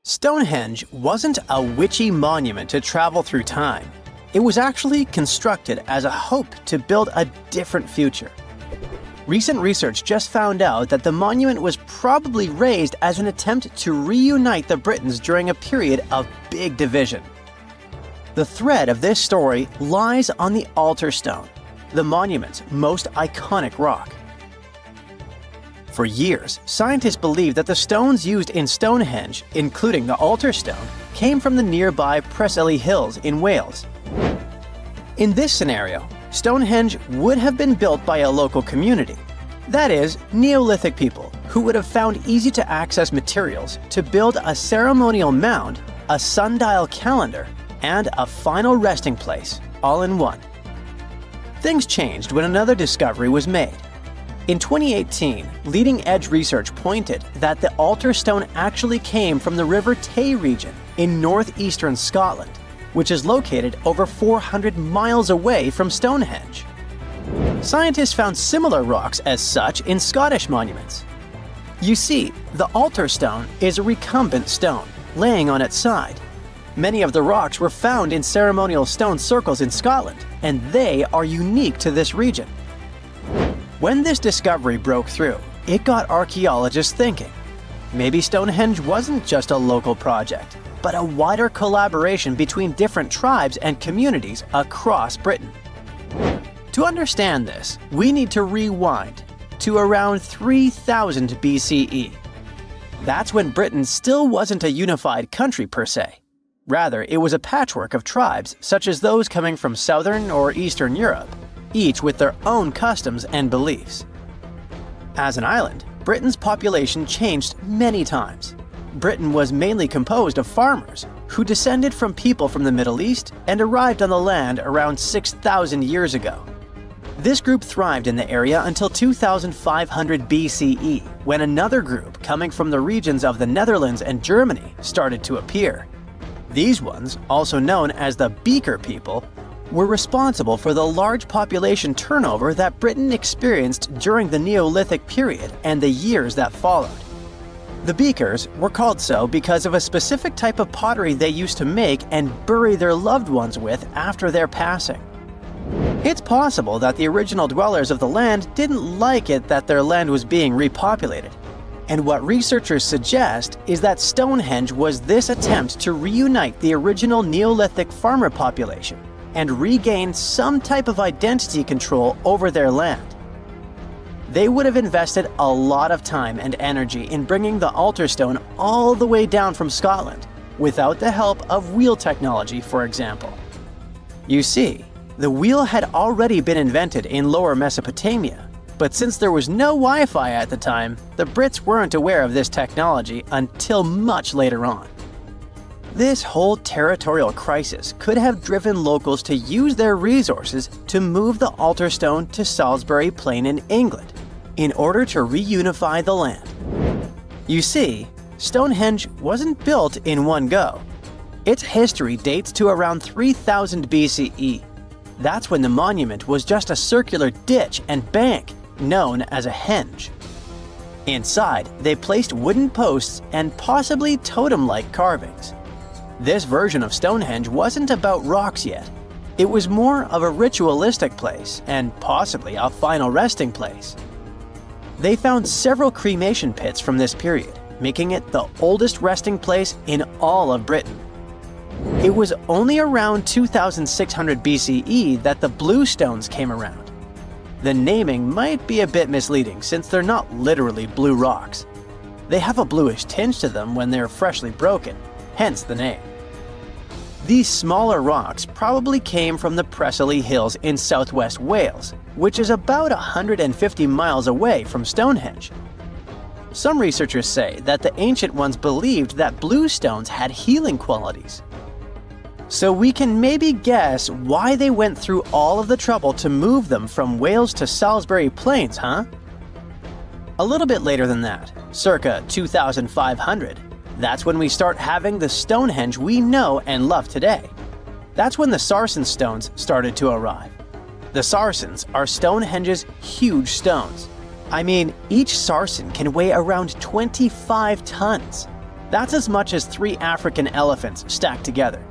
Stonehenge wasn't a witchy monument to travel through time. It was actually constructed as a hope to build a different future. Recent research just found out that the monument was probably raised as an attempt to reunite the Britons during a period of big division. The thread of this story lies on the altar stone, the monument's most iconic rock. For years, scientists believed that the stones used in Stonehenge, including the altar stone, came from the nearby Preseli Hills in Wales. In this scenario, Stonehenge would have been built by a local community, that is, Neolithic people who would have found easy-to-access materials to build a ceremonial mound, a sundial calendar, and a final resting place, all in one. Things changed when another discovery was made. In 2018, leading-edge research pointed that the altar stone actually came from the River Tay region in northeastern Scotland, which is located over 400 miles away from Stonehenge. Scientists found similar rocks as such in Scottish monuments. You see, the altar stone is a recumbent stone, laying on its side. Many of the rocks were found in ceremonial stone circles in Scotland, and they are unique to this region. When this discovery broke through, it got archaeologists thinking. Maybe Stonehenge wasn't just a local project, but a wider collaboration between different tribes and communities across Britain. To understand this, we need to rewind to around 3000 BCE. That's when Britain still wasn't a unified country per se. Rather, it was a patchwork of tribes such as those coming from southern or eastern Europe, each with their own customs and beliefs. As an island, Britain's population changed many times. Britain was mainly composed of farmers who descended from people from the Middle East and arrived on the land around 6,000 years ago. This group thrived in the area until 2500 BCE, when another group coming from the regions of the Netherlands and Germany started to appear. These ones, also known as the Beaker people, were responsible for the large population turnover that Britain experienced during the Neolithic period and the years that followed. The Beakers were called so because of a specific type of pottery they used to make and bury their loved ones with after their passing. It's possible that the original dwellers of the land didn't like it that their land was being repopulated. And what researchers suggest is that Stonehenge was this attempt to reunite the original Neolithic farmer population and regain some type of identity control over their land. They would have invested a lot of time and energy in bringing the altar stone all the way down from Scotland, without the help of wheel technology, for example. You see, the wheel had already been invented in Lower Mesopotamia, but since there was no Wi-Fi at the time, the Brits weren't aware of this technology until much later on. This whole territorial crisis could have driven locals to use their resources to move the altar stone to Salisbury Plain in England in order to reunify the land. You see, Stonehenge wasn't built in one go. Its history dates to around 3000 BCE. That's when the monument was just a circular ditch and bank known as a henge. Inside, they placed wooden posts and possibly totem-like carvings. This version of Stonehenge wasn't about rocks yet. It was more of a ritualistic place and possibly a final resting place. They found several cremation pits from this period, making it the oldest resting place in all of Britain. It was only around 2600 BCE that the blue stones came around. The naming might be a bit misleading since they're not literally blue rocks. They have a bluish tinge to them when they're freshly broken, hence the name. These smaller rocks probably came from the Preseli Hills in southwest Wales, which is about 150 miles away from Stonehenge. Some researchers say that the ancient ones believed that blue stones had healing qualities. So we can maybe guess why they went through all of the trouble to move them from Wales to Salisbury Plains, huh? A little bit later than that, circa 2500, that's when we start having the Stonehenge we know and love today. That's when the Sarsen stones started to arrive. The Sarsens are Stonehenge's huge stones. I mean, each sarsen can weigh around 25 tons. That's as much as 3 African elephants stacked together.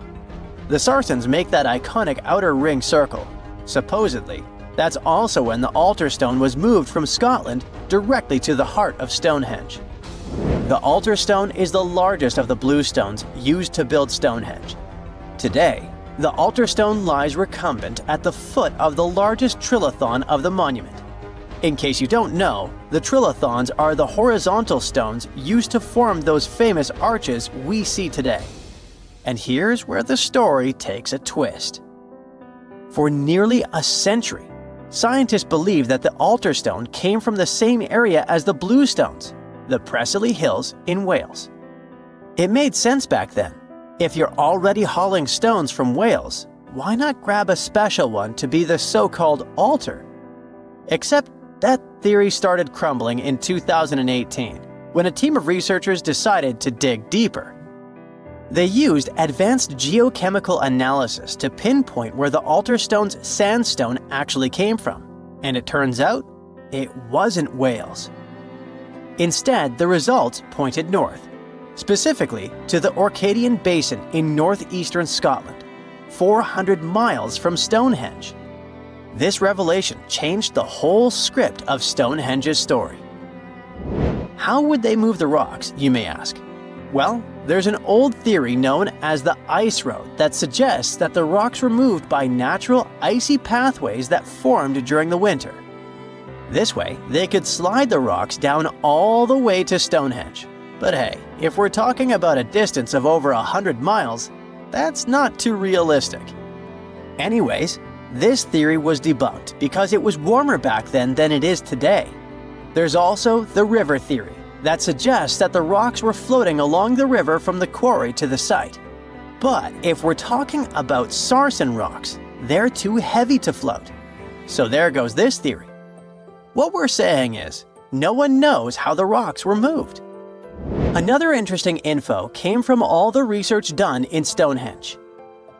The Sarsens make that iconic outer ring circle. Supposedly, that's also when the altar stone was moved from Scotland directly to the heart of Stonehenge. The altar stone is the largest of the blue stones used to build Stonehenge. Today, the altar stone lies recumbent at the foot of the largest trilithon of the monument. In case you don't know, the trilithons are the horizontal stones used to form those famous arches we see today. And here's where the story takes a twist. For nearly a century, scientists believe that the altar stone came from the same area as the blue stones, the Preseli Hills in Wales. It made sense back then. If you're already hauling stones from Wales, why not grab a special one to be the so-called altar? Except that theory started crumbling in 2018, when a team of researchers decided to dig deeper. They used advanced geochemical analysis to pinpoint where the altar stone's sandstone actually came from, and it turns out it wasn't Wales. Instead, the results pointed north, specifically to the Orcadian Basin in northeastern Scotland, 400 miles from Stonehenge. This revelation changed the whole script of Stonehenge's story. How would they move the rocks, you may ask? Well, there's an old theory known as the ice road that suggests that the rocks were moved by natural icy pathways that formed during the winter. This way, they could slide the rocks down all the way to Stonehenge. But hey, if we're talking about a distance of over 100 miles, that's not too realistic. Anyways, this theory was debunked because it was warmer back then than it is today. There's also the river theory that suggests that the rocks were floating along the river from the quarry to the site. But if we're talking about Sarsen rocks, they're too heavy to float. So there goes this theory. What we're saying is, no one knows how the rocks were moved. Another interesting info came from all the research done in Stonehenge.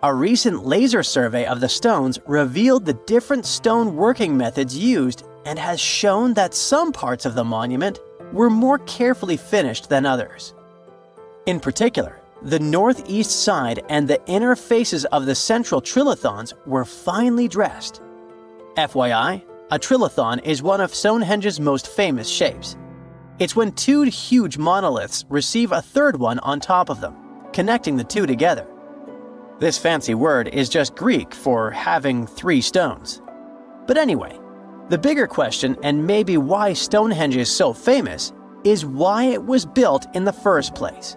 A recent laser survey of the stones revealed the different stone working methods used and has shown that some parts of the monument were more carefully finished than others. In particular, the northeast side and the inner faces of the central trilithons were finely dressed. FYI, a trilithon is one of Stonehenge's most famous shapes. It's when 2 huge monoliths receive a third one on top of them, connecting the 2 together. This fancy word is just Greek for having 3 stones. But anyway, the bigger question, and maybe why Stonehenge is so famous, is why it was built in the first place.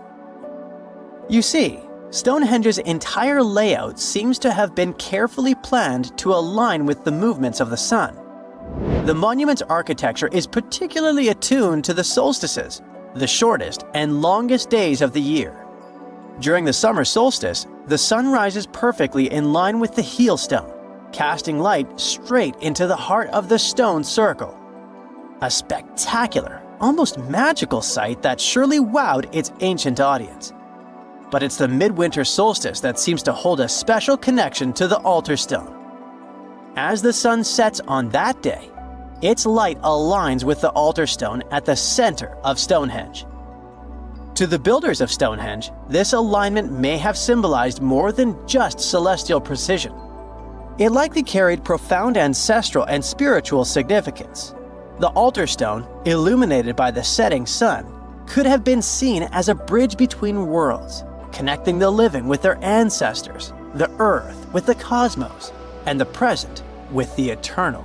You see, Stonehenge's entire layout seems to have been carefully planned to align with the movements of the sun. The monument's architecture is particularly attuned to the solstices, the shortest and longest days of the year. During the summer solstice, the sun rises perfectly in line with the heel stone, casting light straight into the heart of the stone circle. A spectacular, almost magical sight that surely wowed its ancient audience. But it's the midwinter solstice that seems to hold a special connection to the altar stone. As the sun sets on that day, its light aligns with the altar stone at the center of Stonehenge. To the builders of Stonehenge, this alignment may have symbolized more than just celestial precision. It likely carried profound ancestral and spiritual significance. The altar stone, illuminated by the setting sun, could have been seen as a bridge between worlds, connecting the living with their ancestors, the earth with the cosmos, and the present with the eternal.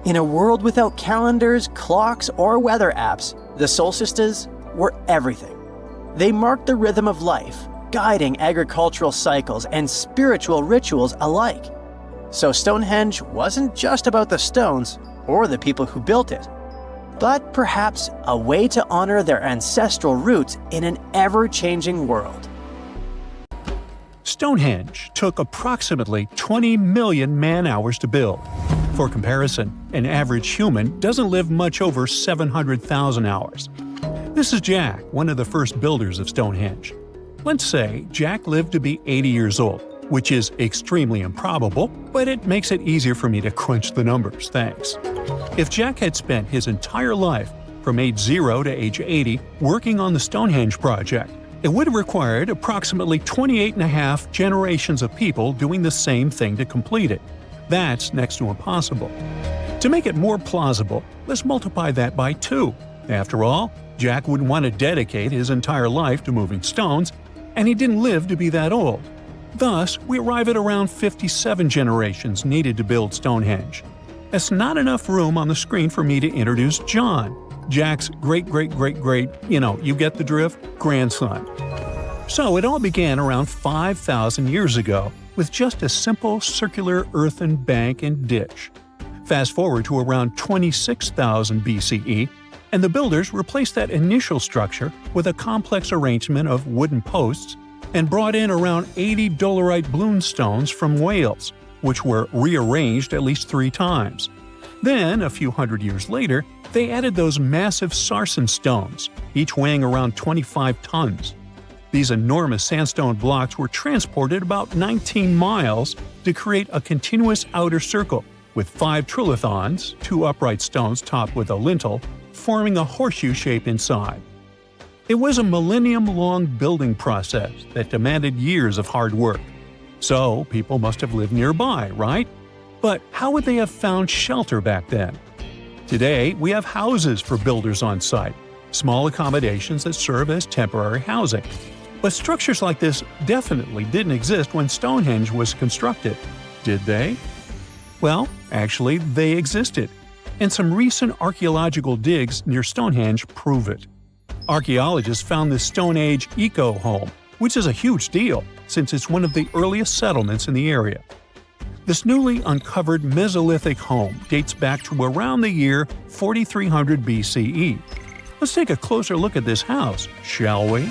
In a world without calendars, clocks, or weather apps, the solstices were everything. They marked the rhythm of life, guiding agricultural cycles and spiritual rituals alike. So Stonehenge wasn't just about the stones or the people who built it, but perhaps a way to honor their ancestral roots in an ever-changing world. Stonehenge took approximately 20 million man-hours to build. For comparison, an average human doesn't live much over 700,000 hours. This is Jack, one of the first builders of Stonehenge. Let's say Jack lived to be 80 years old, which is extremely improbable, but it makes it easier for me to crunch the numbers, thanks. If Jack had spent his entire life from age 0 to age 80 working on the Stonehenge project. It would have required approximately 28.5 generations of people doing the same thing to complete it. That's next to impossible. To make it more plausible, let's multiply that by 2. After all, Jack wouldn't want to dedicate his entire life to moving stones, and he didn't live to be that old. Thus, we arrive at around 57 generations needed to build Stonehenge. That's not enough room on the screen for me to introduce John, Jack's great-great-great-great, you get the drift, grandson. So it all began around 5,000 years ago with just a simple circular earthen bank and ditch. Fast forward to around 26,000 BCE, and the builders replaced that initial structure with a complex arrangement of wooden posts and brought in around 80 dolerite bloom stones from Wales, which were rearranged at least 3 times. Then, a few hundred years later, they added those massive sarsen stones, each weighing around 25 tons. These enormous sandstone blocks were transported about 19 miles to create a continuous outer circle, with 5 trilithons, 2 upright stones topped with a lintel, forming a horseshoe shape inside. It was a millennium-long building process that demanded years of hard work. So, people must have lived nearby, right? But how would they have found shelter back then? Today, we have houses for builders on site, small accommodations that serve as temporary housing. But structures like this definitely didn't exist when Stonehenge was constructed, did they? Well, actually, they existed, and some recent archaeological digs near Stonehenge prove it. Archaeologists found this Stone Age eco-home, which is a huge deal since it's one of the earliest settlements in the area. This newly uncovered Mesolithic home dates back to around the year 4300 BCE. Let's take a closer look at this house, shall we?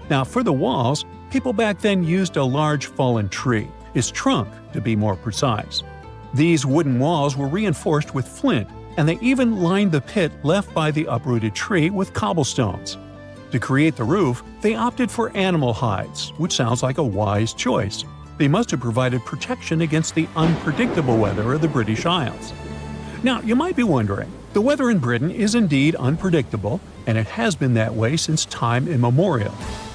Now, for the walls, people back then used a large fallen tree, its trunk to be more precise. These wooden walls were reinforced with flint, and they even lined the pit left by the uprooted tree with cobblestones. To create the roof, they opted for animal hides, which sounds like a wise choice. They must have provided protection against the unpredictable weather of the British Isles. Now, you might be wondering, the weather in Britain is indeed unpredictable, and it has been that way since time immemorial.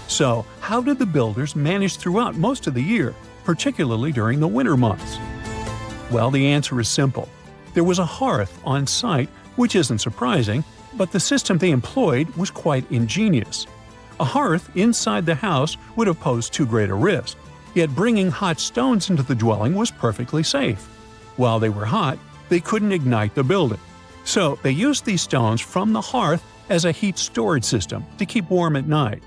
So, how did the builders manage throughout most of the year, particularly during the winter months? Well, the answer is simple. There was a hearth on site, which isn't surprising, but the system they employed was quite ingenious. A hearth inside the house would have posed too great a risk, yet bringing hot stones into the dwelling was perfectly safe. While they were hot, they couldn't ignite the building. So they used these stones from the hearth as a heat storage system to keep warm at night.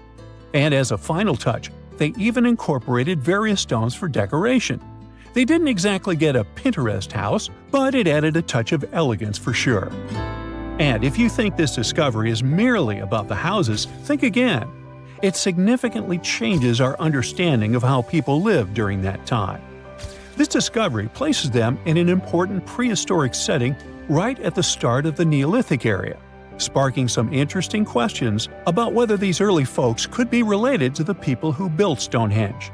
And as a final touch, they even incorporated various stones for decoration. They didn't exactly get a Pinterest house, but it added a touch of elegance for sure. And if you think this discovery is merely about the houses, think again. It significantly changes our understanding of how people lived during that time. This discovery places them in an important prehistoric setting right at the start of the Neolithic area, sparking some interesting questions about whether these early folks could be related to the people who built Stonehenge.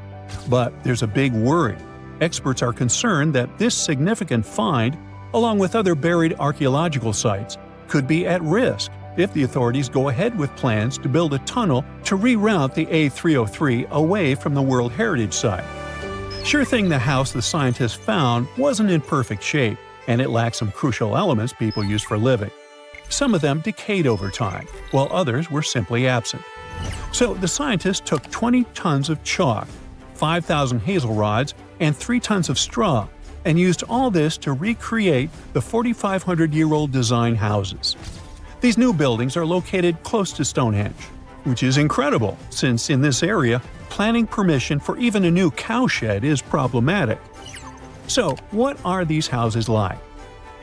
But there's a big worry. Experts are concerned that this significant find, along with other buried archaeological sites, could be at risk if the authorities go ahead with plans to build a tunnel to reroute the A303 away from the World Heritage Site. Sure thing the house the scientists found wasn't in perfect shape, and it lacked some crucial elements people use for living. Some of them decayed over time, while others were simply absent. So the scientists took 20 tons of chalk, 5,000 hazel rods, and 3 tons of straw, and used all this to recreate the 4,500-year-old design houses. These new buildings are located close to Stonehenge, which is incredible since in this area, planning permission for even a new cowshed is problematic. So, what are these houses like?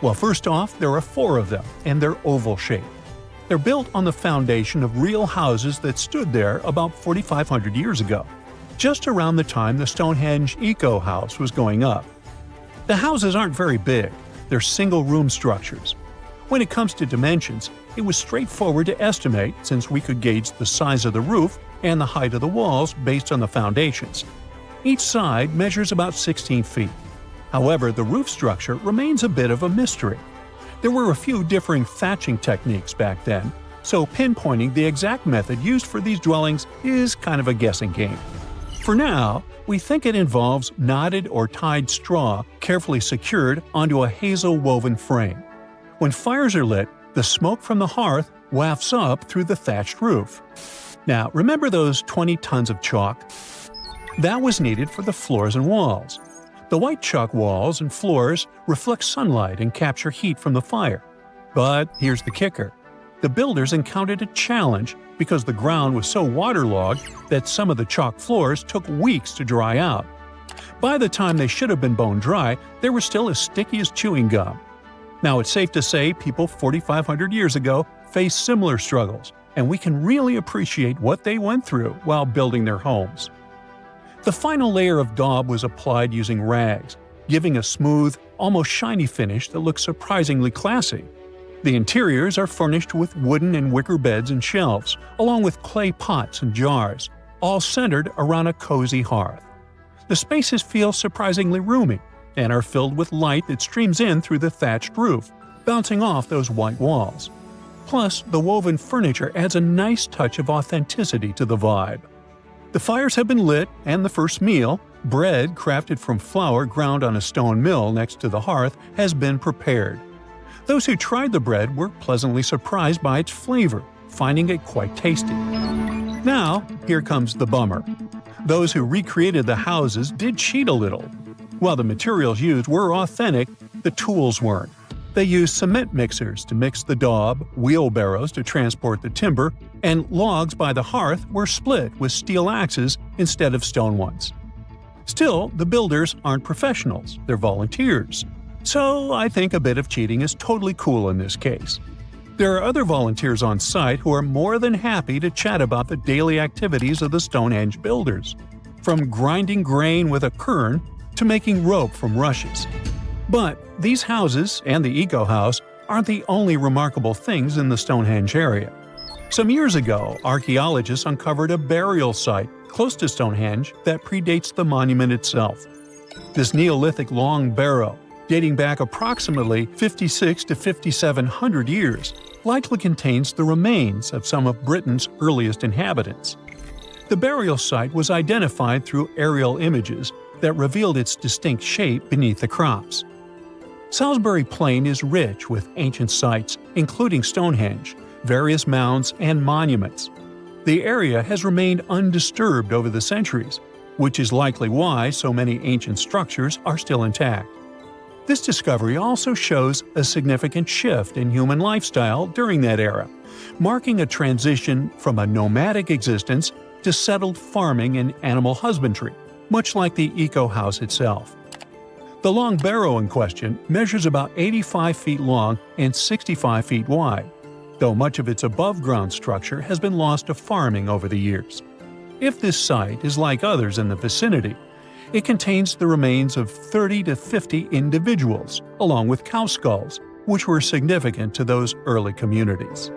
Well, first off, there are 4 of them, and they're oval-shaped. They're built on the foundation of real houses that stood there about 4,500 years ago, just around the time the Stonehenge Eco House was going up. The houses aren't very big, they're single-room structures. When it comes to dimensions, it was straightforward to estimate since we could gauge the size of the roof and the height of the walls based on the foundations. Each side measures about 16 feet. However, the roof structure remains a bit of a mystery. There were a few differing thatching techniques back then, so pinpointing the exact method used for these dwellings is kind of a guessing game. For now, we think it involves knotted or tied straw carefully secured onto a hazel-woven frame. When fires are lit, the smoke from the hearth wafts up through the thatched roof. Now, remember those 20 tons of chalk? That was needed for the floors and walls. The white chalk walls and floors reflect sunlight and capture heat from the fire. But here's the kicker. The builders encountered a challenge because the ground was so waterlogged that some of the chalk floors took weeks to dry out. By the time they should have been bone dry, they were still as sticky as chewing gum. Now, it's safe to say people 4,500 years ago faced similar struggles, and we can really appreciate what they went through while building their homes. The final layer of daub was applied using rags, giving a smooth, almost shiny finish that looks surprisingly classy. The interiors are furnished with wooden and wicker beds and shelves, along with clay pots and jars, all centered around a cozy hearth. The spaces feel surprisingly roomy and are filled with light that streams in through the thatched roof, bouncing off those white walls. Plus, the woven furniture adds a nice touch of authenticity to the vibe. The fires have been lit, and the first meal, bread crafted from flour ground on a stone mill next to the hearth, has been prepared. Those who tried the bread were pleasantly surprised by its flavor, finding it quite tasty. Now, here comes the bummer. Those who recreated the houses did cheat a little. While the materials used were authentic, the tools weren't. They used cement mixers to mix the daub, wheelbarrows to transport the timber, and logs by the hearth were split with steel axes instead of stone ones. Still, the builders aren't professionals, they're volunteers. So I think a bit of cheating is totally cool in this case. There are other volunteers on site who are more than happy to chat about the daily activities of the Stonehenge builders, from grinding grain with a quern to making rope from rushes. But these houses and the Eco House aren't the only remarkable things in the Stonehenge area. Some years ago, archaeologists uncovered a burial site close to Stonehenge that predates the monument itself. This Neolithic long barrow, dating back approximately 56 to 5,700 years, likely contains the remains of some of Britain's earliest inhabitants. The burial site was identified through aerial images that revealed its distinct shape beneath the crops. Salisbury Plain is rich with ancient sites, including Stonehenge, various mounds, and monuments. The area has remained undisturbed over the centuries, which is likely why so many ancient structures are still intact. This discovery also shows a significant shift in human lifestyle during that era, marking a transition from a nomadic existence to settled farming and animal husbandry, much like the Eco House itself. The long barrow in question measures about 85 feet long and 65 feet wide, though much of its above-ground structure has been lost to farming over the years. If this site is like others in the vicinity, it contains the remains of 30 to 50 individuals, along with cow skulls, which were significant to those early communities.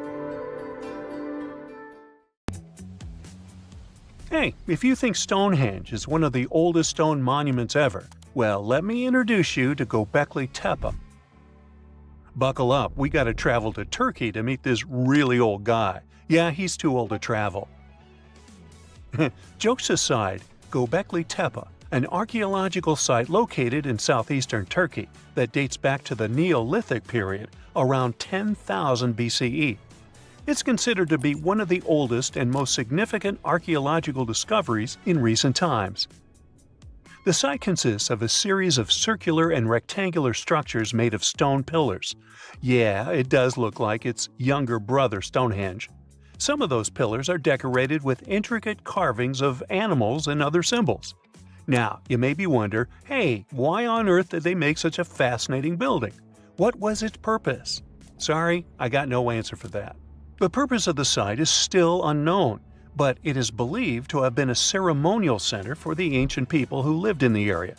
Hey, if you think Stonehenge is one of the oldest stone monuments ever, well, let me introduce you to Göbekli Tepe. Buckle up, we gotta travel to Turkey to meet this really old guy. Yeah, he's too old to travel. Jokes aside, Göbekli Tepe, an archaeological site located in southeastern Turkey that dates back to the Neolithic period around 10,000 BCE. It's considered to be one of the oldest and most significant archaeological discoveries in recent times. The site consists of a series of circular and rectangular structures made of stone pillars. Yeah, it does look like its younger brother Stonehenge. Some of those pillars are decorated with intricate carvings of animals and other symbols. Now, you maybe wonder, hey, why on earth did they make such a fascinating building? What was its purpose? Sorry, I got no answer for that. The purpose of the site is still unknown, but it is believed to have been a ceremonial center for the ancient people who lived in the area.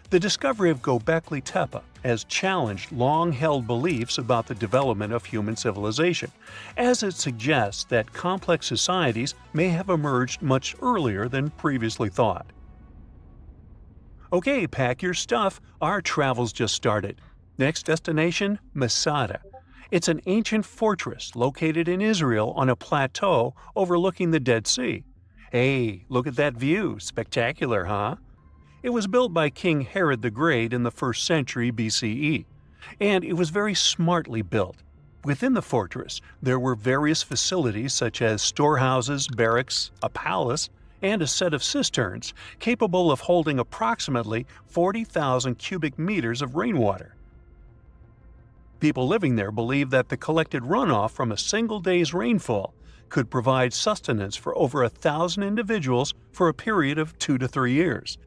The discovery of Göbekli Tepe has challenged long-held beliefs about the development of human civilization, as it suggests that complex societies may have emerged much earlier than previously thought. Okay, pack your stuff, our travel's just started. Next destination, Masada. It's an ancient fortress located in Israel on a plateau overlooking the Dead Sea. Hey, look at that view. Spectacular, huh? It was built by King Herod the Great in the 1st century BCE, and it was very smartly built. Within the fortress, there were various facilities such as storehouses, barracks, a palace, and a set of cisterns capable of holding approximately 40,000 cubic meters of rainwater. People living there believed that the collected runoff from a single day's rainfall could provide sustenance for over 1,000 individuals for a period of 2 to 3 years.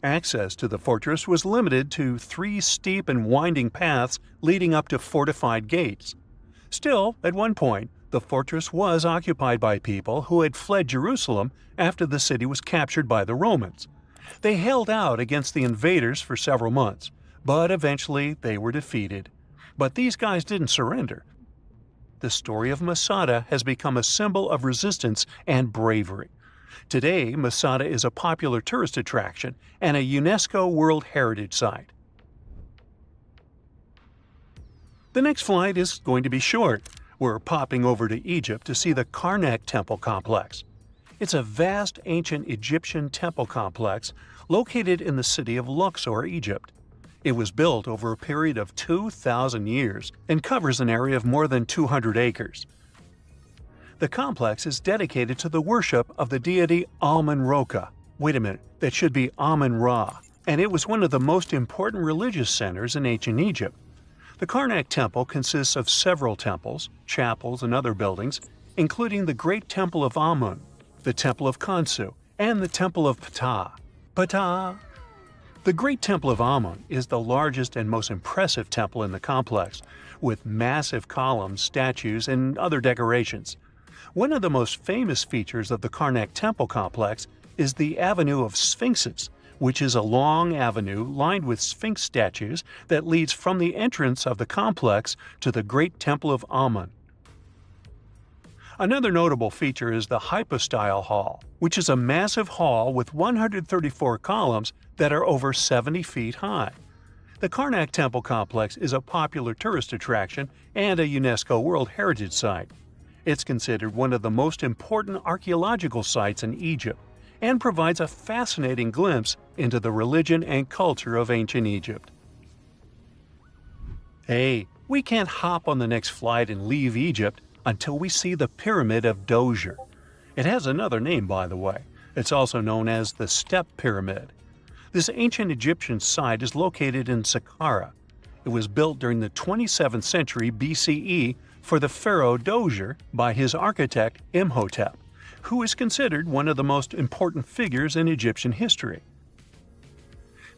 Access to the fortress was limited to 3 steep and winding paths leading up to fortified gates. Still, at one point, the fortress was occupied by people who had fled Jerusalem after the city was captured by the Romans. They held out against the invaders for several months, but eventually they were defeated. But these guys didn't surrender. The story of Masada has become a symbol of resistance and bravery. Today, Masada is a popular tourist attraction and a UNESCO World Heritage Site. The next flight is going to be short. We're popping over to Egypt to see the Karnak Temple Complex. It's a vast ancient Egyptian temple complex located in the city of Luxor, Egypt. It was built over a period of 2,000 years and covers an area of more than 200 acres. The complex is dedicated to the worship of the deity Amun-Ra. Wait a minute, that should be Amun-Ra, and it was one of the most important religious centers in ancient Egypt. The Karnak Temple consists of several temples, chapels, and other buildings, including the Great Temple of Amun, the Temple of Khonsu, and the Temple of Ptah. Ptah! The Great Temple of Amun is the largest and most impressive temple in the complex, with massive columns, statues, and other decorations. One of the most famous features of the Karnak Temple complex is the Avenue of Sphinxes, which is a long avenue lined with Sphinx statues that leads from the entrance of the complex to the Great Temple of Amun. Another notable feature is the Hypostyle Hall, which is a massive hall with 134 columns that are over 70 feet high. The Karnak Temple Complex is a popular tourist attraction and a UNESCO World Heritage Site. It's considered one of the most important archaeological sites in Egypt and provides a fascinating glimpse into the religion and culture of ancient Egypt. Hey, we can't hop on the next flight and leave Egypt until we see the Pyramid of Djoser. It has another name, by the way. It's also known as the Step Pyramid. This ancient Egyptian site is located in Saqqara. It was built during the 27th century BCE for the pharaoh Djoser by his architect Imhotep, who is considered one of the most important figures in Egyptian history.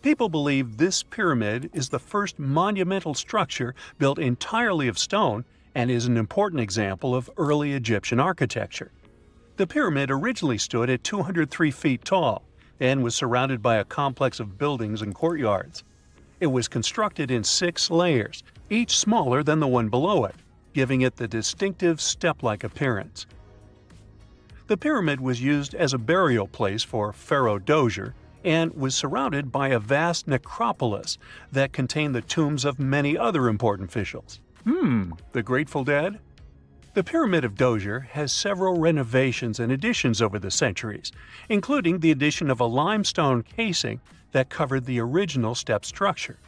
People believe this pyramid is the first monumental structure built entirely of stone and is an important example of early Egyptian architecture. The pyramid originally stood at 203 feet tall and was surrounded by a complex of buildings and courtyards. It was constructed in 6 layers, each smaller than the one below it, giving it the distinctive step-like appearance. The pyramid was used as a burial place for Pharaoh Djoser and was surrounded by a vast necropolis that contained the tombs of many other important officials. The Grateful Dead? The Pyramid of Djoser has several renovations and additions over the centuries, including the addition of a limestone casing that covered the original step structure.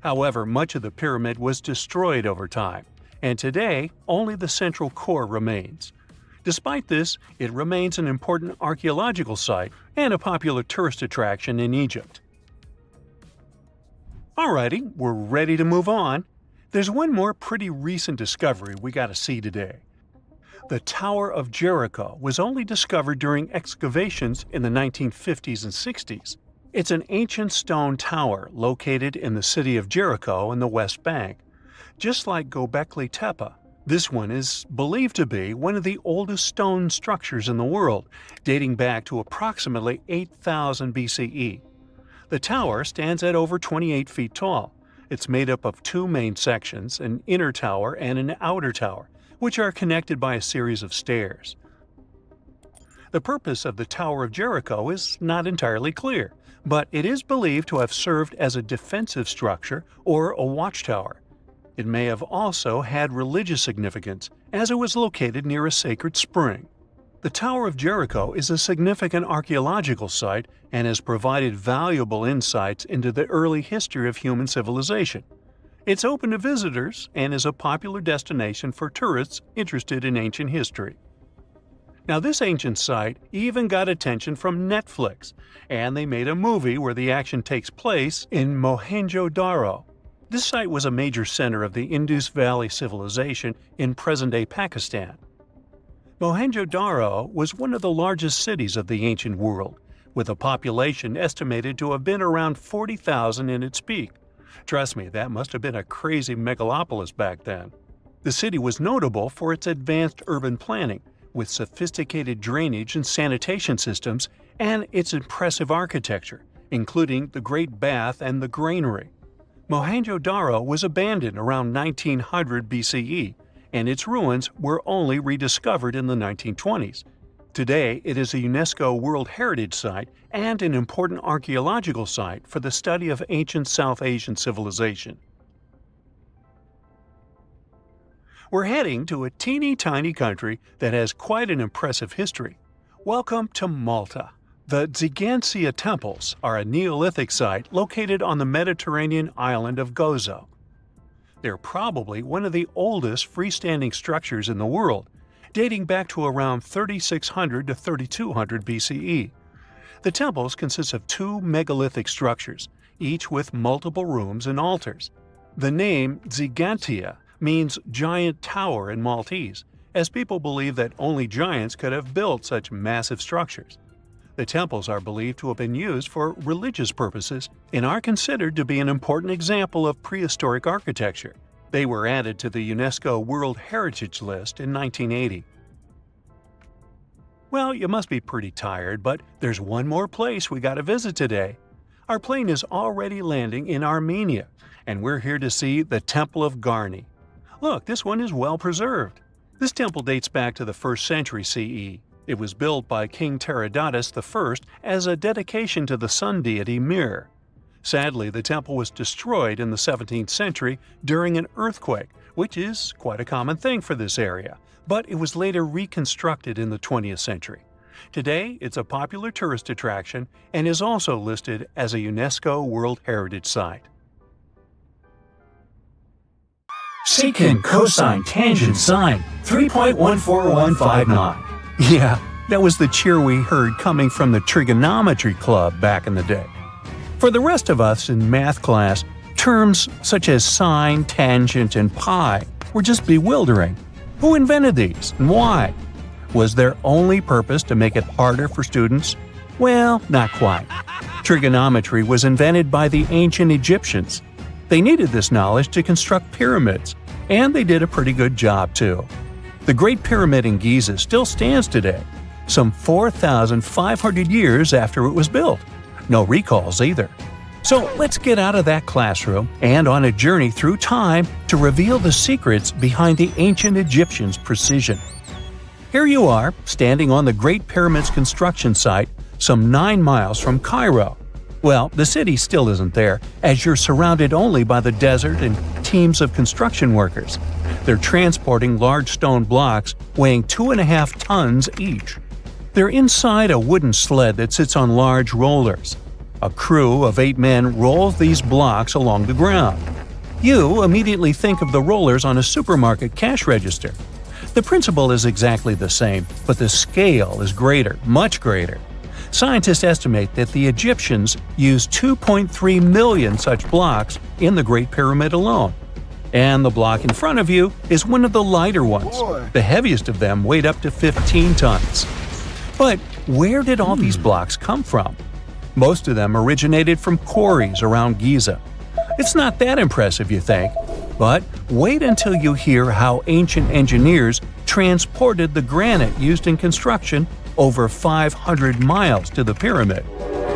However, much of the pyramid was destroyed over time, and today only the central core remains. Despite this, it remains an important archaeological site and a popular tourist attraction in Egypt. Alrighty, we're ready to move on. There's one more pretty recent discovery we gotta see today. The Tower of Jericho was only discovered during excavations in the 1950s and 60s. It's an ancient stone tower located in the city of Jericho in the West Bank. Just like Göbekli Tepe, this one is believed to be one of the oldest stone structures in the world, dating back to approximately 8000 BCE. The tower stands at over 28 feet tall. It's made up of 2 main sections, an inner tower and an outer tower, which are connected by a series of stairs. The purpose of the Tower of Jericho is not entirely clear, but it is believed to have served as a defensive structure or a watchtower, It may have also had religious significance, as it was located near a sacred spring. The Tower of Jericho is a significant archaeological site and has provided valuable insights into the early history of human civilization. It's open to visitors and is a popular destination for tourists interested in ancient history. Now, this ancient site even got attention from Netflix, and they made a movie where the action takes place in Mohenjo-Daro. This site was a major center of the Indus Valley civilization in present-day Pakistan. Mohenjo-Daro was one of the largest cities of the ancient world, with a population estimated to have been around 40,000 in its peak. Trust me, that must have been a crazy megalopolis back then. The city was notable for its advanced urban planning, with sophisticated drainage and sanitation systems, and its impressive architecture, including the Great Bath and the Granary. Mohenjo-Daro was abandoned around 1900 BCE, and its ruins were only rediscovered in the 1920s. Today, it is a UNESCO World Heritage Site and an important archaeological site for the study of ancient South Asian civilization. We're heading to a teeny-tiny country that has quite an impressive history. Welcome to Malta. The Xigantia Temples are a Neolithic site located on the Mediterranean island of Gozo. They're probably one of the oldest freestanding structures in the world, dating back to around 3600 to 3200 BCE. The temples consist of two megalithic structures, each with multiple rooms and altars. The name Xigantia means giant tower in Maltese, as people believe that only giants could have built such massive structures. The temples are believed to have been used for religious purposes and are considered to be an important example of prehistoric architecture. They were added to the UNESCO World Heritage List in 1980. Well, you must be pretty tired, but there's one more place we gotta visit today. Our plane is already landing in Armenia, and we're here to see the Temple of Garni. Look, this one is well preserved. This temple dates back to the 1st century CE. It was built by King Tiridates I as a dedication to the sun deity Mir. Sadly, the temple was destroyed in the 17th century during an earthquake, which is quite a common thing for this area, but it was later reconstructed in the 20th century. Today, it's a popular tourist attraction and is also listed as a UNESCO World Heritage Site. Secant, cosine, tangent, sine, 3.14159. Yeah, that was the cheer we heard coming from the trigonometry club back in the day. For the rest of us in math class, terms such as sine, tangent, and pi were just bewildering. Who invented these and why? Was their only purpose to make it harder for students? Well, not quite. Trigonometry was invented by the ancient Egyptians. They needed this knowledge to construct pyramids, and they did a pretty good job too. The Great Pyramid in Giza still stands today, some 4,500 years after it was built. No recalls either. So let's get out of that classroom and on a journey through time to reveal the secrets behind the ancient Egyptians' precision. Here you are, standing on the Great Pyramid's construction site, some 9 miles from Cairo. Well, the city still isn't there, as you're surrounded only by the desert and teams of construction workers. They're transporting large stone blocks weighing 2.5 tons each. They're inside a wooden sled that sits on large rollers. A crew of 8 men rolls these blocks along the ground. You immediately think of the rollers on a supermarket cash register. The principle is exactly the same, but the scale is greater, much greater. Scientists estimate that the Egyptians used 2.3 million such blocks in the Great Pyramid alone. And the block in front of you is one of the lighter ones. The heaviest of them weighed up to 15 tons. But where did all these blocks come from? Most of them originated from quarries around Giza. It's not that impressive, you think, but wait until you hear how ancient engineers transported the granite used in construction over 500 miles to the pyramid.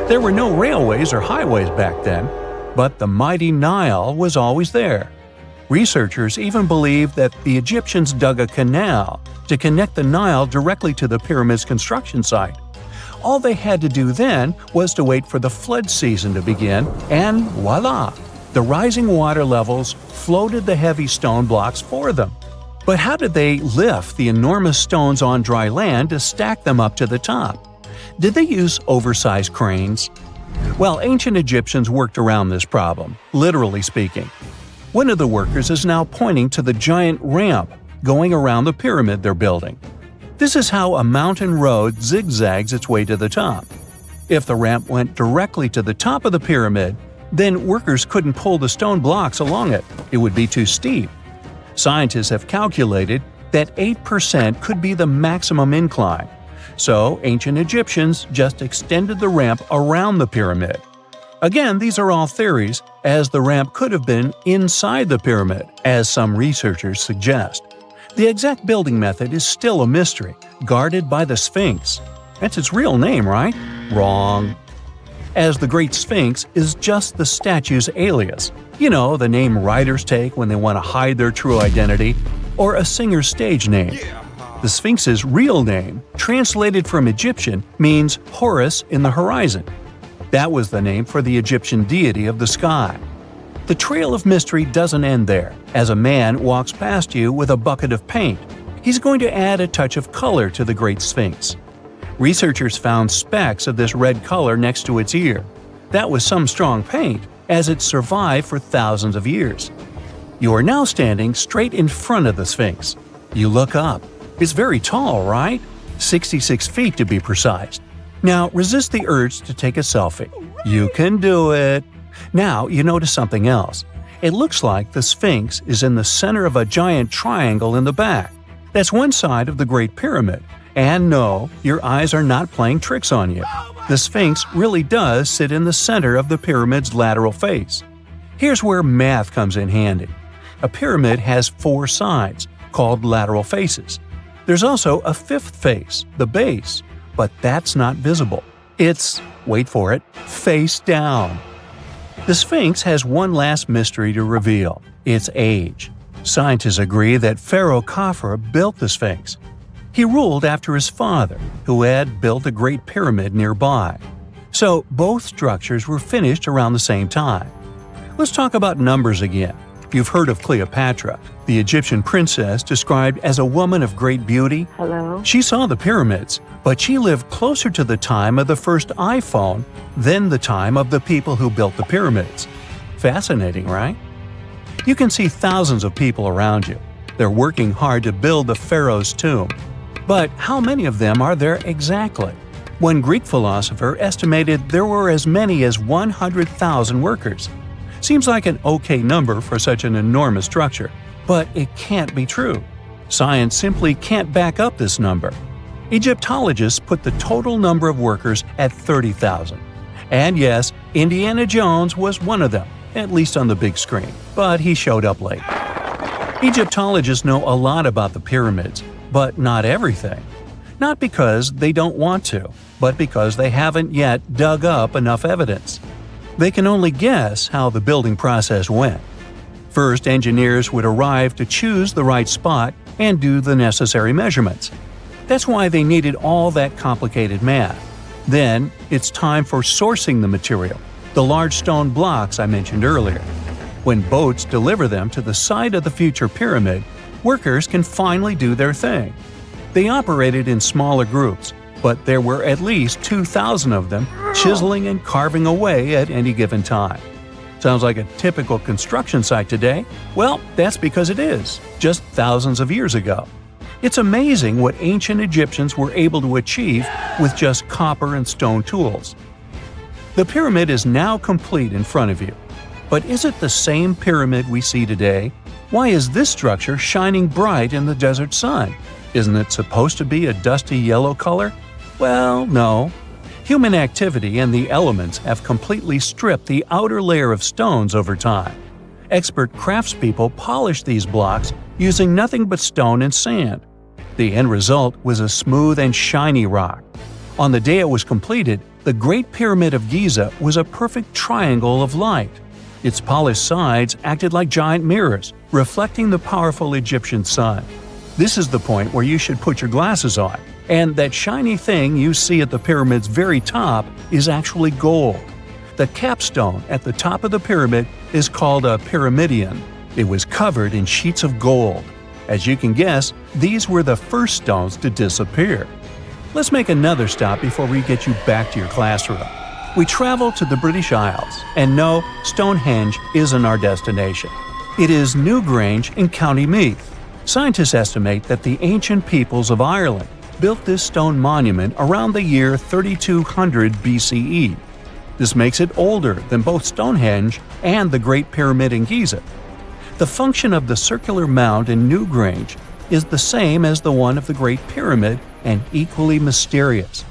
There were no railways or highways back then, but the mighty Nile was always there. Researchers even believe that the Egyptians dug a canal to connect the Nile directly to the pyramid's construction site. All they had to do then was to wait for the flood season to begin, and voila! The rising water levels floated the heavy stone blocks for them. But how did they lift the enormous stones on dry land to stack them up to the top? Did they use oversized cranes? Well, ancient Egyptians worked around this problem, literally speaking. One of the workers is now pointing to the giant ramp going around the pyramid they're building. This is how a mountain road zigzags its way to the top. If the ramp went directly to the top of the pyramid, then workers couldn't pull the stone blocks along it. It would be too steep. Scientists have calculated that 8% could be the maximum incline. So ancient Egyptians just extended the ramp around the pyramid. Again, these are all theories, as the ramp could have been inside the pyramid, as some researchers suggest. The exact building method is still a mystery, guarded by the Sphinx. That's its real name, right? Wrong. As the Great Sphinx is just the statue's alias. You know, the name writers take when they want to hide their true identity, or a singer's stage name. The Sphinx's real name, translated from Egyptian, means Horus in the horizon. That was the name for the Egyptian deity of the sky. The trail of mystery doesn't end there. As a man walks past you with a bucket of paint, he's going to add a touch of color to the Great Sphinx. Researchers found specks of this red color next to its ear. That was some strong paint, as it survived for thousands of years. You are now standing straight in front of the Sphinx. You look up. It's very tall, right? 66 feet to be precise. Now resist the urge to take a selfie. You can do it. Now you notice something else. It looks like the Sphinx is in the center of a giant triangle in the back. That's one side of the Great Pyramid. And no, your eyes are not playing tricks on you. The Sphinx really does sit in the center of the pyramid's lateral face. Here's where math comes in handy. A pyramid has 4 sides, called lateral faces. There's also a 5th face, the base, but that's not visible. It's, wait for it, face down. The Sphinx has one last mystery to reveal: its age. Scientists agree that Pharaoh Khafre built the Sphinx. He ruled after his father, who had built a great pyramid nearby. So both structures were finished around the same time. Let's talk about numbers again. You've heard of Cleopatra, the Egyptian princess described as a woman of great beauty. Hello? She saw the pyramids, but she lived closer to the time of the first iPhone than the time of the people who built the pyramids. Fascinating, right? You can see thousands of people around you. They're working hard to build the pharaoh's tomb. But how many of them are there exactly? One Greek philosopher estimated there were as many as 100,000 workers. Seems like an okay number for such an enormous structure, but it can't be true. Science simply can't back up this number. Egyptologists put the total number of workers at 30,000. And yes, Indiana Jones was one of them, at least on the big screen, but he showed up late. Egyptologists know a lot about the pyramids, but not everything. Not because they don't want to, but because they haven't yet dug up enough evidence. They can only guess how the building process went. First, engineers would arrive to choose the right spot and do the necessary measurements. That's why they needed all that complicated math. Then, it's time for sourcing the material, the large stone blocks I mentioned earlier. When boats deliver them to the site of the future pyramid, workers can finally do their thing. They operated in smaller groups, but there were at least 2,000 of them chiseling and carving away at any given time. Sounds like a typical construction site today? Well, that's because it is, just thousands of years ago. It's amazing what ancient Egyptians were able to achieve with just copper and stone tools. The pyramid is now complete in front of you. But is it the same pyramid we see today? Why is this structure shining bright in the desert sun? Isn't it supposed to be a dusty yellow color? Well, no. Human activity and the elements have completely stripped the outer layer of stones over time. Expert craftspeople polished these blocks using nothing but stone and sand. The end result was a smooth and shiny rock. On the day it was completed, the Great Pyramid of Giza was a perfect triangle of light. Its polished sides acted like giant mirrors, reflecting the powerful Egyptian sun. This is the point where you should put your glasses on, and that shiny thing you see at the pyramid's very top is actually gold. The capstone at the top of the pyramid is called a pyramidion. It was covered in sheets of gold. As you can guess, these were the first stones to disappear. Let's make another stop before we get you back to your classroom. We travel to the British Isles, and no, Stonehenge isn't our destination. It is Newgrange in County Meath. Scientists estimate that the ancient peoples of Ireland built this stone monument around the year 3200 BCE. This makes it older than both Stonehenge and the Great Pyramid in Giza. The function of the circular mound in Newgrange is the same as the one of the Great Pyramid and equally mysterious.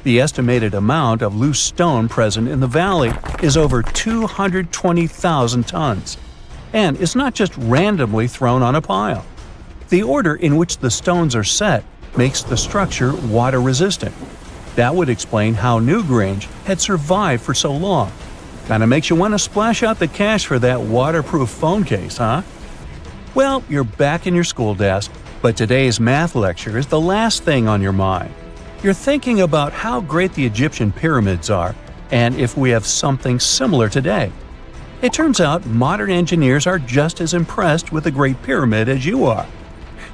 The estimated amount of loose stone present in the valley is over 220,000 tons. And it's not just randomly thrown on a pile. The order in which the stones are set makes the structure water-resistant. That would explain how Newgrange had survived for so long. Kinda makes you want to splash out the cash for that waterproof phone case, huh? Well, you're back in your school desk, but today's math lecture is the last thing on your mind. You're thinking about how great the Egyptian pyramids are, and if we have something similar today. It turns out modern engineers are just as impressed with the Great Pyramid as you are.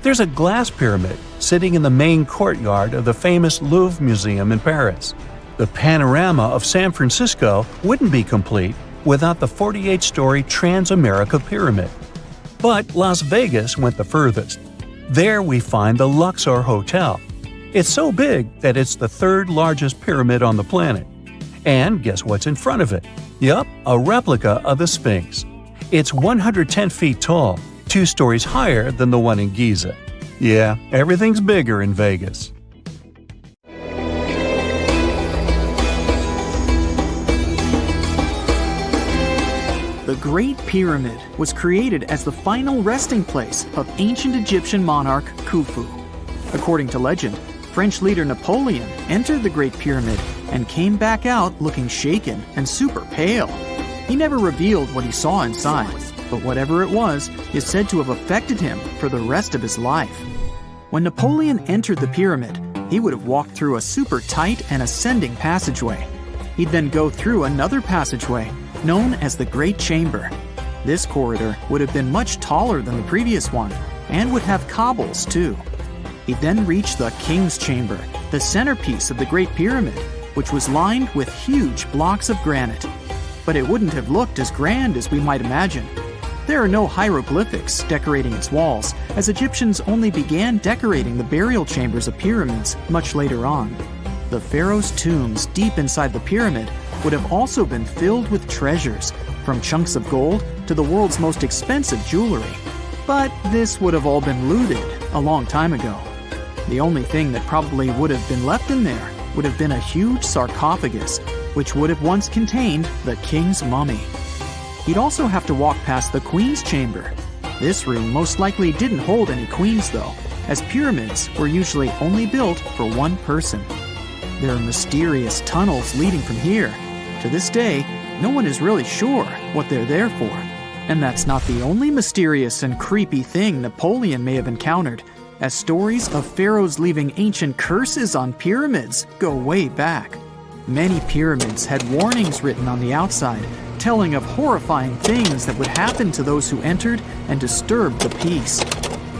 There's a glass pyramid sitting in the main courtyard of the famous Louvre Museum in Paris. The panorama of San Francisco wouldn't be complete without the 48-story Transamerica Pyramid. But Las Vegas went the furthest. There we find the Luxor Hotel. It's so big that it's the third largest pyramid on the planet. And guess what's in front of it? Yup, a replica of the Sphinx. It's 110 feet tall, 2 stories higher than the one in Giza. Yeah, everything's bigger in Vegas. The Great Pyramid was created as the final resting place of ancient Egyptian monarch Khufu. According to legend, French leader Napoleon entered the Great Pyramid and came back out looking shaken and super pale. He never revealed what he saw inside, but whatever it was is said to have affected him for the rest of his life. When Napoleon entered the pyramid, he would have walked through a super tight and ascending passageway. He'd then go through another passageway, known as the Great Chamber. This corridor would have been much taller than the previous one, and would have cobbles too. He'd then reach the King's Chamber, the centerpiece of the Great Pyramid, which was lined with huge blocks of granite. But it wouldn't have looked as grand as we might imagine. There are no hieroglyphics decorating its walls, as Egyptians only began decorating the burial chambers of pyramids much later on. The pharaoh's tombs deep inside the pyramid would have also been filled with treasures, from chunks of gold to the world's most expensive jewelry. But this would have all been looted a long time ago. The only thing that probably would have been left in there would have been a huge sarcophagus, which would have once contained the king's mummy. He'd also have to walk past the queen's chamber. This room most likely didn't hold any queens though, as pyramids were usually only built for one person. There are mysterious tunnels leading from here. To this day, no one is really sure what they're there for. And that's not the only mysterious and creepy thing Napoleon may have encountered, as stories of pharaohs leaving ancient curses on pyramids go way back. Many pyramids had warnings written on the outside, telling of horrifying things that would happen to those who entered and disturbed the peace.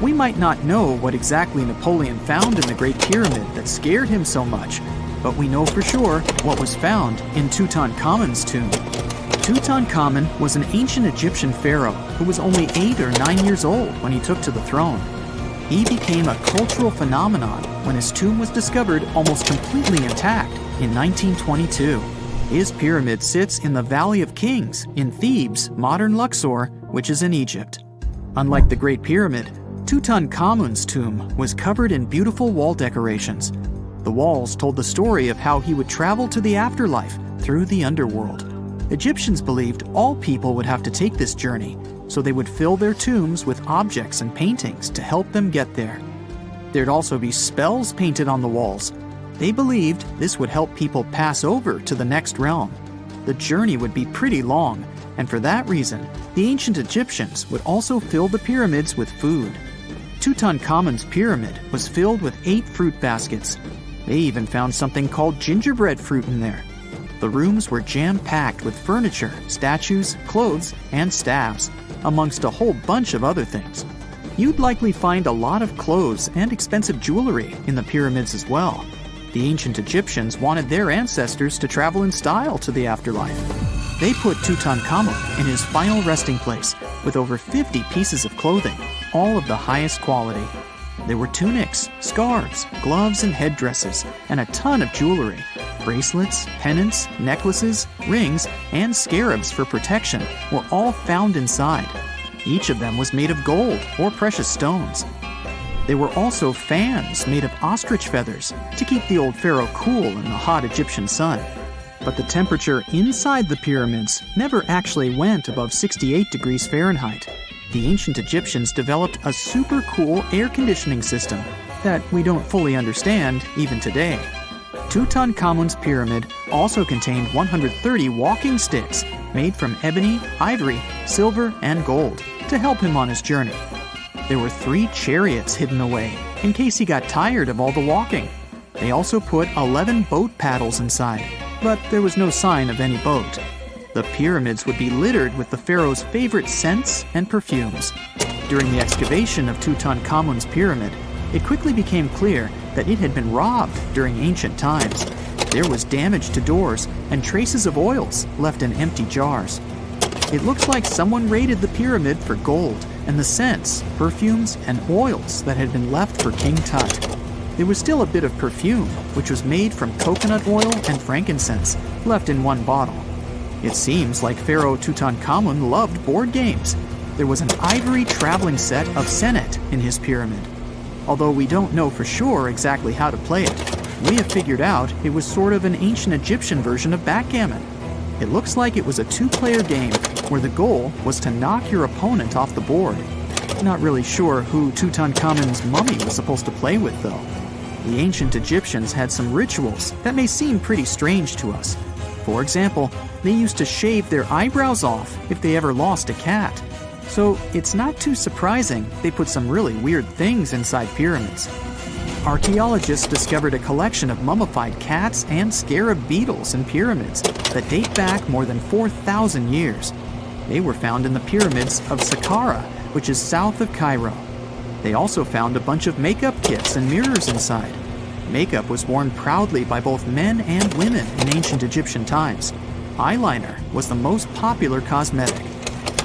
We might not know what exactly Napoleon found in the Great Pyramid that scared him so much, but we know for sure what was found in Tutankhamun's tomb. Tutankhamun was an ancient Egyptian pharaoh who was only 8 or 9 years old when he took to the throne. He became a cultural phenomenon when his tomb was discovered almost completely intact in 1922. His pyramid sits in the Valley of Kings in Thebes, modern Luxor, which is in Egypt. Unlike the Great Pyramid, Tutankhamun's tomb was covered in beautiful wall decorations. The walls told the story of how he would travel to the afterlife through the underworld. Egyptians believed all people would have to take this journey, so they would fill their tombs with objects and paintings to help them get there. There'd also be spells painted on the walls. They believed this would help people pass over to the next realm. The journey would be pretty long, and for that reason, the ancient Egyptians would also fill the pyramids with food. Tutankhamun's pyramid was filled with 8 fruit baskets. They even found something called gingerbread fruit in there. The rooms were jam-packed with furniture, statues, clothes, and staves, amongst a whole bunch of other things. You'd likely find a lot of clothes and expensive jewelry in the pyramids as well. The ancient Egyptians wanted their ancestors to travel in style to the afterlife. They put Tutankhamun in his final resting place with over 50 pieces of clothing, all of the highest quality. There were tunics, scarves, gloves, and headdresses, and a ton of jewelry. Bracelets, pendants, necklaces, rings, and scarabs for protection were all found inside. Each of them was made of gold or precious stones. There were also fans made of ostrich feathers to keep the old pharaoh cool in the hot Egyptian sun. But the temperature inside the pyramids never actually went above 68 degrees Fahrenheit. The ancient Egyptians developed a super cool air conditioning system that we don't fully understand even today. Tutankhamun's pyramid also contained 130 walking sticks made from ebony, ivory, silver, and gold to help him on his journey. There were 3 chariots hidden away in case he got tired of all the walking. They also put 11 boat paddles inside, but there was no sign of any boat. The pyramids would be littered with the pharaoh's favorite scents and perfumes. During the excavation of Tutankhamun's pyramid, it quickly became clear that it had been robbed during ancient times. There was damage to doors and traces of oils left in empty jars. It looks like someone raided the pyramid for gold and the scents, perfumes, and oils that had been left for King Tut. There was still a bit of perfume, which was made from coconut oil and frankincense, left in one bottle. It seems like Pharaoh Tutankhamun loved board games. There was an ivory traveling set of senet in his pyramid. Although we don't know for sure exactly how to play it, we have figured out it was sort of an ancient Egyptian version of backgammon. It looks like it was a 2-player game where the goal was to knock your opponent off the board. Not really sure who Tutankhamun's mummy was supposed to play with, though. The ancient Egyptians had some rituals that may seem pretty strange to us. For example, they used to shave their eyebrows off if they ever lost a cat. So it's not too surprising they put some really weird things inside pyramids. Archaeologists discovered a collection of mummified cats and scarab beetles in pyramids that date back more than 4,000 years. They were found in the pyramids of Saqqara, which is south of Cairo. They also found a bunch of makeup kits and mirrors inside. Makeup was worn proudly by both men and women in ancient Egyptian times. Eyeliner was the most popular cosmetic.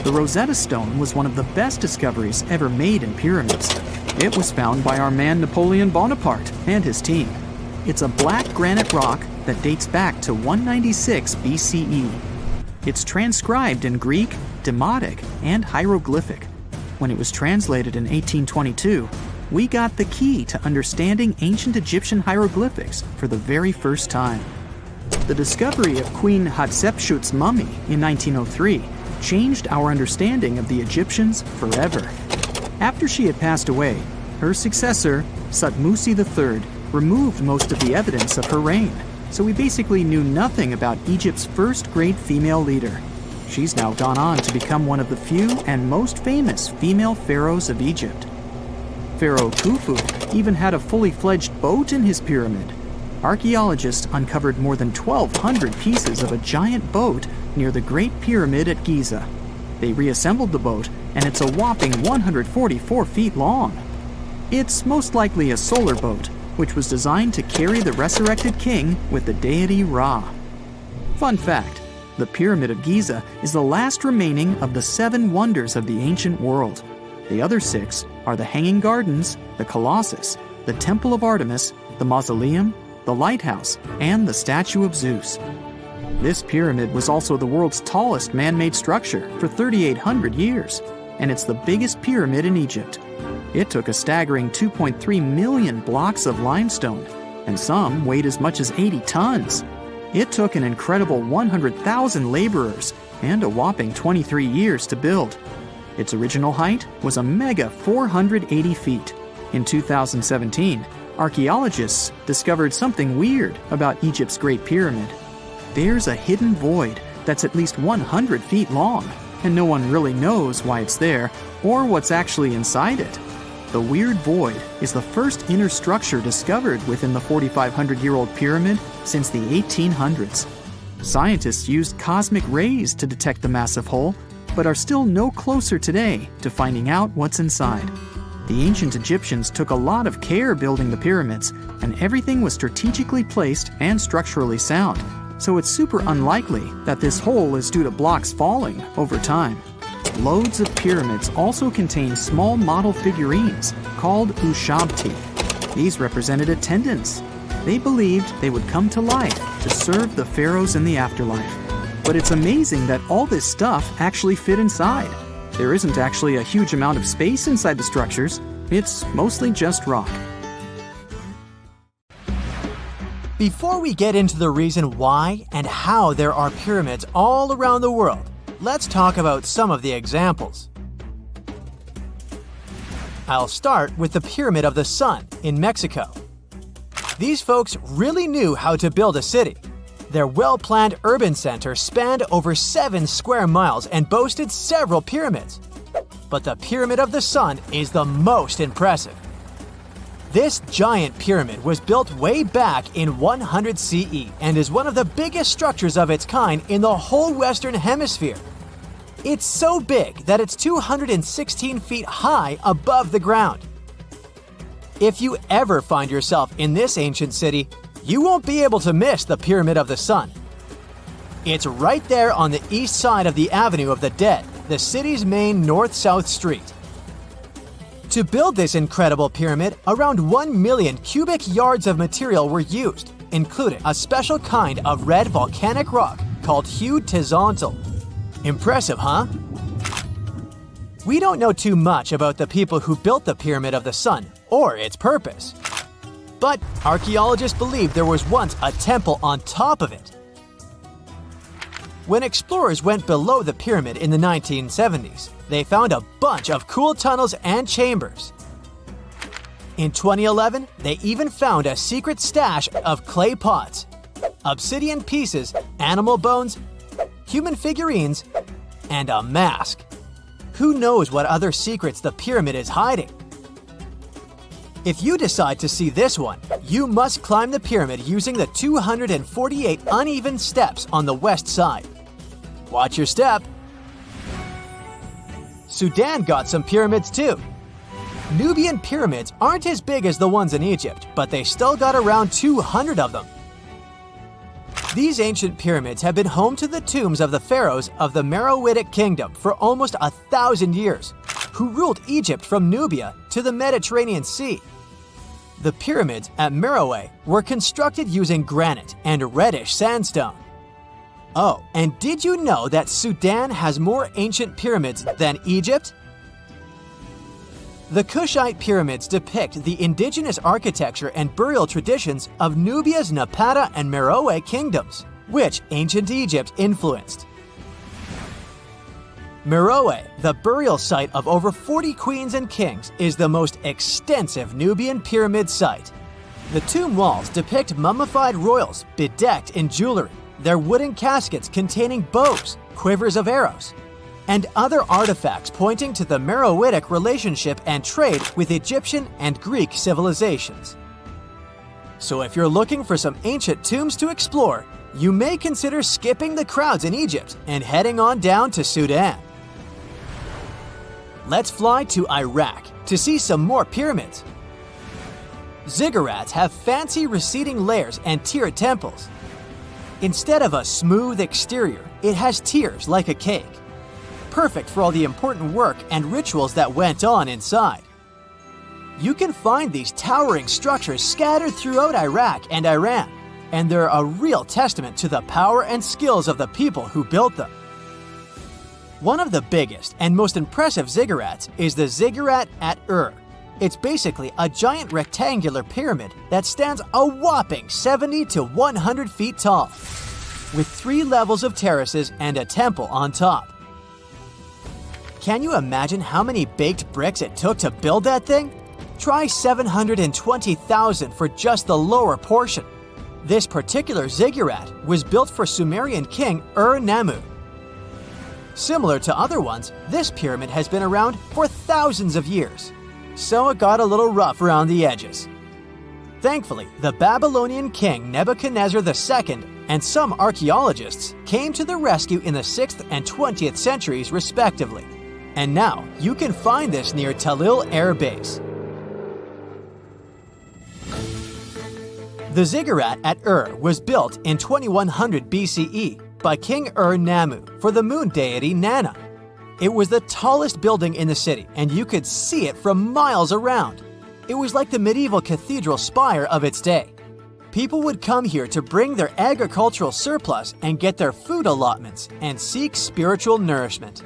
The Rosetta Stone was one of the best discoveries ever made in pyramids. It was found by our man Napoleon Bonaparte and his team. It's a black granite rock that dates back to 196 BCE. It's transcribed in Greek, Demotic, and hieroglyphic. When it was translated in 1822, we got the key to understanding ancient Egyptian hieroglyphics for the very first time. The discovery of Queen Hatshepsut's mummy in 1903 changed our understanding of the Egyptians forever. After she had passed away, her successor, Thutmose III, removed most of the evidence of her reign, so we basically knew nothing about Egypt's first great female leader. She's now gone on to become one of the few and most famous female pharaohs of Egypt. Pharaoh Khufu even had a fully fledged boat in his pyramid. Archaeologists uncovered more than 1,200 pieces of a giant boat near the Great Pyramid at Giza. They reassembled the boat, and it's a whopping 144 feet long. It's most likely a solar boat, which was designed to carry the resurrected king with the deity Ra. Fun fact, the Pyramid of Giza is the last remaining of the 7 wonders of the ancient world. The other 6 are the Hanging Gardens, the Colossus, the Temple of Artemis, the Mausoleum, the Lighthouse, and the Statue of Zeus. This pyramid was also the world's tallest man-made structure for 3,800 years, and it's the biggest pyramid in Egypt. It took a staggering 2.3 million blocks of limestone, and some weighed as much as 80 tons. It took an incredible 100,000 laborers and a whopping 23 years to build. Its original height was a mega 480 feet. In 2017, archaeologists discovered something weird about Egypt's Great Pyramid. There's a hidden void that's at least 100 feet long, and no one really knows why it's there or what's actually inside it. The weird void is the first inner structure discovered within the 4,500-year-old pyramid since the 1800s. Scientists used cosmic rays to detect the massive hole, but are still no closer today to finding out what's inside. The ancient Egyptians took a lot of care building the pyramids, and everything was strategically placed and structurally sound, so it's super unlikely that this hole is due to blocks falling over time. Loads of pyramids also contain small model figurines called ushabti. These represented attendants. They believed they would come to life to serve the pharaohs in the afterlife. But it's amazing that all this stuff actually fit inside. There isn't actually a huge amount of space inside the structures. It's mostly just rock. Before we get into the reason why and how there are pyramids all around the world, let's talk about some of the examples. I'll start with the Pyramid of the Sun in Mexico. These folks really knew how to build a city. Their well-planned urban center spanned over 7 square miles and boasted several pyramids. But the Pyramid of the Sun is the most impressive. This giant pyramid was built way back in 100 CE and is one of the biggest structures of its kind in the whole Western Hemisphere. It's so big that it's 216 feet high above the ground. If you ever find yourself in this ancient city, you won't be able to miss the Pyramid of the Sun. It's right there on the east side of the Avenue of the Dead, the city's main north-south street. To build this incredible pyramid, around 1 million cubic yards of material were used, including a special kind of red volcanic rock called hued tezontle. Impressive, huh? We don't know too much about the people who built the Pyramid of the Sun or its purpose. But archaeologists believe there was once a temple on top of it. When explorers went below the pyramid in the 1970s, they found a bunch of cool tunnels and chambers. In 2011, they even found a secret stash of clay pots, obsidian pieces, animal bones, human figurines, and a mask. Who knows what other secrets the pyramid is hiding? If you decide to see this one, you must climb the pyramid using the 248 uneven steps on the west side. Watch your step. Sudan got some pyramids too. Nubian pyramids aren't as big as the ones in Egypt, but they still got around 200 of them. These ancient pyramids have been home to the tombs of the pharaohs of the Meroitic Kingdom for almost 1,000 years, who ruled Egypt from Nubia to the Mediterranean Sea. The pyramids at Meroe were constructed using granite and reddish sandstone. Oh, and did you know that Sudan has more ancient pyramids than Egypt? The Kushite pyramids depict the indigenous architecture and burial traditions of Nubia's Napata and Meroe kingdoms, which ancient Egypt influenced. Meroe, the burial site of over 40 queens and kings, is the most extensive Nubian pyramid site. The tomb walls depict mummified royals bedecked in jewelry, their wooden caskets containing bows, quivers of arrows, and other artifacts pointing to the Meroitic relationship and trade with Egyptian and Greek civilizations. So if you're looking for some ancient tombs to explore, you may consider skipping the crowds in Egypt and heading on down to Sudan. Let's fly to Iraq to see some more pyramids. Ziggurats have fancy receding layers and tiered temples. Instead of a smooth exterior, it has tiers like a cake. Perfect for all the important work and rituals that went on inside. You can find these towering structures scattered throughout Iraq and Iran, and they're a real testament to the power and skills of the people who built them. One of the biggest and most impressive ziggurats is the ziggurat at Ur. It's basically a giant rectangular pyramid that stands a whopping 70 to 100 feet tall, with 3 levels of terraces and a temple on top. Can you imagine how many baked bricks it took to build that thing? Try 720,000 for just the lower portion. This particular ziggurat was built for Sumerian king Ur-Nammu. Similar to other ones, this pyramid has been around for thousands of years, so it got a little rough around the edges. Thankfully, the Babylonian king Nebuchadnezzar II and some archaeologists came to the rescue in the 6th and 20th centuries respectively. And now you can find this near Talil Air Base. The ziggurat at Ur was built in 2100 BCE by King Ur-Nammu for the moon deity Nana. It was the tallest building in the city, and you could see it from miles around. It was like the medieval cathedral spire of its day. People would come here to bring their agricultural surplus and get their food allotments and seek spiritual nourishment.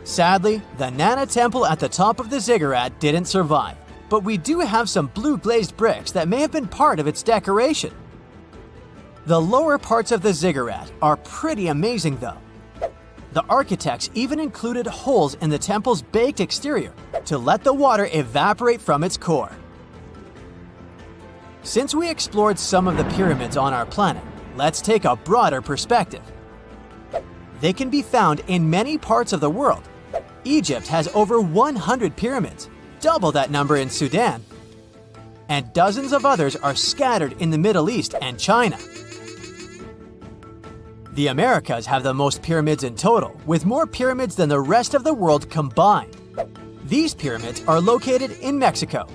Sadly, the Nana temple at the top of the ziggurat didn't survive, but we do have some blue glazed bricks that may have been part of its decoration. The lower parts of the ziggurat are pretty amazing though. The architects even included holes in the temple's baked exterior to let the water evaporate from its core. Since we explored some of the pyramids on our planet, let's take a broader perspective. They can be found in many parts of the world. Egypt has over 100 pyramids, double that number in Sudan, and dozens of others are scattered in the Middle East and China. The Americas have the most pyramids in total, with more pyramids than the rest of the world combined. These pyramids are located in Mexico,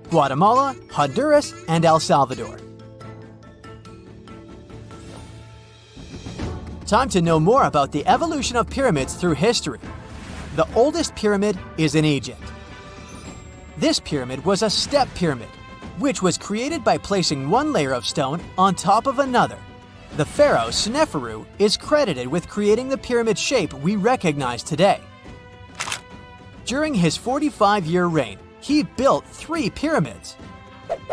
Guatemala, Honduras, and El Salvador. Time to know more about the evolution of pyramids through history. The oldest pyramid is in Egypt. This pyramid was a step pyramid, which was created by placing one layer of stone on top of another. The pharaoh Sneferu is credited with creating the pyramid shape we recognize today. During his 45-year reign, he built 3 pyramids.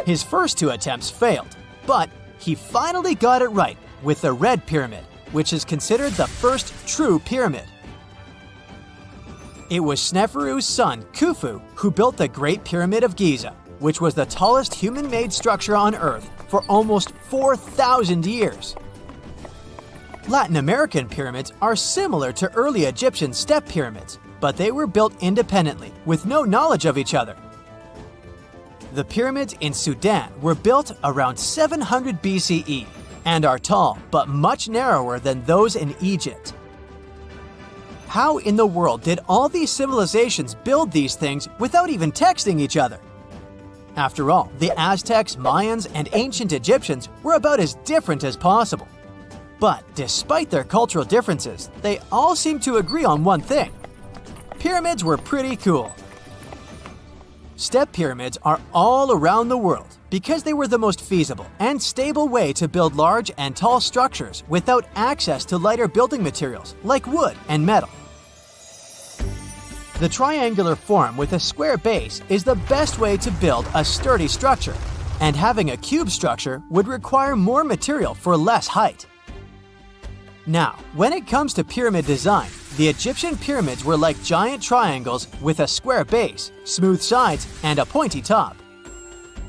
His first 2 attempts failed, but he finally got it right with the Red Pyramid, which is considered the first true pyramid. It was Sneferu's son, Khufu, who built the Great Pyramid of Giza, which was the tallest human-made structure on Earth for almost 4,000 years. Latin American pyramids are similar to early Egyptian step pyramids, but they were built independently, with no knowledge of each other. The pyramids in Sudan were built around 700 BCE and are tall, but much narrower than those in Egypt. How in the world did all these civilizations build these things without even texting each other? After all, the Aztecs, Mayans, and ancient Egyptians were about as different as possible. But despite their cultural differences, they all seem to agree on one thing. Pyramids were pretty cool. Step pyramids are all around the world because they were the most feasible and stable way to build large and tall structures without access to lighter building materials like wood and metal. The triangular form with a square base is the best way to build a sturdy structure, and having a cube structure would require more material for less height. Now, when it comes to pyramid design, the Egyptian pyramids were like giant triangles with a square base, smooth sides, and a pointy top.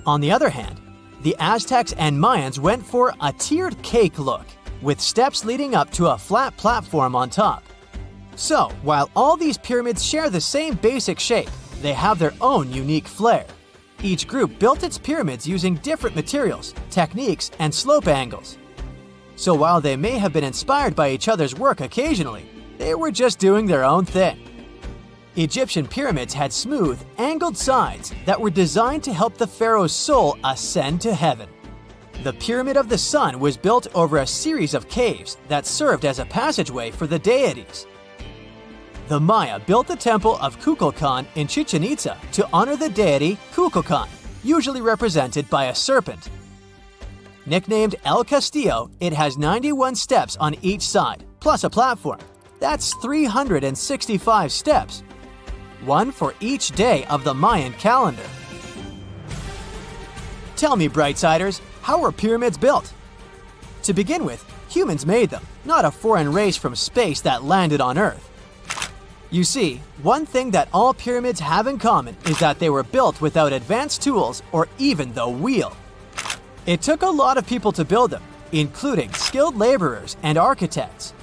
On the other hand, the Aztecs and Mayans went for a tiered cake look, with steps leading up to a flat platform on top. So, while all these pyramids share the same basic shape, they have their own unique flair. Each group built its pyramids using different materials, techniques, and slope angles. So while they may have been inspired by each other's work occasionally, they were just doing their own thing. Egyptian pyramids had smooth, angled sides that were designed to help the pharaoh's soul ascend to heaven. The Pyramid of the Sun was built over a series of caves that served as a passageway for the deities. The Maya built the temple of Kukulkan in Chichen Itza to honor the deity Kukulkan, usually represented by a serpent. Nicknamed El Castillo, it has 91 steps on each side, plus a platform. That's 365 steps, one for each day of the Mayan calendar. Tell me, Brightsiders, how were pyramids built? To begin with, humans made them, not a foreign race from space that landed on Earth. You see, one thing that all pyramids have in common is that they were built without advanced tools or even the wheel. It took a lot of people to build them, including skilled laborers and architects.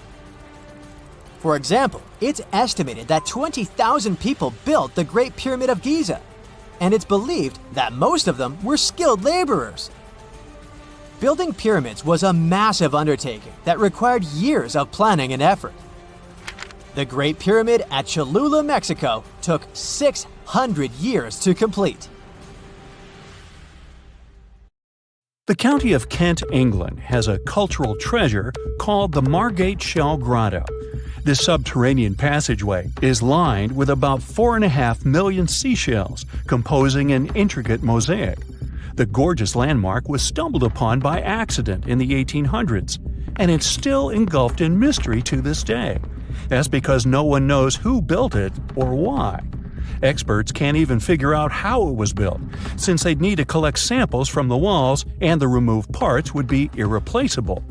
For example, it's estimated that 20,000 people built the Great Pyramid of Giza, and it's believed that most of them were skilled laborers. Building pyramids was a massive undertaking that required years of planning and effort. The Great Pyramid at Cholula, Mexico, took 600 years to complete. The county of Kent, England, has a cultural treasure called the Margate Shell Grotto. This subterranean passageway is lined with about 4.5 million seashells, composing an intricate mosaic. The gorgeous landmark was stumbled upon by accident in the 1800s, and it's still engulfed in mystery to this day. That's because no one knows who built it or why. Experts can't even figure out how it was built, since they'd need to collect samples from the walls and the removed parts would be irreplaceable.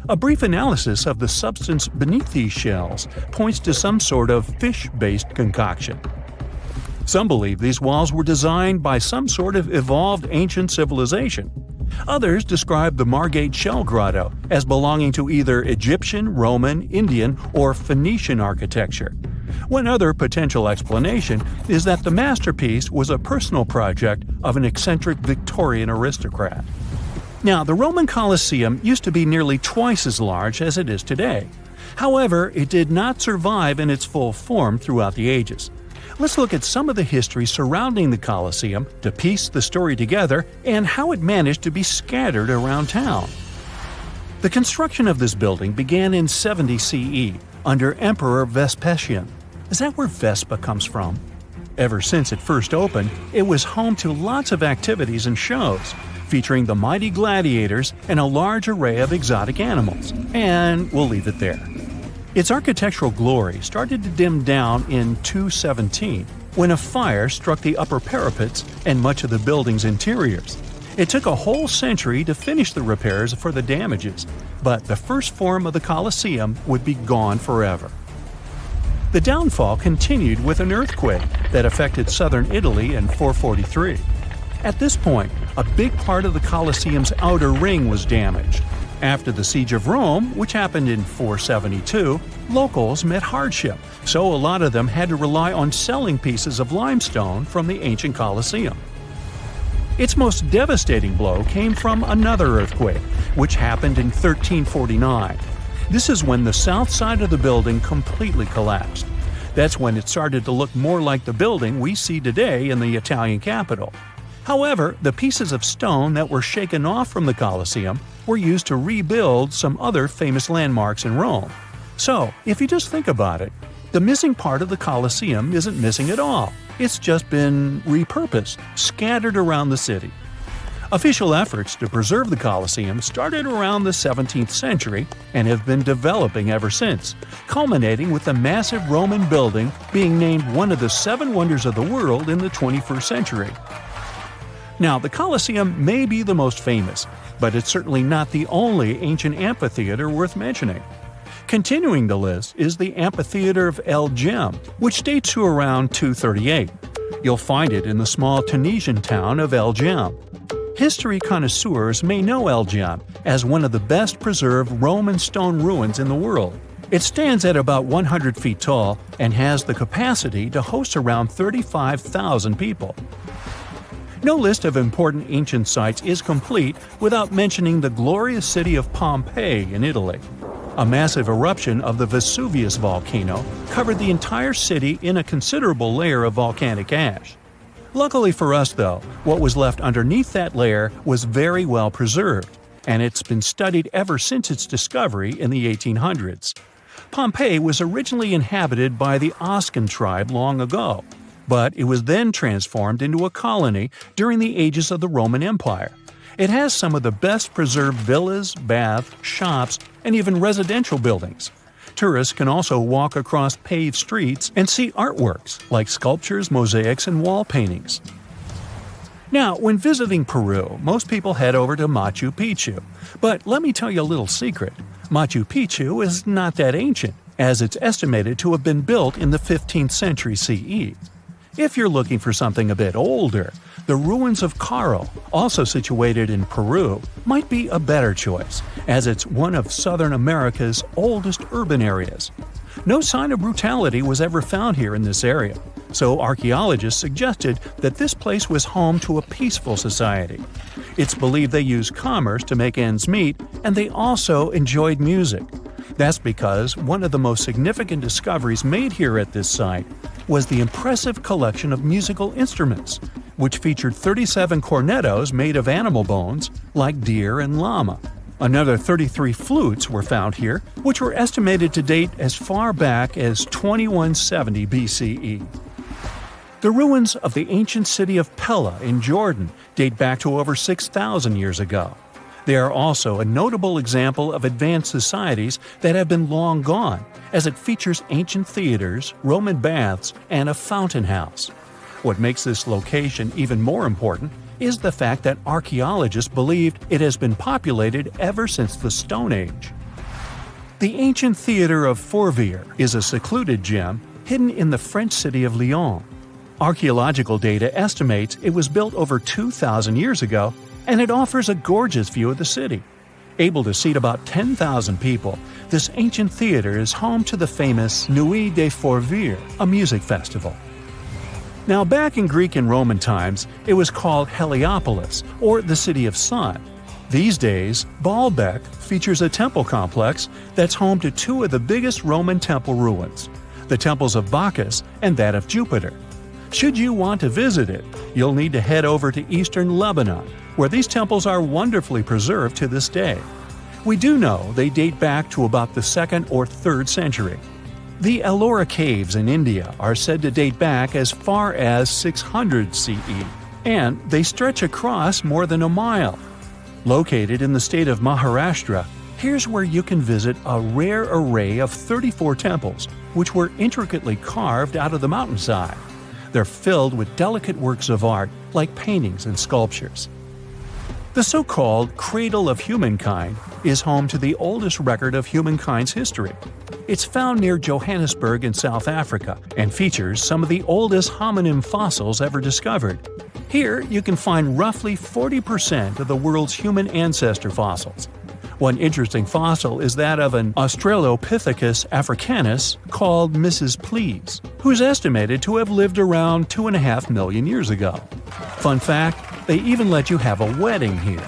A brief analysis of the substance beneath these shells points to some sort of fish-based concoction. Some believe these walls were designed by some sort of evolved ancient civilization. Others describe the Margate Shell Grotto as belonging to either Egyptian, Roman, Indian, or Phoenician architecture. One other potential explanation is that the masterpiece was a personal project of an eccentric Victorian aristocrat. Now, the Roman Colosseum used to be nearly twice as large as it is today. However, it did not survive in its full form throughout the ages. Let's look at some of the history surrounding the Colosseum to piece the story together and how it managed to be scattered around town. The construction of this building began in 70 CE under Emperor Vespasian. Is that where Vespa comes from? Ever since it first opened, it was home to lots of activities and shows, featuring the mighty gladiators and a large array of exotic animals. And we'll leave it there. Its architectural glory started to dim down in 217, when a fire struck the upper parapets and much of the building's interiors. It took a whole century to finish the repairs for the damages, but the first form of the Colosseum would be gone forever. The downfall continued with an earthquake that affected southern Italy in 443. At this point, a big part of the Colosseum's outer ring was damaged. After the Siege of Rome, which happened in 472, locals met hardship, so a lot of them had to rely on selling pieces of limestone from the ancient Colosseum. Its most devastating blow came from another earthquake, which happened in 1349. This is when the south side of the building completely collapsed. That's when it started to look more like the building we see today in the Italian capital. However, the pieces of stone that were shaken off from the Colosseum were used to rebuild some other famous landmarks in Rome. So, if you just think about it, the missing part of the Colosseum isn't missing at all. It's just been repurposed, scattered around the city. Official efforts to preserve the Colosseum started around the 17th century and have been developing ever since, culminating with the massive Roman building being named one of the 7 wonders of the world in the 21st century. Now, the Colosseum may be the most famous, but it's certainly not the only ancient amphitheater worth mentioning. Continuing the list is the Amphitheater of El Jem, which dates to around 238. You'll find it in the small Tunisian town of El Jem. History connoisseurs may know El Jem as one of the best preserved Roman stone ruins in the world. It stands at about 100 feet tall and has the capacity to host around 35,000 people. No list of important ancient sites is complete without mentioning the glorious city of Pompeii in Italy. A massive eruption of the Vesuvius volcano covered the entire city in a considerable layer of volcanic ash. Luckily for us, though, what was left underneath that layer was very well preserved, and it's been studied ever since its discovery in the 1800s. Pompeii was originally inhabited by the Oscan tribe long ago, but it was then transformed into a colony during the ages of the Roman Empire. It has some of the best preserved villas, baths, shops, and even residential buildings. Tourists can also walk across paved streets and see artworks like sculptures, mosaics, and wall paintings. Now, when visiting Peru, most people head over to Machu Picchu. But let me tell you a little secret. Machu Picchu is not that ancient, as it's estimated to have been built in the 15th century CE. If you're looking for something a bit older, the ruins of Caro, also situated in Peru, might be a better choice, as it's one of Southern America's oldest urban areas. No sign of brutality was ever found here in this area, so archaeologists suggested that this place was home to a peaceful society. It's believed they used commerce to make ends meet, and they also enjoyed music. That's because one of the most significant discoveries made here at this site was the impressive collection of musical instruments, which featured 37 cornetos made of animal bones, like deer and llama. Another 33 flutes were found here, which were estimated to date as far back as 2170 BCE. The ruins of the ancient city of Pella in Jordan date back to over 6,000 years ago. They are also a notable example of advanced societies that have been long gone, as it features ancient theaters, Roman baths, and a fountain house. What makes this location even more important is the fact that archaeologists believed it has been populated ever since the Stone Age. The ancient theater of Fourvière is a secluded gem hidden in the French city of Lyon. Archaeological data estimates it was built over 2,000 years ago, and it offers a gorgeous view of the city. Able to seat about 10,000 people, this ancient theater is home to the famous Nuit des Fourvières, a music festival. Now, back in Greek and Roman times, it was called Heliopolis, or the City of Sun. These days, Baalbek features a temple complex that's home to two of the biggest Roman temple ruins, the temples of Bacchus and that of Jupiter. Should you want to visit it, you'll need to head over to eastern Lebanon, where these temples are wonderfully preserved to this day. We do know they date back to about the 2nd or 3rd century. The Ellora Caves in India are said to date back as far as 600 CE, and they stretch across more than a mile. Located in the state of Maharashtra, here's where you can visit a rare array of 34 temples, which were intricately carved out of the mountainside. They're filled with delicate works of art like paintings and sculptures. The so-called Cradle of Humankind is home to the oldest record of humankind's history. It's found near Johannesburg in South Africa and features some of the oldest hominin fossils ever discovered. Here you can find roughly 40% of the world's human ancestor fossils. One interesting fossil is that of an Australopithecus africanus called Mrs. Please, who's estimated to have lived around 2.5 million years ago. Fun fact, they even let you have a wedding here.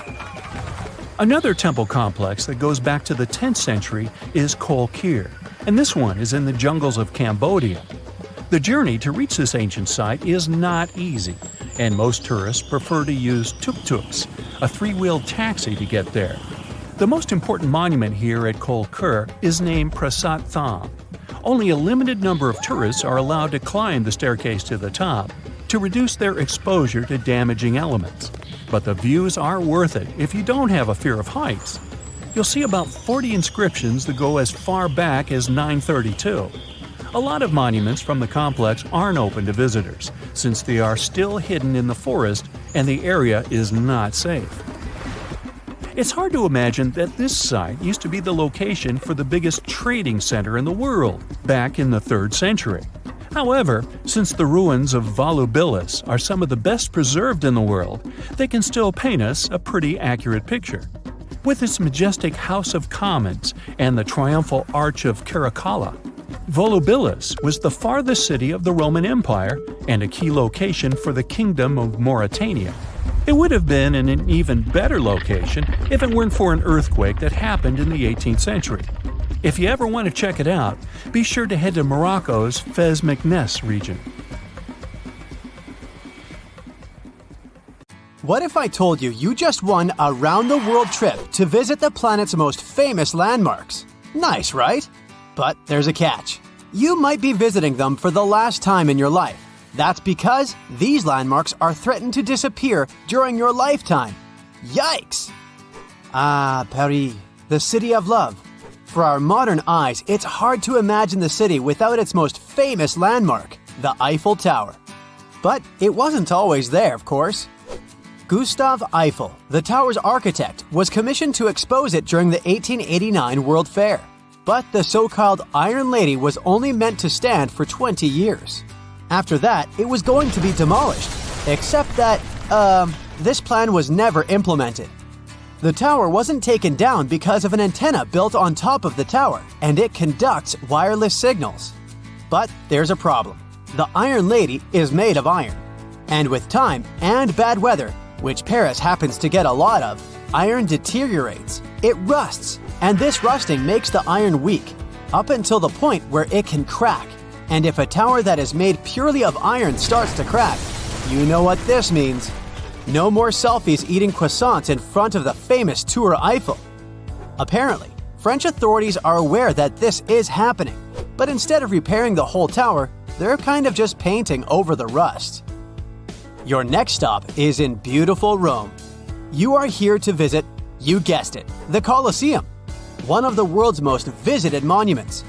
Another temple complex that goes back to the 10th century is Kol Kir, and this one is in the jungles of Cambodia. The journey to reach this ancient site is not easy, and most tourists prefer to use tuk-tuks, a 3-wheeled taxi, to get there. The most important monument here at Kol Kir is named Prasat Tham. Only a limited number of tourists are allowed to climb the staircase to the top to reduce their exposure to damaging elements. But the views are worth it if you don't have a fear of heights. You'll see about 40 inscriptions that go as far back as 932. A lot of monuments from the complex aren't open to visitors, since they are still hidden in the forest and the area is not safe. It's hard to imagine that this site used to be the location for the biggest trading center in the world back in the 3rd century. However, since the ruins of Volubilis are some of the best preserved in the world, they can still paint us a pretty accurate picture. With its majestic House of Commons and the triumphal Arch of Caracalla, Volubilis was the farthest city of the Roman Empire and a key location for the Kingdom of Mauritania. It would have been in an even better location if it weren't for an earthquake that happened in the 18th century. If you ever want to check it out, be sure to head to Morocco's Fez Meknes region. What if I told you just won a round-the-world trip to visit the planet's most famous landmarks? Nice, right? But there's a catch. You might be visiting them for the last time in your life. That's because these landmarks are threatened to disappear during your lifetime. Yikes! Ah, Paris, the city of love. For our modern eyes, it's hard to imagine the city without its most famous landmark, the Eiffel Tower. But it wasn't always there, of course. Gustave Eiffel, the tower's architect, was commissioned to expose it during the 1889 World Fair. But the so-called Iron Lady was only meant to stand for 20 years. After that, it was going to be demolished, except that, this plan was never implemented. The tower wasn't taken down because of an antenna built on top of the tower, and it conducts wireless signals. But there's a problem. The Iron Lady is made of iron. And with time and bad weather, which Paris happens to get a lot of, iron deteriorates. It rusts, and this rusting makes the iron weak, up until the point where it can crack. And if a tower that is made purely of iron starts to crack, you know what this means. No more selfies eating croissants in front of the famous Tour Eiffel. Apparently, French authorities are aware that this is happening, but instead of repairing the whole tower, they're kind of just painting over the rust. Your next stop is in beautiful Rome. You are here to visit, you guessed it, the Colosseum, one of the world's most visited monuments.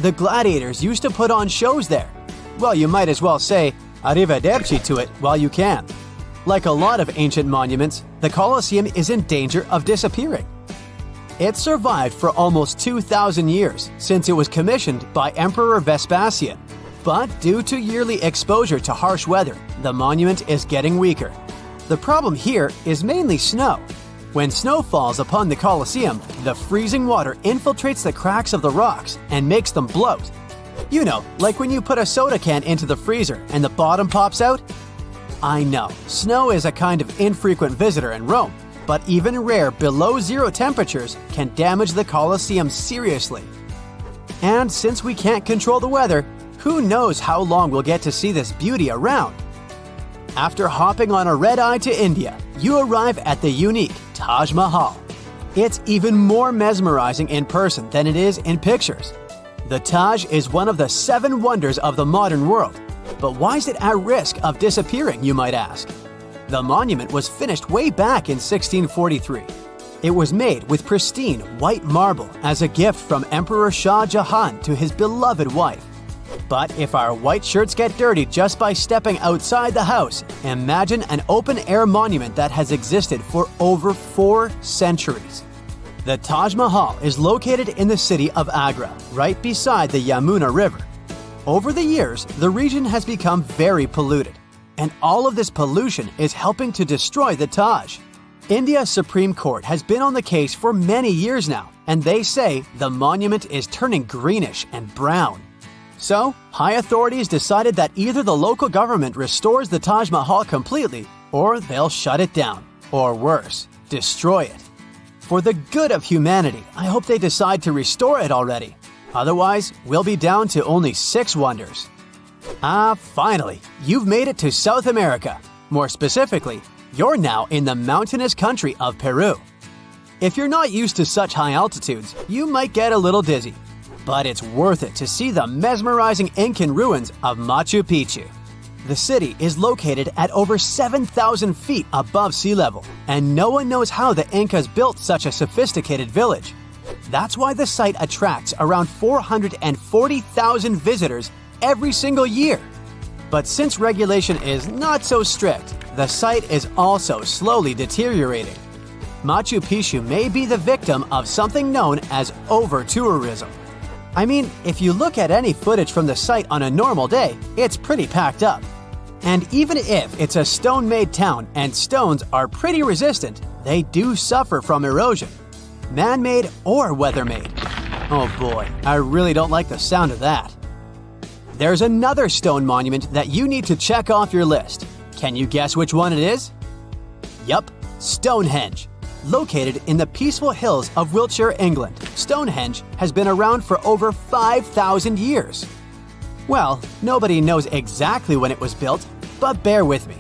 The gladiators used to put on shows there. Well, you might as well say arrivederci to it while you can. Like a lot of ancient monuments, the Colosseum is in danger of disappearing. It survived for almost 2,000 years since it was commissioned by Emperor Vespasian. But due to yearly exposure to harsh weather, the monument is getting weaker. The problem here is mainly snow. When snow falls upon the Colosseum, the freezing water infiltrates the cracks of the rocks and makes them bloat. You know, like when you put a soda can into the freezer and the bottom pops out? I know, snow is a kind of infrequent visitor in Rome, but even rare below-zero temperatures can damage the Colosseum seriously. And since we can't control the weather, who knows how long we'll get to see this beauty around? After hopping on a red-eye to India, you arrive at the unique Taj Mahal. It's even more mesmerizing in person than it is in pictures. The Taj is one of the 7 wonders of the modern world. But why is it at risk of disappearing, you might ask? The monument was finished way back in 1643. It was made with pristine white marble as a gift from Emperor Shah Jahan to his beloved wife. But if our white shirts get dirty just by stepping outside the house, imagine an open-air monument that has existed for over 4 centuries. The Taj Mahal is located in the city of Agra, right beside the Yamuna River. Over the years, the region has become very polluted, and all of this pollution is helping to destroy the Taj. India's Supreme Court has been on the case for many years now, and they say the monument is turning greenish and brown. So, high authorities decided that either the local government restores the Taj Mahal completely, or they'll shut it down, or worse, destroy it. For the good of humanity, I hope they decide to restore it already. Otherwise, we'll be down to only 6 wonders. Finally, you've made it to South America. More specifically, you're now in the mountainous country of Peru. If you're not used to such high altitudes, you might get a little dizzy. But it's worth it to see the mesmerizing Incan ruins of Machu Picchu. The city is located at over 7,000 feet above sea level, and no one knows how the Incas built such a sophisticated village. That's why the site attracts around 440,000 visitors every single year. But since regulation is not so strict, the site is also slowly deteriorating. Machu Picchu may be the victim of something known as over-tourism. I mean, if you look at any footage from the site on a normal day, it's pretty packed up. And even if it's a stone-made town and stones are pretty resistant, they do suffer from erosion. Man-made or weather-made. Oh boy, I really don't like the sound of that. There's another stone monument that you need to check off your list. Can you guess which one it is? Yup, Stonehenge. Located in the peaceful hills of Wiltshire, England, Stonehenge has been around for over 5,000 years. Well, nobody knows exactly when it was built, but bear with me.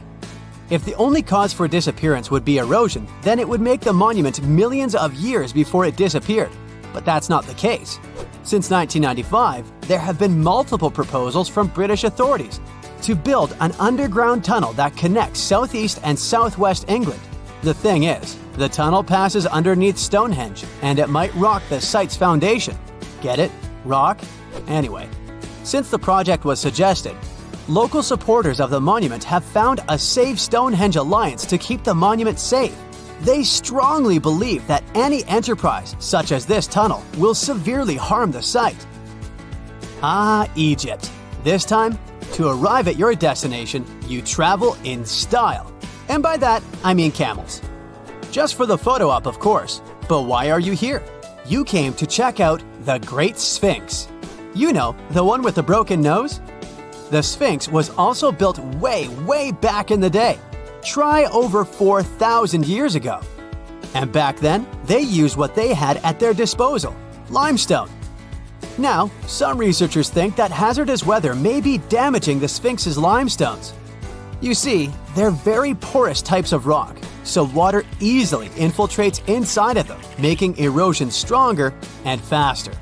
If the only cause for disappearance would be erosion, then it would make the monument millions of years before it disappeared. But that's not the case. Since 1995, there have been multiple proposals from British authorities to build an underground tunnel that connects southeast and southwest England. The thing is, the tunnel passes underneath Stonehenge, and it might rock the site's foundation. Get it? Rock? Anyway, since the project was suggested, local supporters of the monument have found a Save Stonehenge alliance to keep the monument safe. They strongly believe that any enterprise, such as this tunnel, will severely harm the site. Egypt. This time, to arrive at your destination, you travel in style. And by that, I mean camels. Just for the photo op, of course. But why are you here? You came to check out the Great Sphinx. You know, the one with the broken nose? The Sphinx was also built way back in the day. Try over 4,000 years ago. And back then, they used what they had at their disposal, limestone. Now, some researchers think that hazardous weather may be damaging the Sphinx's limestones. You see, they're very porous types of rock, so water easily infiltrates inside of them, making erosion stronger and faster.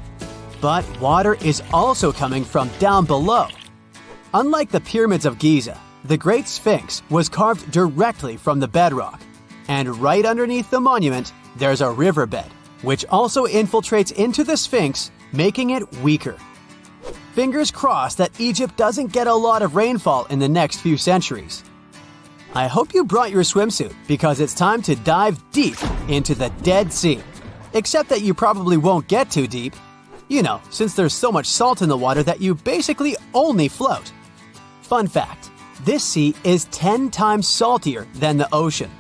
But water is also coming from down below. Unlike the pyramids of Giza, the Great Sphinx was carved directly from the bedrock. And right underneath the monument, there's a riverbed, which also infiltrates into the Sphinx, making it weaker. Fingers crossed that Egypt doesn't get a lot of rainfall in the next few centuries. I hope you brought your swimsuit because it's time to dive deep into the Dead Sea. Except that you probably won't get too deep. You know, since there's so much salt in the water that you basically only float. Fun fact, this sea is 10 times saltier than the ocean.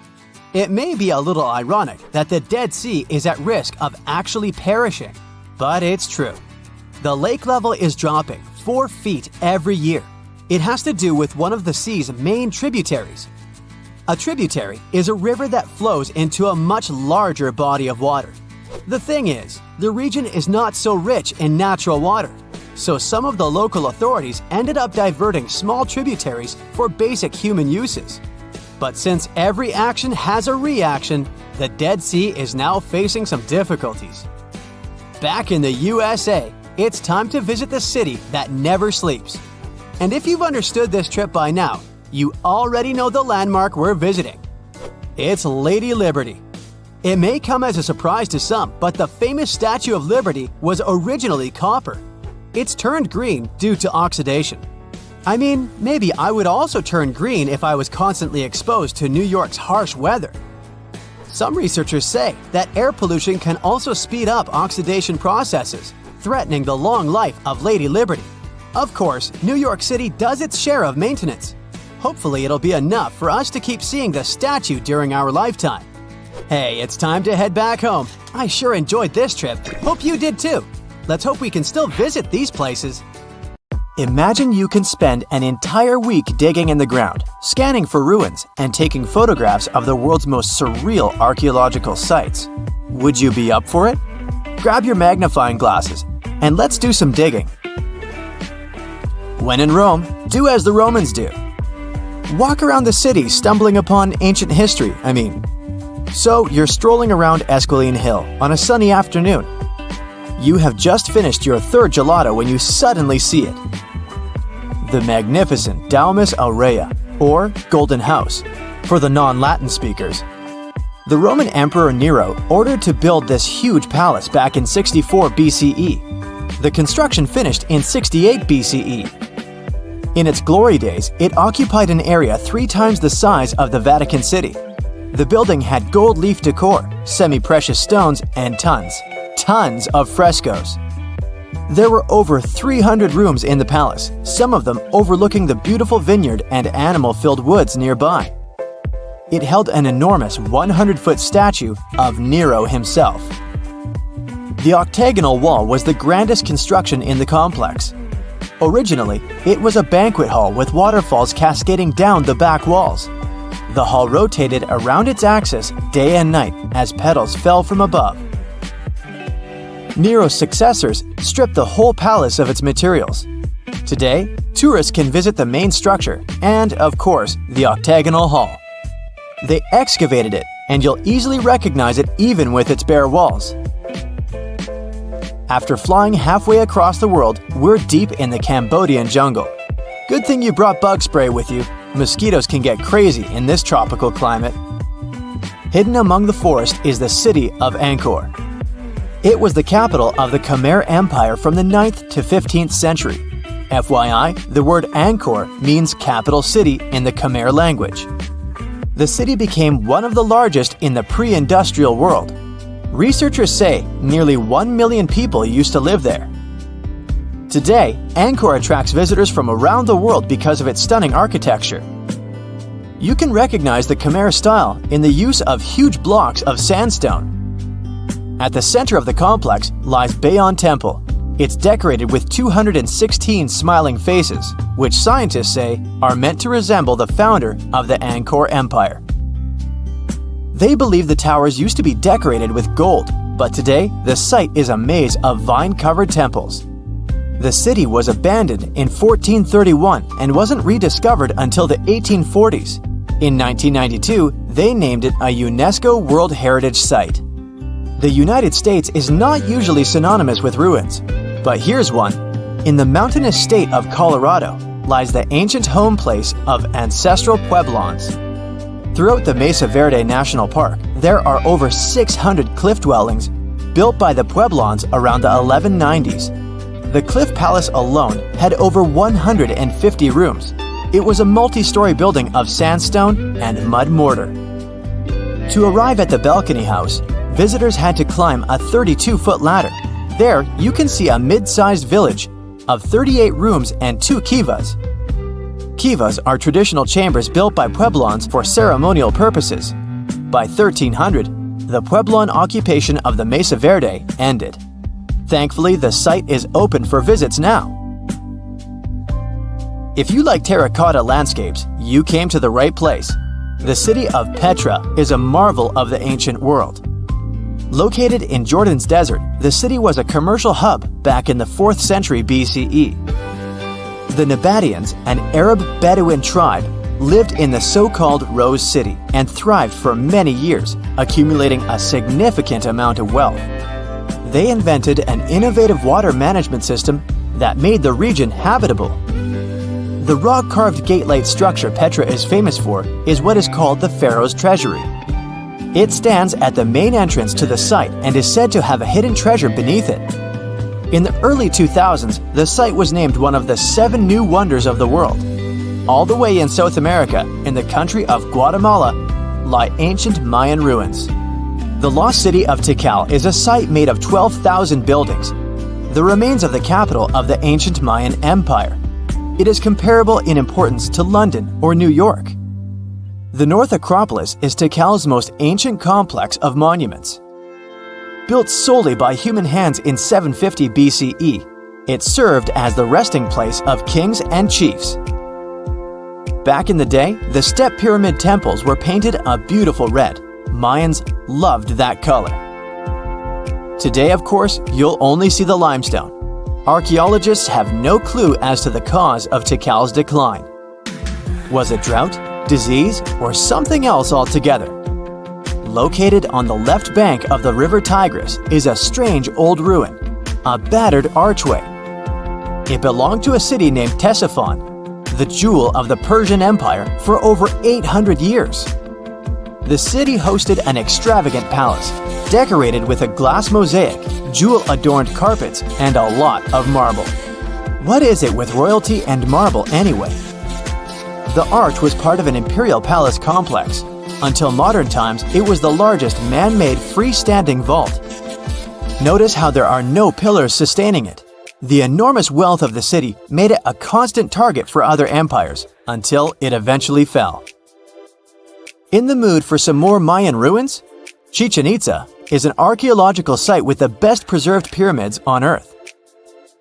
It may be a little ironic that the Dead Sea is at risk of actually perishing, but it's true. The lake level is dropping 4 feet every year. It has to do with one of the sea's main tributaries. A tributary is a river that flows into a much larger body of water. The thing is, the region is not so rich in natural water, so some of the local authorities ended up diverting small tributaries for basic human uses. But since every action has a reaction, the Dead Sea is now facing some difficulties. Back in the USA, it's time to visit the city that never sleeps. And if you've understood this trip by now, you already know the landmark we're visiting. It's Lady Liberty. It may come as a surprise to some, but the famous Statue of Liberty was originally copper. It's turned green due to oxidation. I mean, maybe I would also turn green if I was constantly exposed to New York's harsh weather. Some researchers say that air pollution can also speed up oxidation processes, threatening the long life of Lady Liberty. Of course, New York City does its share of maintenance. Hopefully it'll be enough for us to keep seeing the statue during our lifetime. Hey, it's time to head back home. I sure enjoyed this trip. Hope you did too. Let's hope we can still visit these places. Imagine you can spend an entire week digging in the ground, scanning for ruins, and taking photographs of the world's most surreal archaeological sites. Would you be up for it? Grab your magnifying glasses, and let's do some digging. When in Rome, do as the Romans do. Walk around the city stumbling upon ancient history, So you're strolling around Esquiline Hill on a sunny afternoon. You have just finished your third gelato when you suddenly see it. The magnificent Domus Aurea, or Golden House, for the non-Latin speakers. The Roman Emperor Nero ordered to build this huge palace back in 64 BCE. The construction finished in 68 BCE. In its glory days, it occupied an area 3 times the size of the Vatican City. The building had gold leaf decor, semi-precious stones, and tons of frescoes. There were over 300 rooms in the palace, some of them overlooking the beautiful vineyard and animal-filled woods nearby. It held an enormous 100-foot statue of Nero himself. The octagonal wall was the grandest construction in the complex. Originally, it was a banquet hall with waterfalls cascading down the back walls. The hall rotated around its axis day and night as petals fell from above. Nero's successors stripped the whole palace of its materials. Today, tourists can visit the main structure and, of course, the octagonal hall. They excavated it, and you'll easily recognize it even with its bare walls. After flying halfway across the world, we're deep in the Cambodian jungle. Good thing you brought bug spray with you. Mosquitoes can get crazy in this tropical climate. Hidden among the forest is the city of Angkor. It was the capital of the Khmer Empire from the 9th to 15th century. FYI, the word Angkor means capital city in the Khmer language. The city became one of the largest in the pre-industrial world. Researchers say nearly 1 million people used to live there. Today, Angkor attracts visitors from around the world because of its stunning architecture. You can recognize the Khmer style in the use of huge blocks of sandstone. At the center of the complex lies Bayon Temple. It's decorated with 216 smiling faces, which scientists say are meant to resemble the founder of the Angkor Empire. They believe the towers used to be decorated with gold, but today the site is a maze of vine-covered temples. The city was abandoned in 1431 and wasn't rediscovered until the 1840s. In 1992, they named it a UNESCO World Heritage Site. The United States is not usually synonymous with ruins, but here's one. In the mountainous state of Colorado lies the ancient home place of ancestral Pueblans. Throughout the Mesa Verde National Park, there are over 600 cliff dwellings built by the Pueblans around the 1190s. The Cliff Palace alone had over 150 rooms. It was a multi-story building of sandstone and mud mortar. To arrive at the balcony house, visitors had to climb a 32-foot ladder. There, you can see a mid-sized village of 38 rooms and 2 kivas. Kivas are traditional chambers built by Pueblans for ceremonial purposes. By 1300, the Pueblan occupation of the Mesa Verde ended. Thankfully, the site is open for visits now. If you like terracotta landscapes, you came to the right place. The city of Petra is a marvel of the ancient world. Located in Jordan's desert, the city was a commercial hub back in the 4th century BCE. The Nabataeans, an Arab Bedouin tribe, lived in the so-called Rose City and thrived for many years, accumulating a significant amount of wealth. They invented an innovative water management system that made the region habitable. The rock-carved gate-like structure Petra is famous for is what is called the Pharaoh's Treasury. It stands at the main entrance to the site and is said to have a hidden treasure beneath it. In the early 2000s, the site was named one of the 7 new wonders of the world. All the way in South America, in the country of Guatemala, lie ancient Mayan ruins. The lost city of Tikal is a site made of 12,000 buildings, the remains of the capital of the ancient Mayan Empire. It is comparable in importance to London or New York. The North Acropolis is Tikal's most ancient complex of monuments. Built solely by human hands in 750 BCE, it served as the resting place of kings and chiefs. Back in the day, the step pyramid temples were painted a beautiful red. Mayans loved that color. Today, of course, you'll only see the limestone. Archaeologists have no clue as to the cause of Tikal's decline. Was it drought, disease, or something else altogether? Located on the left bank of the river Tigris is a strange old ruin, a battered archway. It belonged to a city named Ctesiphon, the jewel of the Persian Empire for over 800 years. The city hosted an extravagant palace, decorated with a glass mosaic, jewel-adorned carpets, and a lot of marble. What is it with royalty and marble anyway? The arch was part of an imperial palace complex. Until modern times, it was the largest man-made freestanding vault. Notice how there are no pillars sustaining it. The enormous wealth of the city made it a constant target for other empires, until it eventually fell. In the mood for some more Mayan ruins? Chichen Itza is an archaeological site with the best preserved pyramids on Earth.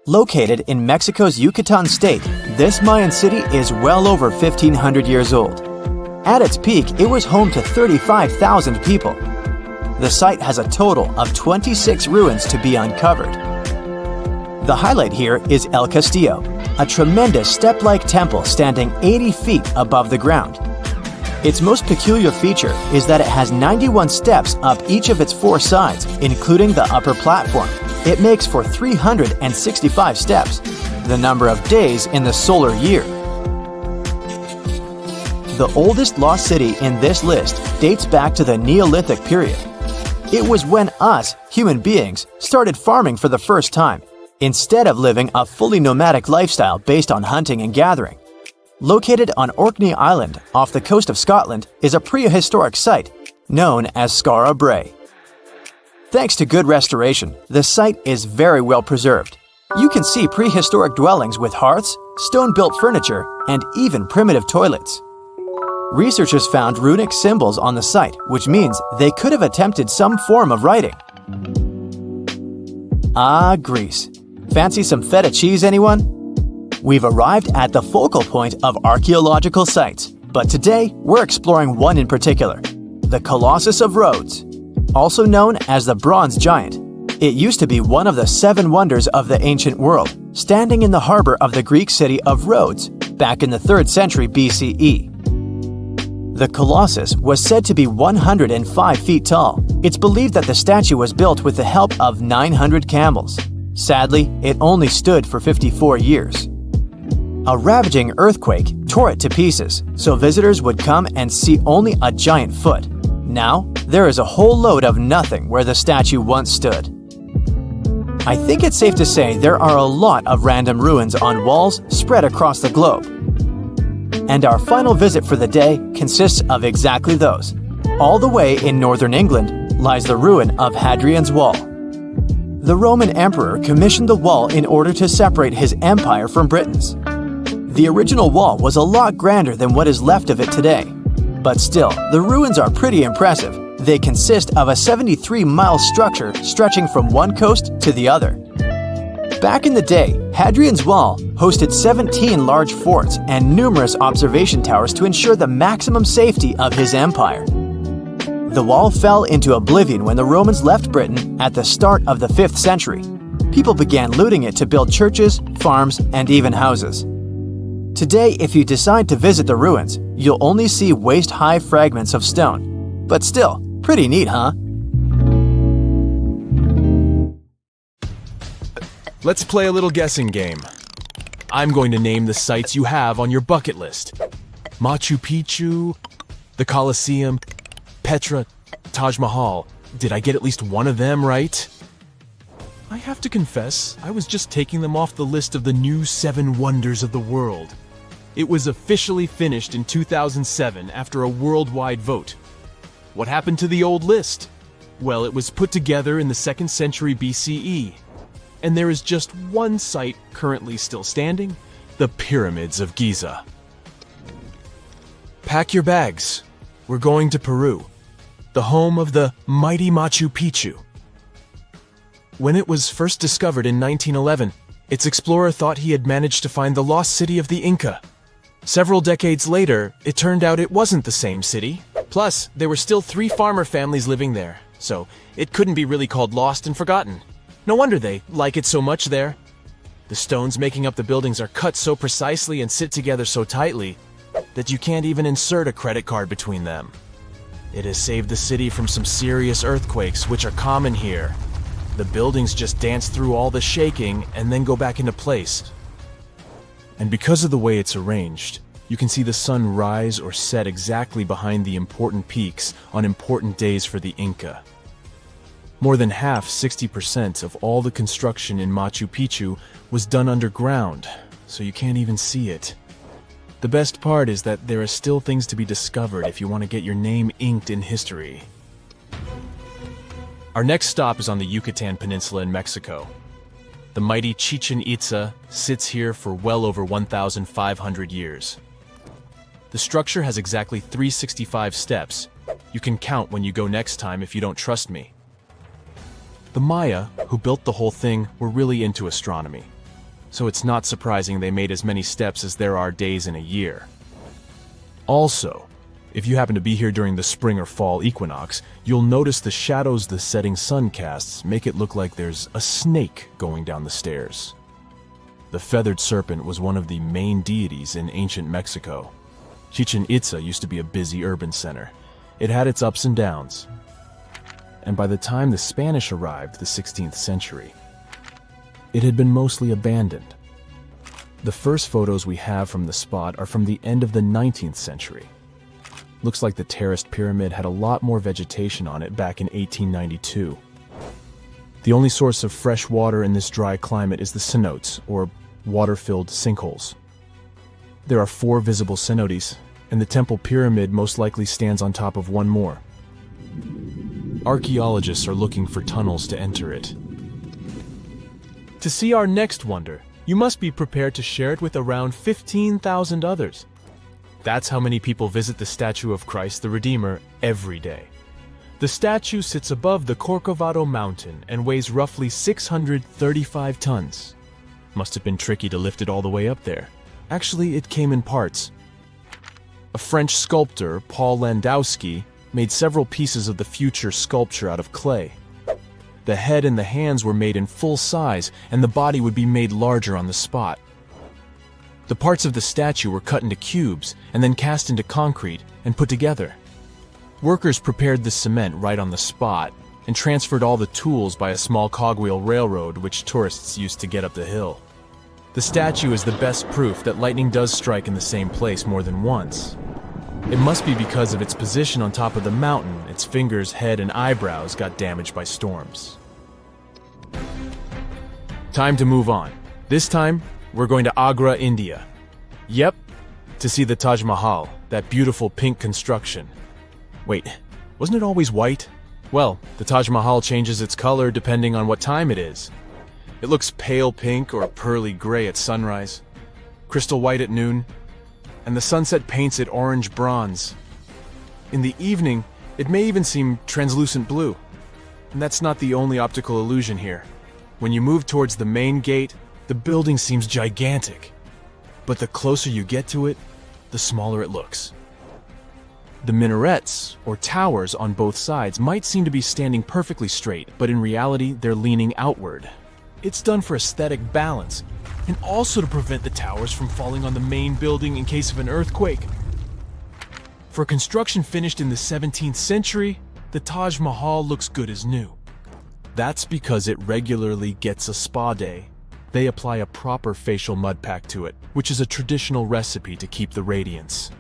Located in Mexico's Yucatan state, this Mayan city is well over 1,500 years old. At its peak, it was home to 35,000 people. The site has a total of 26 ruins to be uncovered. The highlight here is El Castillo, a tremendous step-like temple standing 80 feet above the ground. Its most peculiar feature is that it has 91 steps up each of its 4 sides, including the upper platform. It makes for 365 steps, the number of days in the solar year. The oldest lost city in this list dates back to the Neolithic period. It was when us, human beings, started farming for the first time, instead of living a fully nomadic lifestyle based on hunting and gathering. Located on Orkney Island off the coast of Scotland is a prehistoric site known as Skara Brae. Thanks to good restoration, the site is very well preserved. You can see prehistoric dwellings with hearths, stone-built furniture, and even primitive toilets. Researchers found runic symbols on the site, which means they could have attempted some form of writing. Ah, Greece. Fancy some feta cheese, anyone? We've arrived at the focal point of archaeological sites, but today we're exploring one in particular, the Colossus of Rhodes. Also known as the Bronze Giant, it used to be one of the 7 wonders of the ancient world, standing in the harbor of the Greek city of Rhodes back in the 3rd century BCE. The Colossus was said to be 105 feet tall. It's believed that the statue was built with the help of 900 camels. Sadly, it only stood for 54 years. A ravaging earthquake tore it to pieces, so visitors would come and see only a giant foot. Now, there is a whole load of nothing where the statue once stood. I think it's safe to say there are a lot of random ruins on walls spread across the globe. And our final visit for the day consists of exactly those. All the way in northern England lies the ruin of Hadrian's Wall. The Roman emperor commissioned the wall in order to separate his empire from Britain's. The original wall was a lot grander than what is left of it today. But still, the ruins are pretty impressive. They consist of a 73-mile structure stretching from one coast to the other. Back in the day, Hadrian's Wall hosted 17 large forts and numerous observation towers to ensure the maximum safety of his empire. The wall fell into oblivion when the Romans left Britain at the start of the 5th century. People began looting it to build churches, farms, and even houses. Today, if you decide to visit the ruins, you'll only see waist-high fragments of stone. But still, pretty neat, huh? Let's play a little guessing game. I'm going to name the sites you have on your bucket list. Machu Picchu, the Colosseum, Petra, Taj Mahal. Did I get at least one of them right? I have to confess, I was just taking them off the list of the new 7 wonders of the world. It was officially finished in 2007 after a worldwide vote. What happened to the old list? Well, it was put together in the 2nd century BCE. And there is just one site currently still standing, the Pyramids of Giza. Pack your bags. We're going to Peru, the home of the mighty Machu Picchu. When it was first discovered in 1911, its explorer thought he had managed to find the lost city of the Inca. Several decades later, it turned out it wasn't the same city. Plus, there were still 3 farmer families living there, so it couldn't be really called lost and forgotten. No wonder they like it so much there. The stones making up the buildings are cut so precisely and sit together so tightly that you can't even insert a credit card between them. It has saved the city from some serious earthquakes, which are common here. The buildings just dance through all the shaking and then go back into place. And because of the way it's arranged, you can see the sun rise or set exactly behind the important peaks on important days for the Inca. More than half, 60% of all the construction in Machu Picchu was done underground, so you can't even see it. The best part is that there are still things to be discovered if you want to get your name inked in history. Our next stop is on the Yucatan Peninsula in Mexico. The mighty Chichen Itza sits here for well over 1,500 years. The structure has exactly 365 steps. You can count when you go next time if you don't trust me. The Maya, who built the whole thing, were really into astronomy, so it's not surprising they made as many steps as there are days in a year. Also, if you happen to be here during the spring or fall equinox, you'll notice the shadows the setting sun casts make it look like there's a snake going down the stairs. The feathered serpent was one of the main deities in ancient Mexico. Chichen Itza used to be a busy urban center. It had its ups and downs. And by the time the Spanish arrived, the 16th century, it had been mostly abandoned. The first photos we have from the spot are from the end of the 19th century. Looks like the terraced pyramid had a lot more vegetation on it back in 1892. The only source of fresh water in this dry climate is the cenotes, or water-filled sinkholes. There are 4 visible cenotes, and the temple pyramid most likely stands on top of one more. Archaeologists are looking for tunnels to enter it. To see our next wonder, you must be prepared to share it with around 15,000 others. That's how many people visit the statue of Christ the Redeemer every day. The statue sits above the Corcovado mountain and weighs roughly 635 tons. Must have been tricky to lift it all the way up there. Actually, it came in parts. A French sculptor, Paul Landowski, made several pieces of the future sculpture out of clay. The head and the hands were made in full size, and the body would be made larger on the spot. The parts of the statue were cut into cubes and then cast into concrete and put together. Workers prepared the cement right on the spot and transferred all the tools by a small cogwheel railroad which tourists used to get up the hill. The statue is the best proof that lightning does strike in the same place more than once. It must be because of its position on top of the mountain, its fingers, head, and eyebrows got damaged by storms. Time to move on. This time, we're going to Agra, India. Yep, to see the Taj Mahal, that beautiful pink construction. Wait, wasn't it always white? Well, the Taj Mahal changes its color depending on what time it is. It looks pale pink or pearly gray at sunrise, crystal white at noon, and the sunset paints it orange bronze. In the evening, it may even seem translucent blue. And that's not the only optical illusion here. When you move towards the main gate, the building seems gigantic. But the closer you get to it, the smaller it looks. The minarets, or towers on both sides, might seem to be standing perfectly straight, but in reality, they're leaning outward. It's done for aesthetic balance, and also to prevent the towers from falling on the main building in case of an earthquake. For construction finished in the 17th century, the Taj Mahal looks good as new. That's because it regularly gets a spa day. They apply a proper facial mud pack to it, which is a traditional recipe to keep the radiance.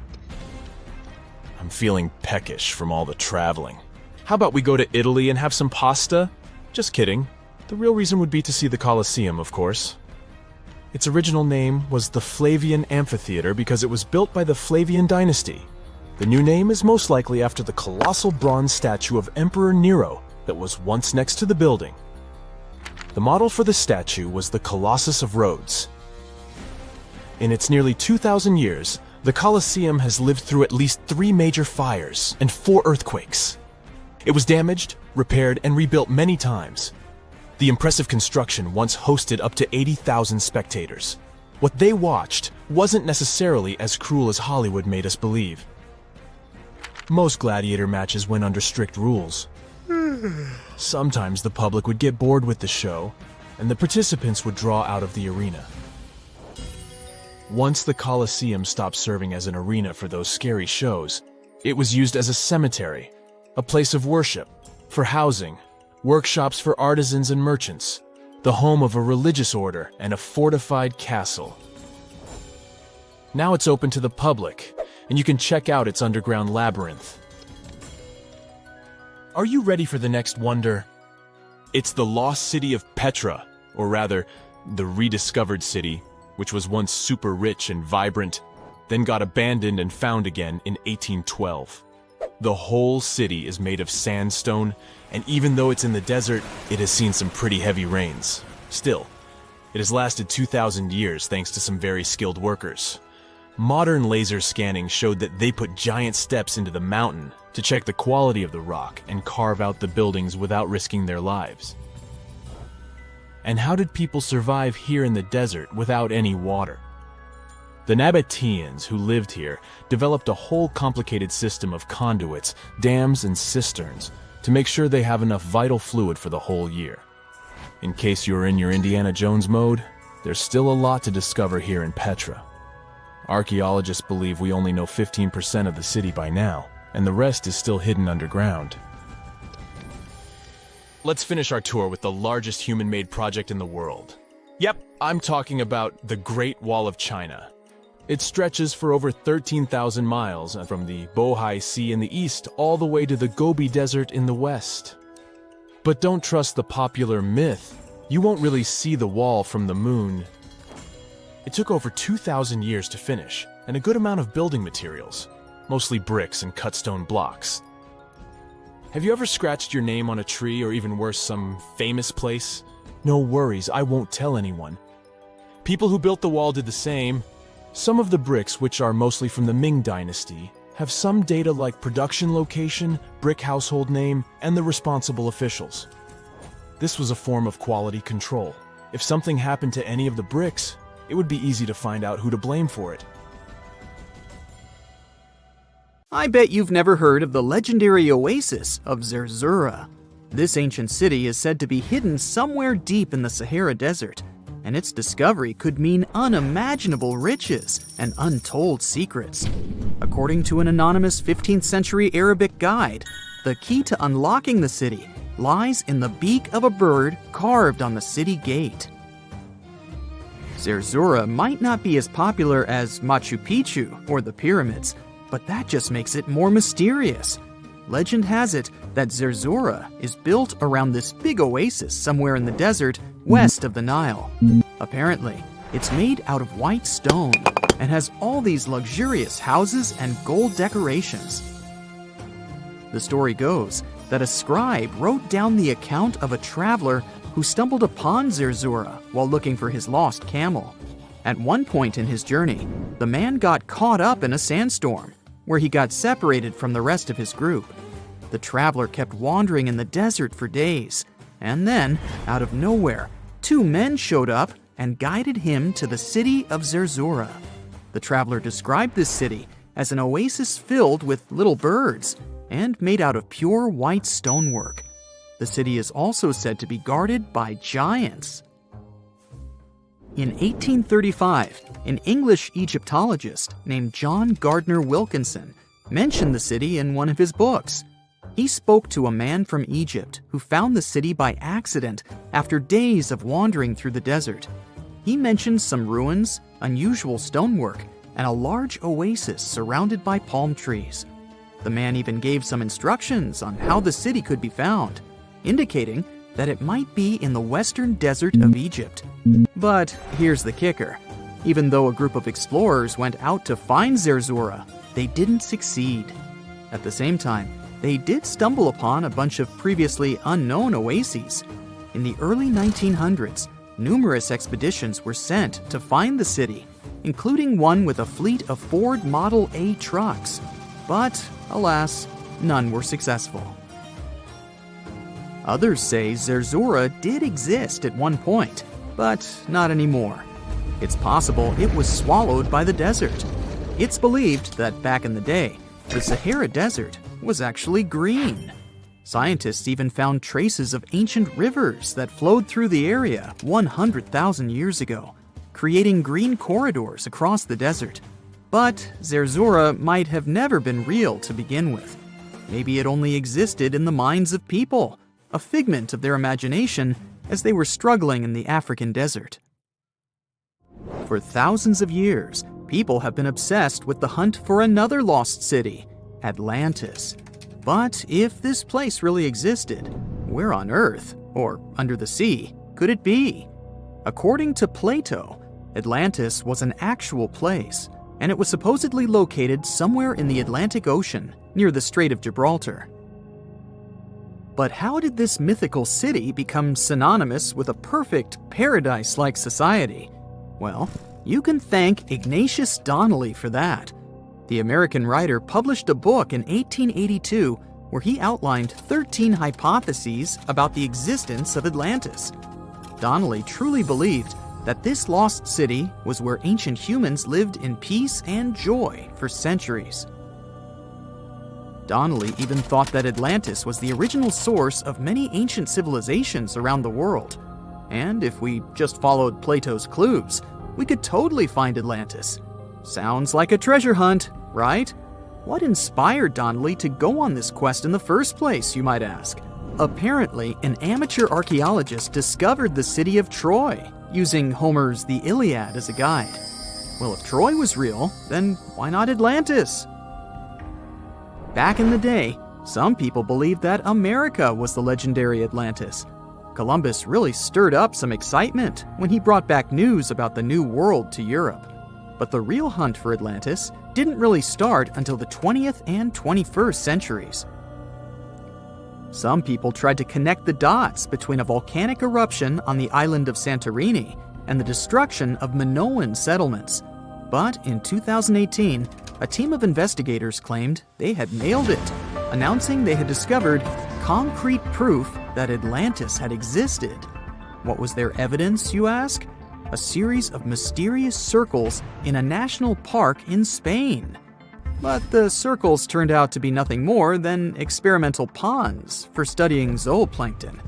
I'm feeling peckish from all the traveling. How about we go to Italy and have some pasta? Just kidding. The real reason would be to see the Colosseum, of course. Its original name was the Flavian Amphitheater because it was built by the Flavian dynasty. The new name is most likely after the colossal bronze statue of Emperor Nero that was once next to the building. The model for the statue was the Colossus of Rhodes. In its nearly 2,000 years, the Colosseum has lived through at least 3 major fires and 4 earthquakes. It was damaged, repaired, and rebuilt many times. The impressive construction once hosted up to 80,000 spectators. What they watched wasn't necessarily as cruel as Hollywood made us believe. Most gladiator matches went under strict rules. Sometimes the public would get bored with the show, and the participants would draw out of the arena. Once the Colosseum stopped serving as an arena for those scary shows, it was used as a cemetery, a place of worship, for housing, workshops for artisans and merchants, the home of a religious order, and a fortified castle. Now it's open to the public, and you can check out its underground labyrinth. Are you ready for the next wonder? It's the lost city of Petra, or rather, the rediscovered city, which was once super rich and vibrant, then got abandoned and found again in 1812. The whole city is made of sandstone, and even though it's in the desert, it has seen some pretty heavy rains. Still, it has lasted 2,000 years thanks to some very skilled workers. Modern laser scanning showed that they put giant steps into the mountain to check the quality of the rock and carve out the buildings without risking their lives. And how did people survive here in the desert without any water? The Nabateans who lived here developed a whole complicated system of conduits, dams, and cisterns to make sure they have enough vital fluid for the whole year. In case you're in your Indiana Jones mode, there's still a lot to discover here in Petra. Archaeologists believe we only know 15% of the city by now, and the rest is still hidden underground. Let's finish our tour with the largest human-made project in the world. Yep, I'm talking about the Great Wall of China. It stretches for over 13,000 miles from the Bohai Sea in the east all the way to the Gobi Desert in the west. But don't trust the popular myth. You won't really see the wall from the moon. It took over 2,000 years to finish, and a good amount of building materials, mostly bricks and cut stone blocks. Have you ever scratched your name on a tree, or even worse, some famous place? No worries, I won't tell anyone. People who built the wall did the same. Some of the bricks, which are mostly from the Ming Dynasty, have some data like production location, brick household name, and the responsible officials. This was a form of quality control. If something happened to any of the bricks, it would be easy to find out who to blame for it. I bet you've never heard of the legendary oasis of Zerzura. This ancient city is said to be hidden somewhere deep in the Sahara Desert, and its discovery could mean unimaginable riches and untold secrets. According to an anonymous 15th century Arabic guide, the key to unlocking the city lies in the beak of a bird carved on the city gate. Zerzura might not be as popular as Machu Picchu or the pyramids, but that just makes it more mysterious. Legend has it that Zerzura is built around this big oasis somewhere in the desert west of the Nile. Apparently, it's made out of white stone and has all these luxurious houses and gold decorations. The story goes that a scribe wrote down the account of a traveler who stumbled upon Zerzura while looking for his lost camel. At one point in his journey, the man got caught up in a sandstorm, where he got separated from the rest of his group. The traveler kept wandering in the desert for days, and then, out of nowhere, two men showed up and guided him to the city of Zerzura. The traveler described this city as an oasis filled with little birds and made out of pure white stonework. The city is also said to be guarded by giants. In 1835, an English Egyptologist named John Gardner Wilkinson mentioned the city in one of his books. He spoke to a man from Egypt who found the city by accident after days of wandering through the desert. He mentioned some ruins, unusual stonework, and a large oasis surrounded by palm trees. The man even gave some instructions on how the city could be found, indicating that it might be in the western desert of Egypt. But here's the kicker. Even though a group of explorers went out to find Zerzura, they didn't succeed. At the same time, they did stumble upon a bunch of previously unknown oases. In the early 1900s, numerous expeditions were sent to find the city, including one with a fleet of Ford Model A trucks. But, alas, none were successful. Others say Zerzura did exist at one point, but not anymore. It's possible it was swallowed by the desert. It's believed that back in the day, the Sahara Desert was actually green. Scientists even found traces of ancient rivers that flowed through the area 100,000 years ago, creating green corridors across the desert. But Zerzura might have never been real to begin with. Maybe it only existed in the minds of people, a figment of their imagination as they were struggling in the African desert. For thousands of years, people have been obsessed with the hunt for another lost city, Atlantis. But if this place really existed, where on Earth, or under the sea, could it be? According to Plato, Atlantis was an actual place, and it was supposedly located somewhere in the Atlantic Ocean, near the Strait of Gibraltar. But how did this mythical city become synonymous with a perfect, paradise-like society? Well, you can thank Ignatius Donnelly for that. The American writer published a book in 1882 where he outlined 13 hypotheses about the existence of Atlantis. Donnelly truly believed that this lost city was where ancient humans lived in peace and joy for centuries. Donnelly even thought that Atlantis was the original source of many ancient civilizations around the world. And if we just followed Plato's clues, we could totally find Atlantis. Sounds like a treasure hunt, right? What inspired Donnelly to go on this quest in the first place, you might ask? Apparently, an amateur archaeologist discovered the city of Troy, using Homer's The Iliad as a guide. Well, if Troy was real, then why not Atlantis? Back in the day, some people believed that America was the legendary Atlantis. Columbus really stirred up some excitement when he brought back news about the New World to Europe. But the real hunt for Atlantis didn't really start until the 20th and 21st centuries. Some people tried to connect the dots between a volcanic eruption on the island of Santorini and the destruction of Minoan settlements. But in 2018, a team of investigators claimed they had nailed it, announcing they had discovered concrete proof that Atlantis had existed. What was their evidence, you ask? A series of mysterious circles in a national park in Spain. But the circles turned out to be nothing more than experimental ponds for studying zooplankton.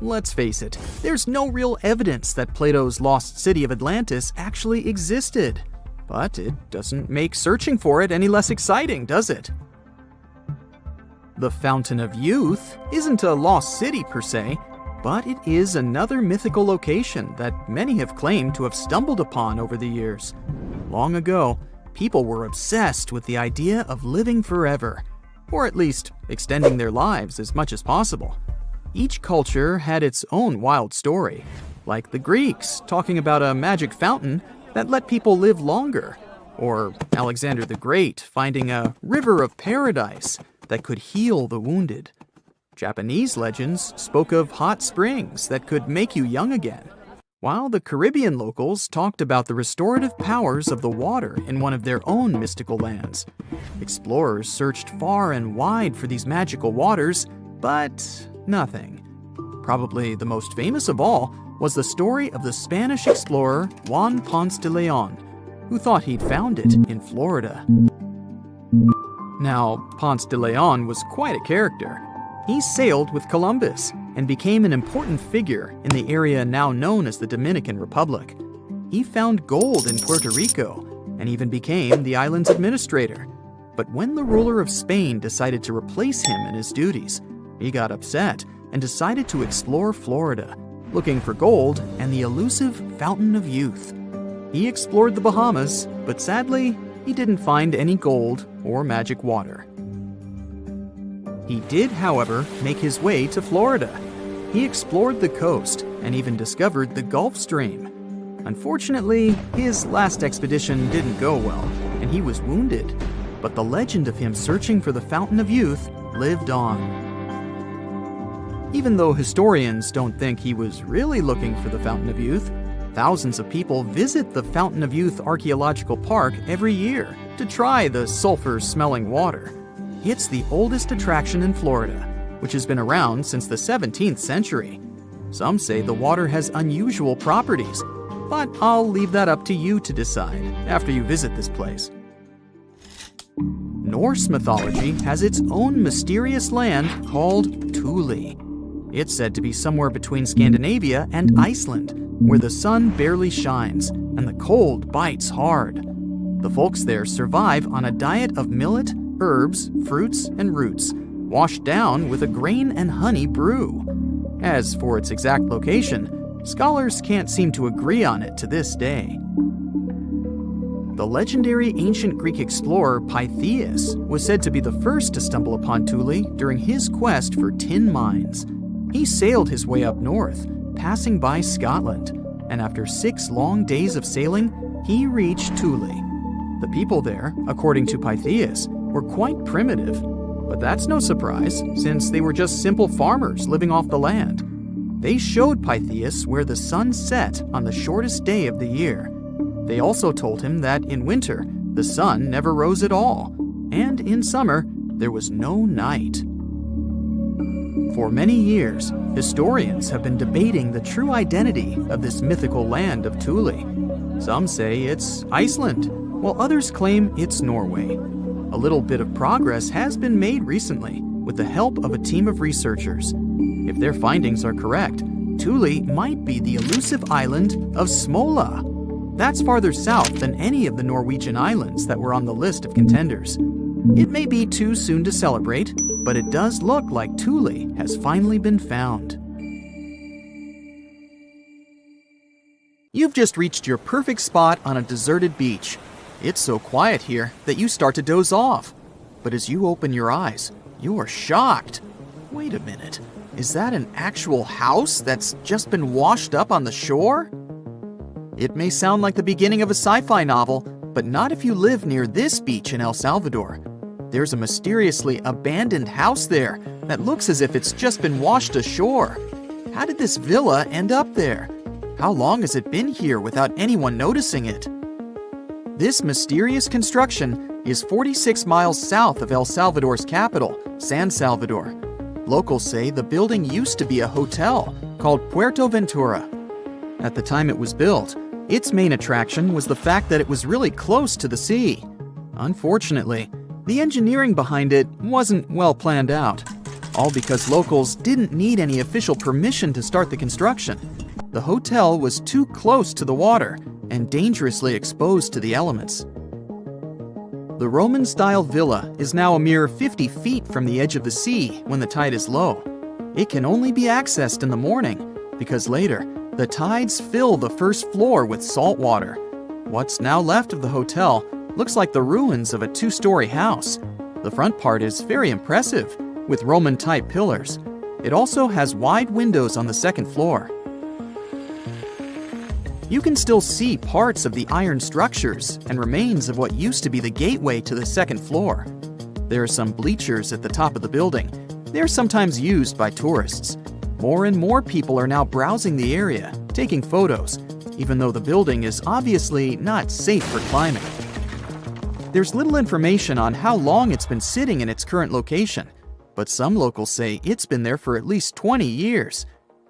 Let's face it, there's no real evidence that Plato's lost city of Atlantis actually existed. But it doesn't make searching for it any less exciting, does it? The Fountain of Youth isn't a lost city per se, but it is another mythical location that many have claimed to have stumbled upon over the years. Long ago, people were obsessed with the idea of living forever, or at least extending their lives as much as possible. Each culture had its own wild story, like the Greeks talking about a magic fountain that let people live longer, or Alexander the Great finding a river of paradise that could heal the wounded. Japanese legends spoke of hot springs that could make you young again, while the Caribbean locals talked about the restorative powers of the water in one of their own mystical lands. Explorers searched far and wide for these magical waters, but nothing. Probably the most famous of all was the story of the Spanish explorer Juan Ponce de Leon, who thought he'd found it in Florida. Now, Ponce de Leon was quite a character. He sailed with Columbus and became an important figure in the area now known as the Dominican Republic. He found gold in Puerto Rico and even became the island's administrator. But when the ruler of Spain decided to replace him in his duties, he got upset and decided to explore Florida, looking for gold and the elusive Fountain of Youth. He explored the Bahamas, but sadly, he didn't find any gold or magic water. He did, however, make his way to Florida. He explored the coast and even discovered the Gulf Stream. Unfortunately, his last expedition didn't go well, and he was wounded. But the legend of him searching for the Fountain of Youth lived on. Even though historians don't think he was really looking for the Fountain of Youth, thousands of people visit the Fountain of Youth Archaeological Park every year to try the sulfur-smelling water. It's the oldest attraction in Florida, which has been around since the 17th century. Some say the water has unusual properties, but I'll leave that up to you to decide after you visit this place. Norse mythology has its own mysterious land called Thule. It's said to be somewhere between Scandinavia and Iceland, where the sun barely shines and the cold bites hard. The folks there survive on a diet of millet, herbs, fruits, and roots, washed down with a grain and honey brew. As for its exact location, scholars can't seem to agree on it to this day. The legendary ancient Greek explorer Pytheas was said to be the first to stumble upon Thule during his quest for tin mines. He sailed his way up north, passing by Scotland, and after 6 long days of sailing, he reached Thule. The people there, according to Pytheas, were quite primitive, but that's no surprise since they were just simple farmers living off the land. They showed Pytheas where the sun set on the shortest day of the year. They also told him that in winter, the sun never rose at all, and in summer, there was no night. For many years, historians have been debating the true identity of this mythical land of Thule. Some say it's Iceland, while others claim it's Norway. A little bit of progress has been made recently with the help of a team of researchers. If their findings are correct, Thule might be the elusive island of Smola. That's farther south than any of the Norwegian islands that were on the list of contenders. It may be too soon to celebrate, but it does look like Thule has finally been found. You've just reached your perfect spot on a deserted beach. It's so quiet here that you start to doze off. But as you open your eyes, you are shocked. Wait a minute, is that an actual house that's just been washed up on the shore? It may sound like the beginning of a sci-fi novel, but not if you live near this beach in El Salvador. There's a mysteriously abandoned house there that looks as if it's just been washed ashore. How did this villa end up there? How long has it been here without anyone noticing it? This mysterious construction is 46 miles south of El Salvador's capital, San Salvador. Locals say the building used to be a hotel called Puerto Ventura. At the time it was built, its main attraction was the fact that it was really close to the sea. Unfortunately, the engineering behind it wasn't well planned out, all because locals didn't need any official permission to start the construction. The hotel was too close to the water and dangerously exposed to the elements. The Roman-style villa is now a mere 50 feet from the edge of the sea when the tide is low. It can only be accessed in the morning because later, the tides fill the first floor with salt water. What's now left of the hotel looks like the ruins of a two-story house. The front part is very impressive, with Roman-type pillars. It also has wide windows on the second floor. You can still see parts of the iron structures and remains of what used to be the gateway to the second floor. There are some bleachers at the top of the building. They're sometimes used by tourists. More and more people are now browsing the area, taking photos, even though the building is obviously not safe for climbing. There's little information on how long it's been sitting in its current location, but some locals say it's been there for at least 20 years.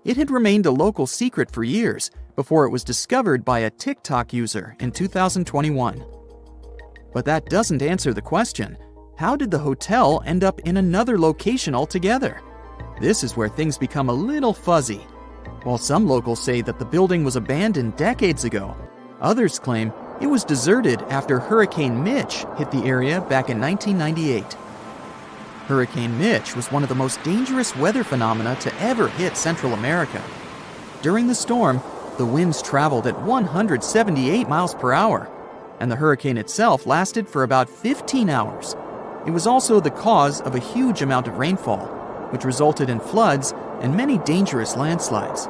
It had remained a local secret for years before it was discovered by a TikTok user in 2021. But that doesn't answer the question, how did the hotel end up in another location altogether? This is where things become a little fuzzy. While some locals say that the building was abandoned decades ago, others claim it was deserted after Hurricane Mitch hit the area back in 1998. Hurricane Mitch was one of the most dangerous weather phenomena to ever hit Central America. During the storm, the winds traveled at 178 miles per hour, and the hurricane itself lasted for about 15 hours. It was also the cause of a huge amount of rainfall, which resulted in floods and many dangerous landslides.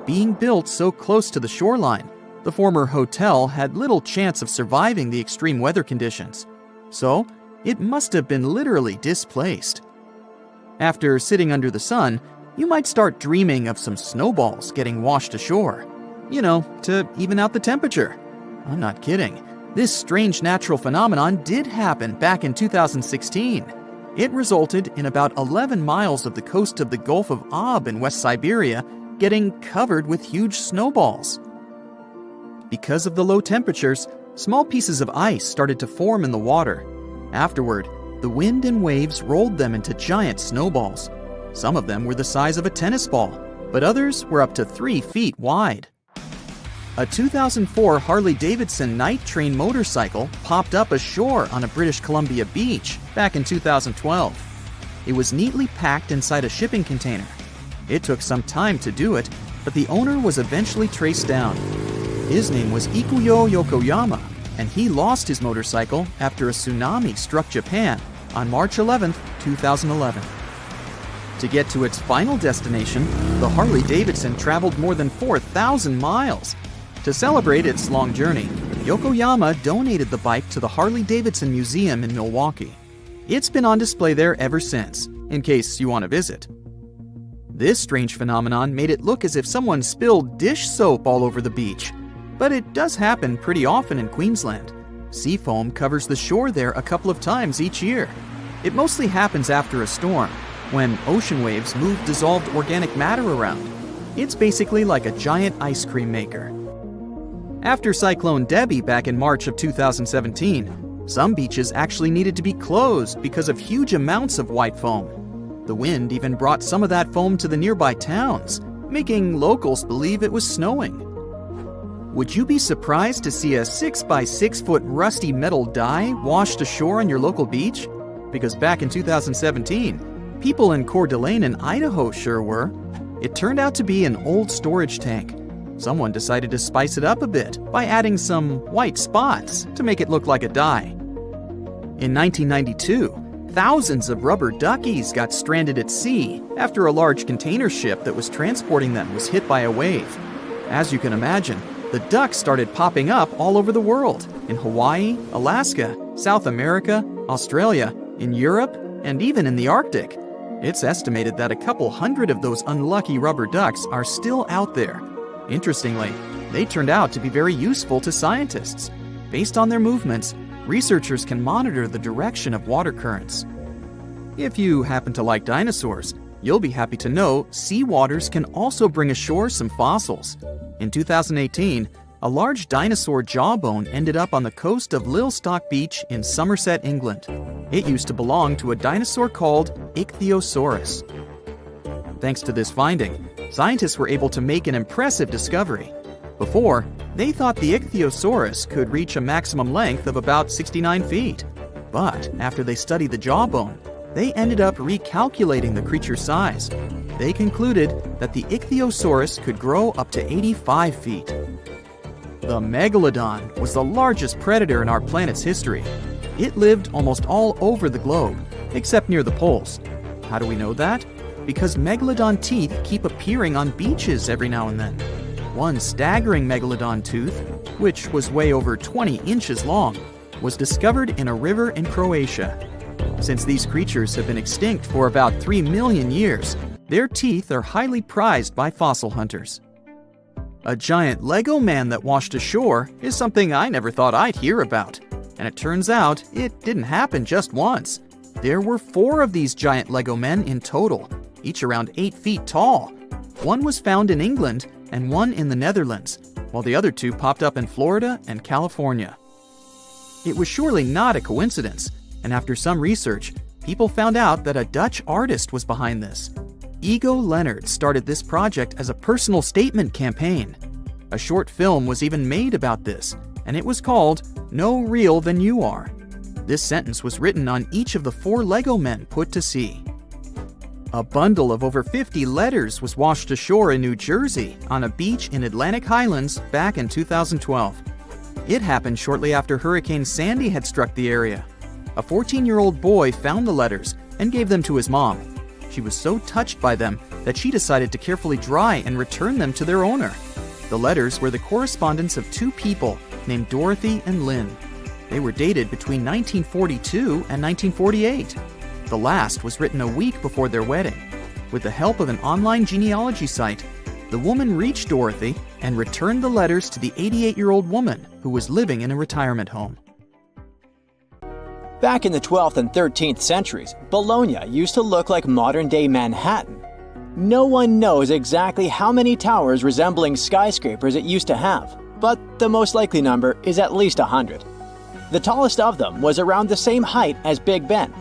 Being built so close to the shoreline, the former hotel had little chance of surviving the extreme weather conditions, so it must have been literally displaced. After sitting under the sun, you might start dreaming of some snowballs getting washed ashore. To even out the temperature. I'm not kidding. This strange natural phenomenon did happen back in 2016. It resulted in about 11 miles of the coast of the Gulf of Ob in West Siberia getting covered with huge snowballs. Because of the low temperatures, small pieces of ice started to form in the water. Afterward, the wind and waves rolled them into giant snowballs. Some of them were the size of a tennis ball, but others were up to 3 feet wide. A 2004 Harley-Davidson night train motorcycle popped up ashore on a British Columbia beach back in 2012. It was neatly packed inside a shipping container. It took some time to do it, but the owner was eventually traced down. His name was Ikuyo Yokoyama, and he lost his motorcycle after a tsunami struck Japan on March 11, 2011. To get to its final destination, the Harley-Davidson traveled more than 4,000 miles. To celebrate its long journey, Yokoyama donated the bike to the Harley-Davidson Museum in Milwaukee. It's been on display there ever since, in case you want to visit. This strange phenomenon made it look as if someone spilled dish soap all over the beach. But it does happen pretty often in Queensland. Sea foam covers the shore there a couple of times each year. It mostly happens after a storm, when ocean waves move dissolved organic matter around. It's basically like a giant ice cream maker. After Cyclone Debbie back in March of 2017, some beaches actually needed to be closed because of huge amounts of white foam. The wind even brought some of that foam to the nearby towns, making locals believe it was snowing. Would you be surprised to see a 6 by 6 foot rusty metal die washed ashore on your local beach? Because back in 2017, people in Coeur d'Alene in Idaho sure were. It turned out to be an old storage tank. Someone decided to spice it up a bit by adding some white spots to make it look like a die. In 1992, thousands of rubber duckies got stranded at sea after a large container ship that was transporting them was hit by a wave. As you can imagine, the ducks started popping up all over the world, in Hawaii, Alaska, South America, Australia, in Europe, and even in the Arctic. It's estimated that a couple hundred of those unlucky rubber ducks are still out there. Interestingly, they turned out to be very useful to scientists. Based on their movements, researchers can monitor the direction of water currents. If you happen to like dinosaurs, You'll be happy to know sea waters can also bring ashore some fossils. In 2018, a large dinosaur jawbone ended up on the coast of Lilstock Beach in Somerset, England. It used to belong to a dinosaur called Ichthyosaurus. Thanks to this finding, scientists were able to make an impressive discovery. Before, they thought the Ichthyosaurus could reach a maximum length of about 69 feet. But after they studied the jawbone, they ended up recalculating the creature's size. They concluded that the Ichthyosaurus could grow up to 85 feet. The megalodon was the largest predator in our planet's history. It lived almost all over the globe, except near the poles. How do we know that? Because megalodon teeth keep appearing on beaches every now and then. One staggering megalodon tooth, which was way over 20 inches long, was discovered in a river in Croatia. Since these creatures have been extinct for about 3 million years, their teeth are highly prized by fossil hunters. A giant Lego man that washed ashore is something I never thought I'd hear about. And it turns out it didn't happen just once. There were 4 of these giant Lego men in total, each around 8 feet tall. One was found in England and one in the Netherlands, while the other 2 popped up in Florida and California. It was surely not a coincidence, and after some research, people found out that a Dutch artist was behind this. Ego Leonard started this project as a personal statement campaign. A short film was even made about this, and it was called No Real Than You Are. This sentence was written on each of the 4 Lego men put to sea. A bundle of over 50 letters was washed ashore in New Jersey on a beach in Atlantic Highlands back in 2012. It happened shortly after Hurricane Sandy had struck the area. A 14-year-old boy found the letters and gave them to his mom. She was so touched by them that she decided to carefully dry and return them to their owner. The letters were the correspondence of 2 people named Dorothy and Lynn. They were dated between 1942 and 1948. The last was written a week before their wedding. With the help of an online genealogy site, the woman reached Dorothy and returned the letters to the 88-year-old woman who was living in a retirement home. Back in the 12th and 13th centuries, Bologna used to look like modern-day Manhattan. No one knows exactly how many towers resembling skyscrapers it used to have, but the most likely number is at least 100. The tallest of them was around the same height as Big Ben.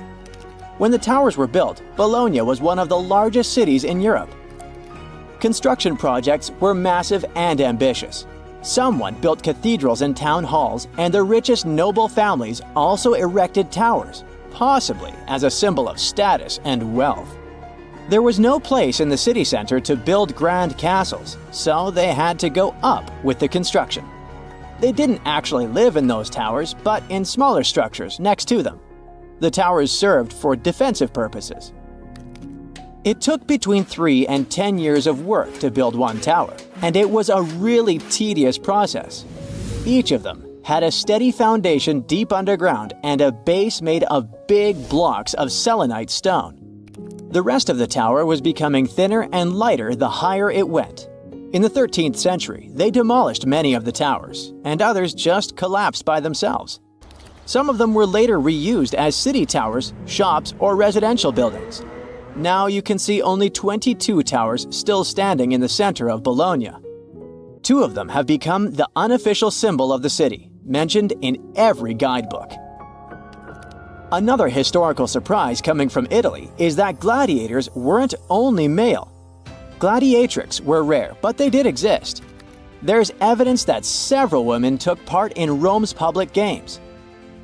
When the towers were built, Bologna was one of the largest cities in Europe. Construction projects were massive and ambitious. Someone built cathedrals and town halls, and the richest noble families also erected towers, possibly as a symbol of status and wealth. There was no place in the city center to build grand castles, so they had to go up with the construction. They didn't actually live in those towers, but in smaller structures next to them. The towers served for defensive purposes. It took between 3 and 10 years of work to build one tower, and it was a really tedious process. Each of them had a steady foundation deep underground and a base made of big blocks of selenite stone. The rest of the tower was becoming thinner and lighter the higher it went. In the 13th century, they demolished many of the towers, and others just collapsed by themselves. Some of them were later reused as city towers, shops, or residential buildings. Now you can see only 22 towers still standing in the center of Bologna. 2 of them have become the unofficial symbol of the city, mentioned in every guidebook. Another historical surprise coming from Italy is that gladiators weren't only male. Gladiatrix were rare, but they did exist. There's evidence that several women took part in Rome's public games.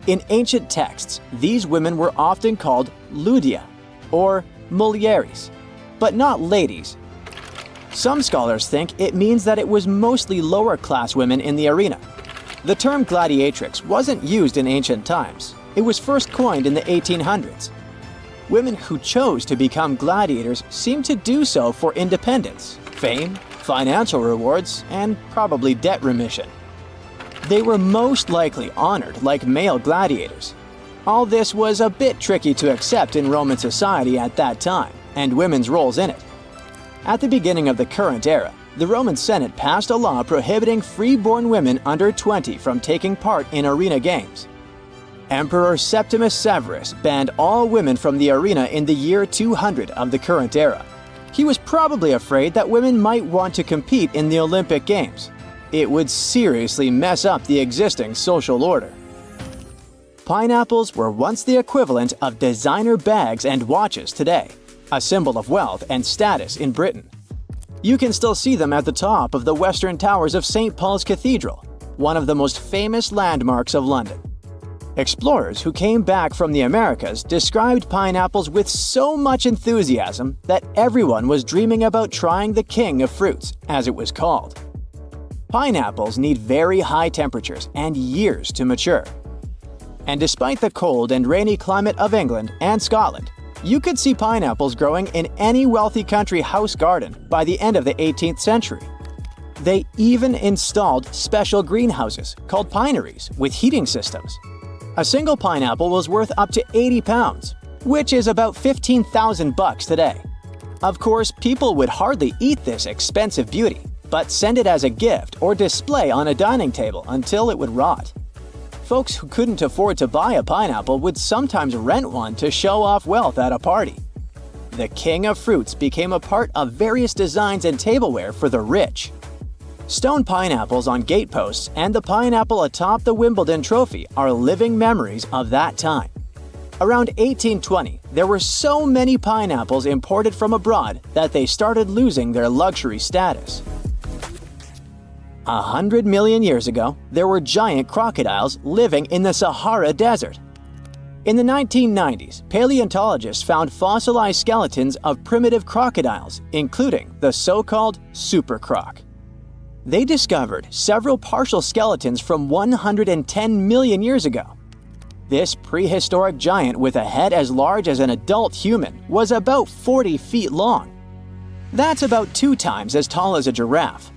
In ancient texts, these women were often called ludia, or mulieres, but not ladies. Some scholars think it means that it was mostly lower-class women in the arena. The term gladiatrix wasn't used in ancient times. It was first coined in the 1800s. Women who chose to become gladiators seemed to do so for independence, fame, financial rewards, and probably debt remission. They were most likely honored like male gladiators. All this was a bit tricky to accept in Roman society at that time, and women's roles in it. At the beginning of the current era, the Roman Senate passed a law prohibiting free-born women under 20 from taking part in arena games. Emperor Septimus Severus banned all women from the arena in the year 200 of the current era. He was probably afraid that women might want to compete in the Olympic Games. It would seriously mess up the existing social order. Pineapples were once the equivalent of designer bags and watches today, a symbol of wealth and status in Britain. You can still see them at the top of the western towers of St. Paul's Cathedral, one of the most famous landmarks of London. Explorers who came back from the Americas described pineapples with so much enthusiasm that everyone was dreaming about trying the king of fruits, as it was called. Pineapples need very high temperatures and years to mature. And despite the cold and rainy climate of England and Scotland, you could see pineapples growing in any wealthy country house garden by the end of the 18th century. They even installed special greenhouses called pineries with heating systems. A single pineapple was worth up to 80 pounds, which is about $15,000 today. Of course, people would hardly eat this expensive beauty, but send it as a gift or display on a dining table until it would rot. Folks who couldn't afford to buy a pineapple would sometimes rent one to show off wealth at a party. The king of fruits became a part of various designs and tableware for the rich. Stone pineapples on gateposts and the pineapple atop the Wimbledon trophy are living memories of that time. Around 1820, there were so many pineapples imported from abroad that they started losing their luxury status. 100 million years ago, there were giant crocodiles living in the Sahara Desert. In the 1990s, paleontologists found fossilized skeletons of primitive crocodiles, including the so-called supercroc. They discovered several partial skeletons from 110 million years ago. This prehistoric giant with a head as large as an adult human was about 40 feet long. That's about 2 times as tall as a giraffe.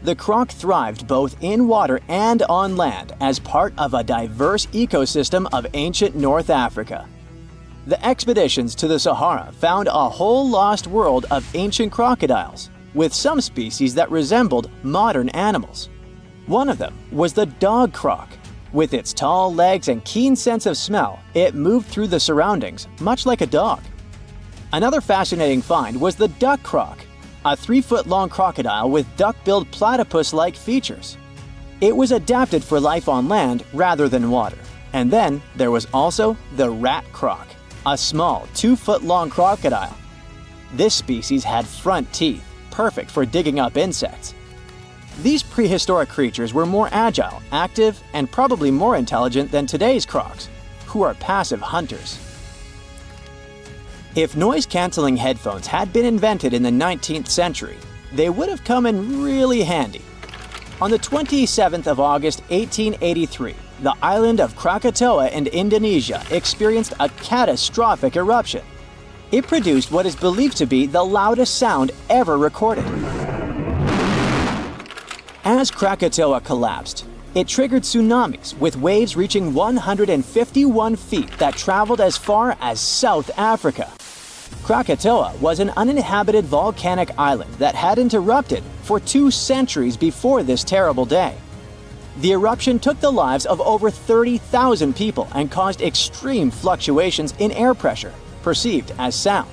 The croc thrived both in water and on land as part of a diverse ecosystem of ancient North Africa. The expeditions to the Sahara found a whole lost world of ancient crocodiles, with some species that resembled modern animals. One of them was the dog croc. With its tall legs and keen sense of smell, it moved through the surroundings, much like a dog. Another fascinating find was the duck croc, a 3-foot-long crocodile with duck-billed platypus-like features. It was adapted for life on land rather than water. And then there was also the rat croc, a small 2-foot-long crocodile. This species had front teeth, perfect for digging up insects. These prehistoric creatures were more agile, active, and probably more intelligent than today's crocs, who are passive hunters. If noise-canceling headphones had been invented in the 19th century, they would have come in really handy. On the 27th of August 1883, the island of Krakatoa in Indonesia experienced a catastrophic eruption. It produced what is believed to be the loudest sound ever recorded. As Krakatoa collapsed, it triggered tsunamis with waves reaching 151 feet that traveled as far as South Africa. Krakatoa was an uninhabited volcanic island that hadn't erupted for 2 centuries before this terrible day. The eruption took the lives of over 30,000 people and caused extreme fluctuations in air pressure, perceived as sound.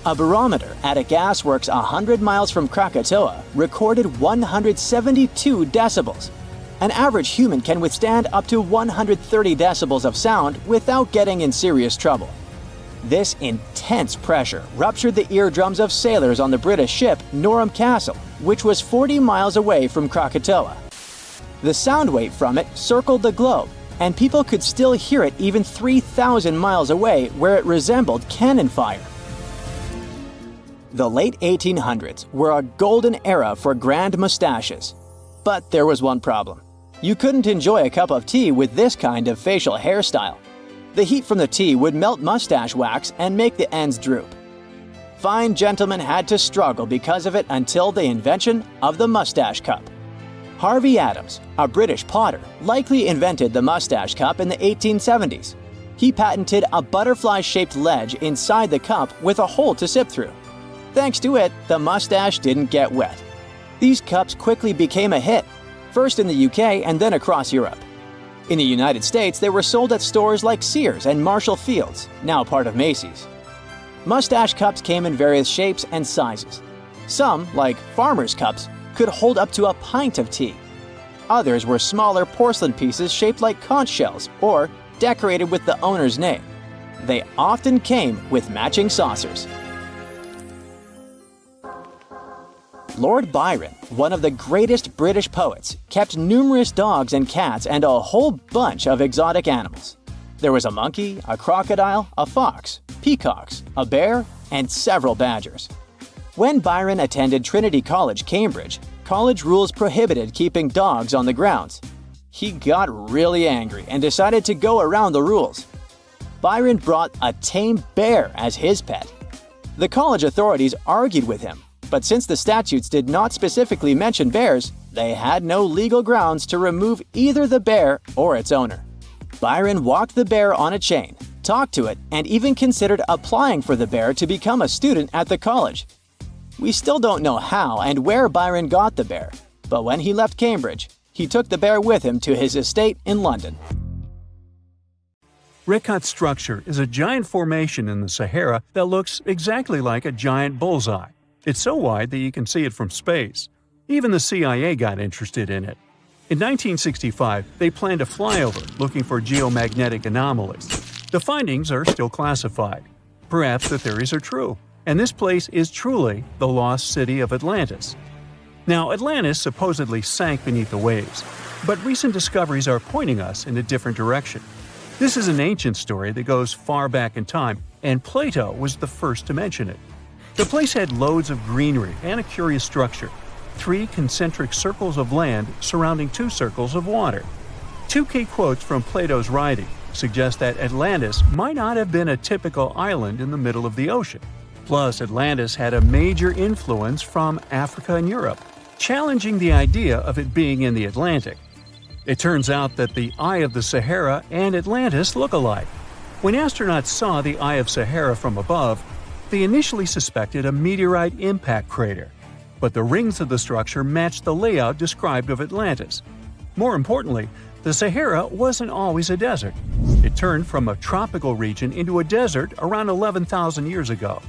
A barometer at a gasworks 100 miles from Krakatoa recorded 172 decibels. An average human can withstand up to 130 decibels of sound without getting in serious trouble. This intense pressure ruptured the eardrums of sailors on the British ship Norham Castle, which was 40 miles away from Krakatoa. The sound wave from it circled the globe, and people could still hear it even 3,000 miles away, where it resembled cannon fire. The late 1800s were a golden era for grand mustaches. But there was one problem. You couldn't enjoy a cup of tea with this kind of facial hairstyle. The heat from the tea would melt mustache wax and make the ends droop. Fine gentlemen had to struggle because of it until the invention of the mustache cup. Harvey Adams, a British potter, likely invented the mustache cup in the 1870s. He patented a butterfly-shaped ledge inside the cup with a hole to sip through. Thanks to it, the mustache didn't get wet. These cups quickly became a hit, first in the UK and then across Europe. In the United States, they were sold at stores like Sears and Marshall Field's, now part of Macy's. Mustache cups came in various shapes and sizes. Some, like farmers' cups, could hold up to a pint of tea. Others were smaller porcelain pieces shaped like conch shells or decorated with the owner's name. They often came with matching saucers. Lord Byron, one of the greatest British poets, kept numerous dogs and cats and a whole bunch of exotic animals. There was a monkey, a crocodile, a fox, peacocks, a bear, and several badgers. When Byron attended Trinity College, Cambridge, college rules prohibited keeping dogs on the grounds. He got really angry and decided to go around the rules. Byron brought a tame bear as his pet. The college authorities argued with him, but since the statutes did not specifically mention bears, they had no legal grounds to remove either the bear or its owner. Byron walked the bear on a chain, talked to it, and even considered applying for the bear to become a student at the college. We still don't know how and where Byron got the bear, but when he left Cambridge, he took the bear with him to his estate in London. Rekhat structure is a giant formation in the Sahara that looks exactly like a giant bullseye. It's so wide that you can see it from space. Even the CIA got interested in it. In 1965, they planned a flyover looking for geomagnetic anomalies. The findings are still classified. Perhaps the theories are true, and this place is truly the lost city of Atlantis. Now, Atlantis supposedly sank beneath the waves, but recent discoveries are pointing us in a different direction. This is an ancient story that goes far back in time, and Plato was the first to mention it. The place had loads of greenery and a curious structure. 3 concentric circles of land surrounding 2 circles of water. 2 key quotes from Plato's writing suggest that Atlantis might not have been a typical island in the middle of the ocean. Plus, Atlantis had a major influence from Africa and Europe, challenging the idea of it being in the Atlantic. It turns out that the Eye of the Sahara and Atlantis look alike. When astronauts saw the Eye of Sahara from above, they initially suspected a meteorite impact crater, but the rings of the structure matched the layout described of Atlantis. More importantly, the Sahara wasn't always a desert. It turned from a tropical region into a desert around 11,000 years ago.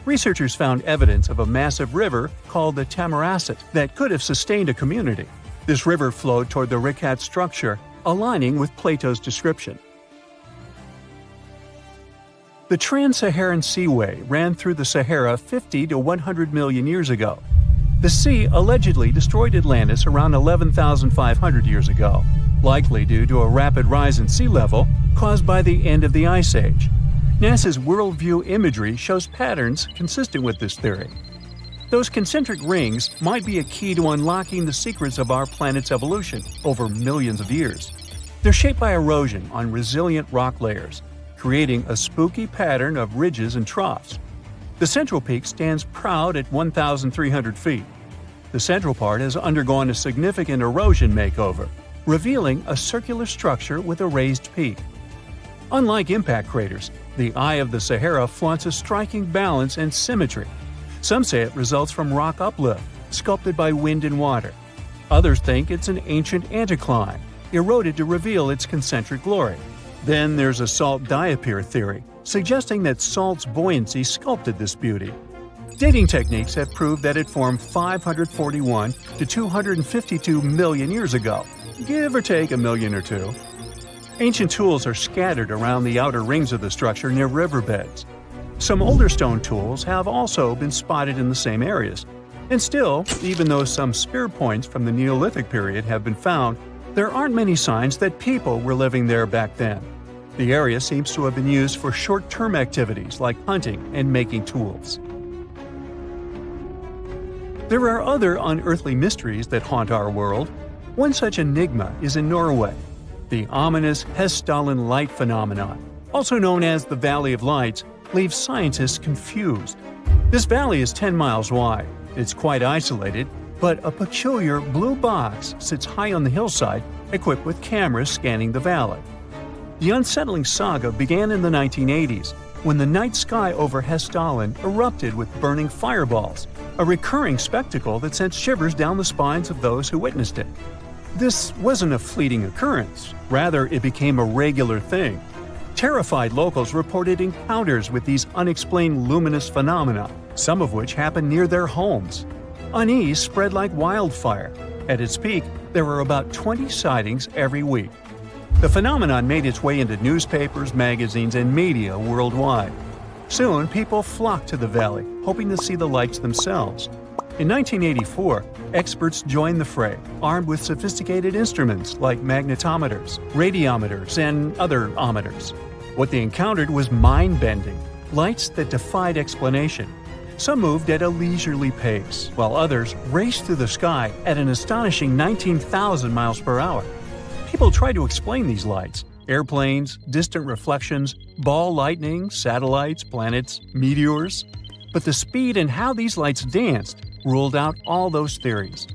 Researchers found evidence of a massive river called the Tamaracet that could have sustained a community. This river flowed toward the Rekhat structure, aligning with Plato's description. The Trans-Saharan Seaway ran through the Sahara 50 to 100 million years ago. The sea allegedly destroyed Atlantis around 11,500 years ago, likely due to a rapid rise in sea level caused by the end of the Ice Age. NASA's worldview imagery shows patterns consistent with this theory. Those concentric rings might be a key to unlocking the secrets of our planet's evolution over millions of years. They're shaped by erosion on resilient rock layers, creating a spooky pattern of ridges and troughs. The central peak stands proud at 1,300 feet. The central part has undergone a significant erosion makeover, revealing a circular structure with a raised peak. Unlike impact craters, the Eye of the Sahara flaunts a striking balance and symmetry. Some say it results from rock uplift, sculpted by wind and water. Others think it's an ancient anticline, eroded to reveal its concentric glory. Then there's a salt diapir theory, suggesting that salt's buoyancy sculpted this beauty. Dating techniques have proved that it formed 541 to 252 million years ago, give or take a million or two. Ancient tools are scattered around the outer rings of the structure near riverbeds. Some older stone tools have also been spotted in the same areas. And still, even though some spear points from the Neolithic period have been found, there aren't many signs that people were living there back then. The area seems to have been used for short-term activities like hunting and making tools. There are other unearthly mysteries that haunt our world. One such enigma is in Norway, the ominous Hessdalen light phenomenon, also known as the Valley of Lights, leaves scientists confused. This valley is 10 miles wide. It's quite isolated, but a peculiar blue box sits high on the hillside, equipped with cameras scanning the valley. The unsettling saga began in the 1980s, when the night sky over Hessdalen erupted with burning fireballs, a recurring spectacle that sent shivers down the spines of those who witnessed it. This wasn't a fleeting occurrence. Rather, it became a regular thing. Terrified locals reported encounters with these unexplained luminous phenomena, some of which happened near their homes. Unease spread like wildfire. At its peak, there were about 20 sightings every week. The phenomenon made its way into newspapers, magazines, and media worldwide. Soon, people flocked to the valley, hoping to see the lights themselves. In 1984, experts joined the fray, armed with sophisticated instruments like magnetometers, radiometers, and other ometers. What they encountered was mind-bending, lights that defied explanation. Some moved at a leisurely pace, while others raced through the sky at an astonishing 19,000 miles per hour. People tried to explain these lights: airplanes, distant reflections, ball lightning, satellites, planets, meteors. But the speed and how these lights danced ruled out all those theories.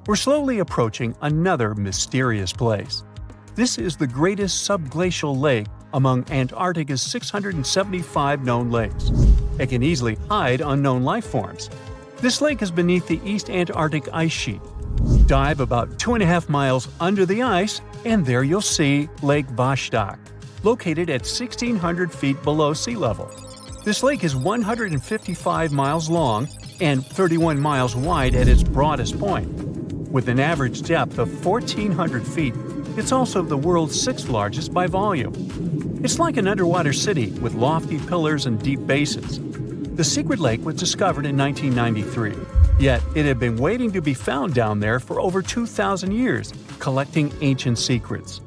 We're slowly approaching another mysterious place. This is the greatest subglacial lake among Antarctica's 675 known lakes. It can easily hide unknown life forms. This lake is beneath the East Antarctic ice sheet. Dive about 2.5 miles under the ice, and there you'll see Lake Vostok, located at 1,600 feet below sea level. This lake is 155 miles long and 31 miles wide at its broadest point. With an average depth of 1,400 feet, it's also the world's sixth largest by volume. It's like an underwater city with lofty pillars and deep basins. The secret lake was discovered in 1993, yet it had been waiting to be found down there for over 2,000 years, collecting ancient secrets.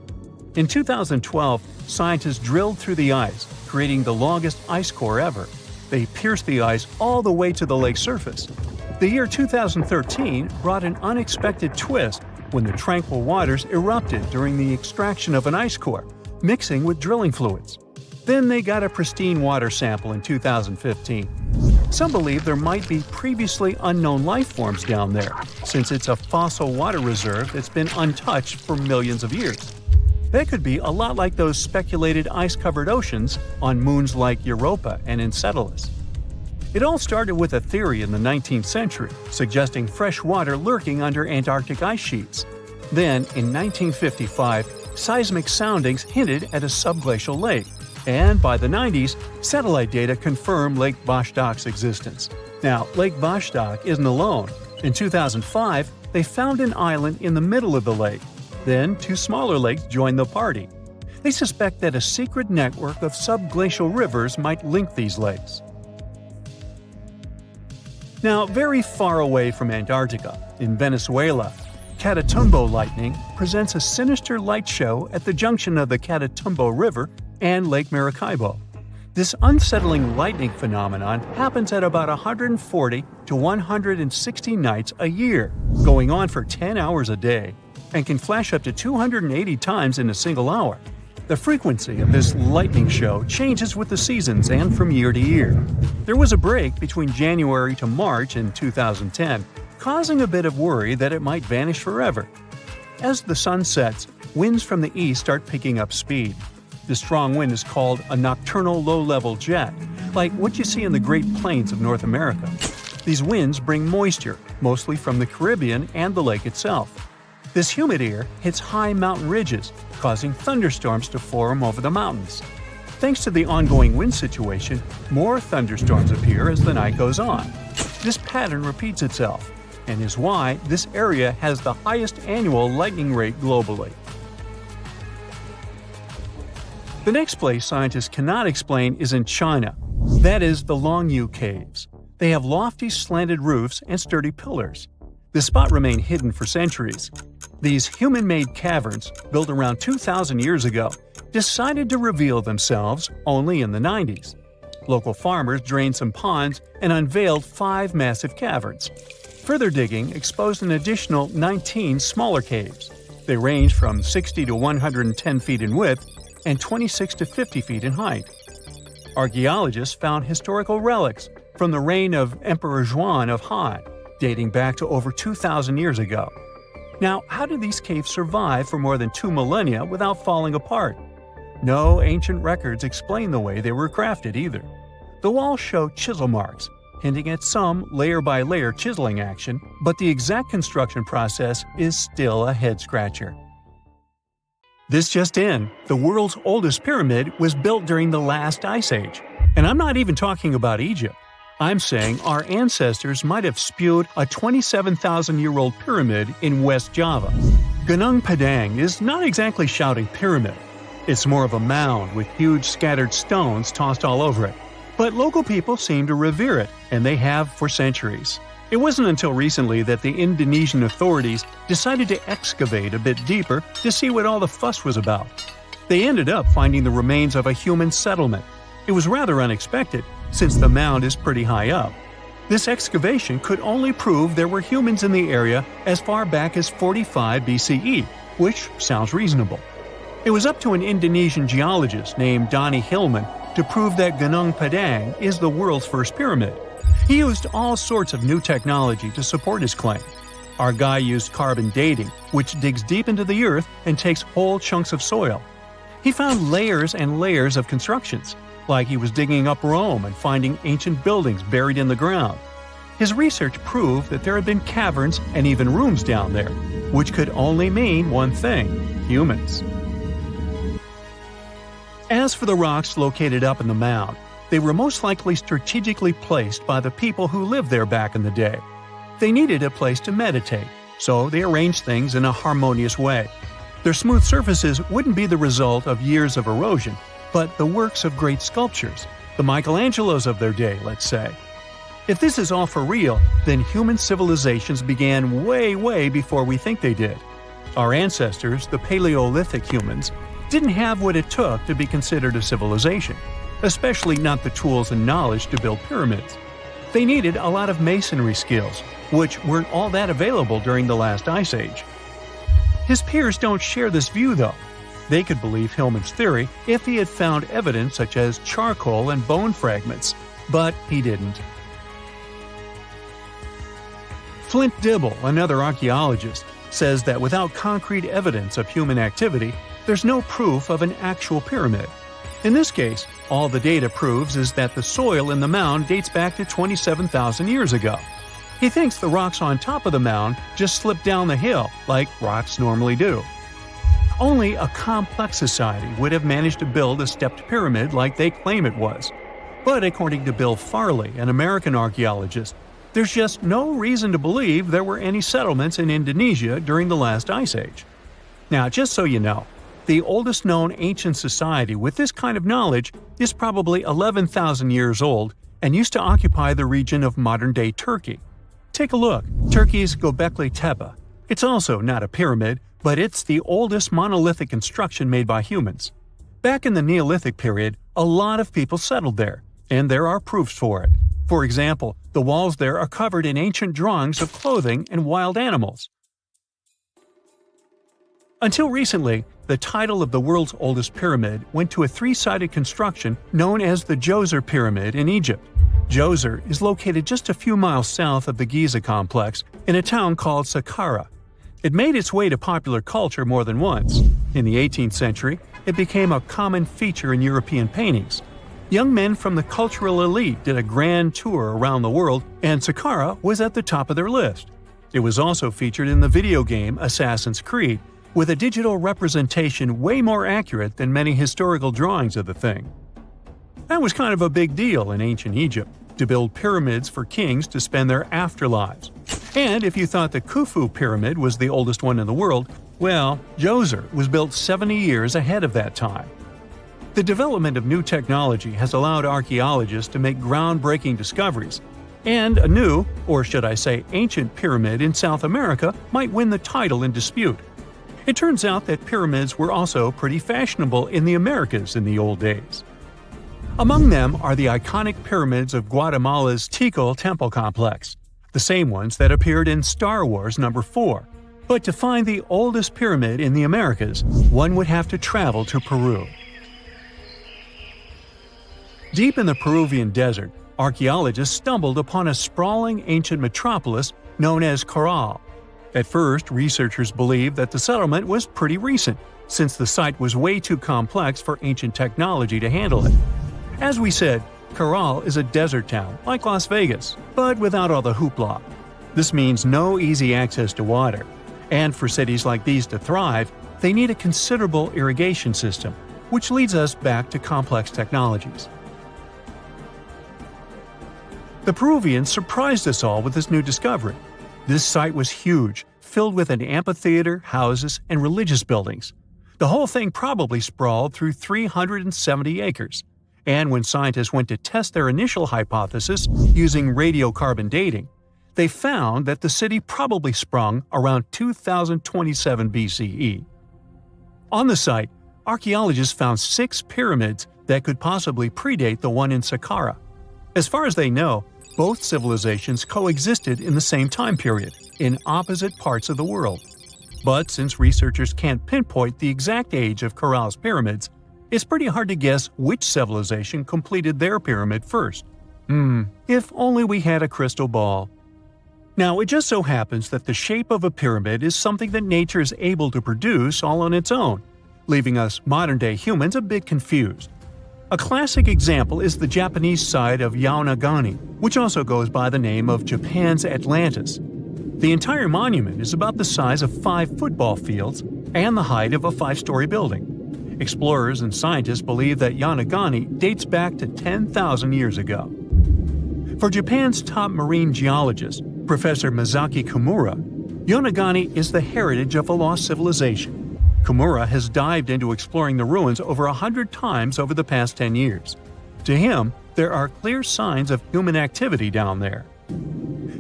In 2012, scientists drilled through the ice, creating the longest ice core ever. They pierced the ice all the way to the lake's surface. The year 2013 brought an unexpected twist when the tranquil waters erupted during the extraction of an ice core, mixing with drilling fluids. Then they got a pristine water sample in 2015. Some believe there might be previously unknown life forms down there, since it's a fossil water reserve that's been untouched for millions of years. That could be a lot like those speculated ice-covered oceans on moons like Europa and Enceladus. It all started with a theory in the 19th century, suggesting fresh water lurking under Antarctic ice sheets. Then, in 1955, seismic soundings hinted at a subglacial lake, and by the 90s, satellite data confirmed Lake Vostok's existence. Now, Lake Vostok isn't alone. In 2005, they found an island in the middle of the lake. Then, two smaller lakes joined the party. They suspect that a secret network of subglacial rivers might link these lakes. Now, very far away from Antarctica, in Venezuela, Catatumbo lightning presents a sinister light show at the junction of the Catatumbo River and Lake Maracaibo. This unsettling lightning phenomenon happens at about 140 to 160 nights a year, going on for 10 hours a day, and can flash up to 280 times in a single hour. The frequency of this lightning show changes with the seasons and from year to year. There was a break between January to March in 2010, causing a bit of worry that it might vanish forever. As the sun sets, winds from the east start picking up speed. The strong wind is called a nocturnal low-level jet, like what you see in the Great Plains of North America. These winds bring moisture, mostly from the Caribbean and the lake itself. This humid air hits high mountain ridges, causing thunderstorms to form over the mountains. Thanks to the ongoing wind situation, more thunderstorms appear as the night goes on. This pattern repeats itself, and is why this area has the highest annual lightning rate globally. The next place scientists cannot explain is in China. That is the Longyu Caves. They have lofty slanted roofs and sturdy pillars. The spot remained hidden for centuries. These human-made caverns, built around 2,000 years ago, decided to reveal themselves only in the 90s. Local farmers drained some ponds and unveiled 5 massive caverns. Further digging exposed an additional 19 smaller caves. They range from 60 to 110 feet in width and 26 to 50 feet in height. Archaeologists found historical relics from the reign of Emperor Zhuan of Han, dating back to over 2,000 years ago. Now, how did these caves survive for more than 2 millennia without falling apart? No ancient records explain the way they were crafted either. The walls show chisel marks, hinting at some layer-by-layer chiseling action, but the exact construction process is still a head-scratcher. This just in, the world's oldest pyramid was built during the last ice age. And I'm not even talking about Egypt. I'm saying our ancestors might have spewed a 27,000-year-old pyramid in West Java. Gunung Padang is not exactly shouting pyramid. It's more of a mound with huge scattered stones tossed all over it. But local people seem to revere it, and they have for centuries. It wasn't until recently that the Indonesian authorities decided to excavate a bit deeper to see what all the fuss was about. They ended up finding the remains of a human settlement. It was rather unexpected, since the mound is pretty high up. This excavation could only prove there were humans in the area as far back as 45 BCE, which sounds reasonable. It was up to an Indonesian geologist named Donny Hillman to prove that Gunung Padang is the world's first pyramid. He used all sorts of new technology to support his claim. Our guy used carbon dating, which digs deep into the earth and takes whole chunks of soil. He found layers and layers of constructions, like he was digging up Rome and finding ancient buildings buried in the ground. His research proved that there had been caverns and even rooms down there, which could only mean one thing: humans. As for the rocks located up in the mound, they were most likely strategically placed by the people who lived there back in the day. They needed a place to meditate, so they arranged things in a harmonious way. Their smooth surfaces wouldn't be the result of years of erosion, but the works of great sculptures, the Michelangelos of their day, let's say. If this is all for real, then human civilizations began way before we think they did. Our ancestors, the Paleolithic humans, didn't have what it took to be considered a civilization, especially not the tools and knowledge to build pyramids. They needed a lot of masonry skills, which weren't all that available during the last ice age. His peers don't share this view, though. They could believe Hillman's theory if he had found evidence such as charcoal and bone fragments, but he didn't. Flint Dibble, another archaeologist, says that without concrete evidence of human activity, there's no proof of an actual pyramid. In this case, all the data proves is that the soil in the mound dates back to 27,000 years ago. He thinks the rocks on top of the mound just slipped down the hill, like rocks normally do. Only a complex society would have managed to build a stepped pyramid like they claim it was. But according to Bill Farley, an American archaeologist, there's just no reason to believe there were any settlements in Indonesia during the last ice age. Now, just so you know, the oldest known ancient society with this kind of knowledge is probably 11,000 years old and used to occupy the region of modern-day Turkey. Take a look, Turkey's Göbekli Tepe. It's also not a pyramid, but it's the oldest monolithic construction made by humans. Back in the Neolithic period, a lot of people settled there, and there are proofs for it. For example, the walls there are covered in ancient drawings of clothing and wild animals. Until recently, the title of the world's oldest pyramid went to a three-sided construction known as the Djoser Pyramid in Egypt. Djoser is located just a few miles south of the Giza complex in a town called Saqqara. It made its way to popular culture more than once. In the 18th century, it became a common feature in European paintings. Young men from the cultural elite did a grand tour around the world, and Saqqara was at the top of their list. It was also featured in the video game Assassin's Creed, with a digital representation way more accurate than many historical drawings of the thing. That was kind of a big deal in ancient Egypt, to build pyramids for kings to spend their afterlives. And if you thought the Khufu pyramid was the oldest one in the world, well, Djoser was built 70 years ahead of that time. The development of new technology has allowed archaeologists to make groundbreaking discoveries, and a new, or should I say ancient pyramid in South America might win the title in dispute. It turns out that pyramids were also pretty fashionable in the Americas in the old days. Among them are the iconic pyramids of Guatemala's Tikal Temple Complex, the same ones that appeared in Star Wars No. 4. But to find the oldest pyramid in the Americas, one would have to travel to Peru. Deep in the Peruvian desert, archaeologists stumbled upon a sprawling ancient metropolis known as Caral. At first, researchers believed that the settlement was pretty recent, since the site was way too complex for ancient technology to handle it. As we said, Caral is a desert town, like Las Vegas, but without all the hoopla. This means no easy access to water. And for cities like these to thrive, they need a considerable irrigation system, which leads us back to complex technologies. The Peruvians surprised us all with this new discovery. This site was huge, filled with an amphitheater, houses, and religious buildings. The whole thing probably sprawled through 370 acres. And when scientists went to test their initial hypothesis using radiocarbon dating, they found that the city probably sprung around 2027 BCE. On the site, archaeologists found 6 pyramids that could possibly predate the one in Saqqara. As far as they know, both civilizations coexisted in the same time period, in opposite parts of the world. But since researchers can't pinpoint the exact age of Caral's pyramids, it's pretty hard to guess which civilization completed their pyramid first. If only we had a crystal ball. Now, it just so happens that the shape of a pyramid is something that nature is able to produce all on its own, leaving us modern-day humans a bit confused. A classic example is the Japanese site of Yaonagani, which also goes by the name of Japan's Atlantis. The entire monument is about the size of 5 football fields and the height of a 5-story building. Explorers and scientists believe that Yaonagani dates back to 10,000 years ago. For Japan's top marine geologist, Professor Masaki Kimura, Yaonagani is the heritage of a lost civilization. Kimura has dived into exploring the ruins over 100 times over the past 10 years. To him, there are clear signs of human activity down there.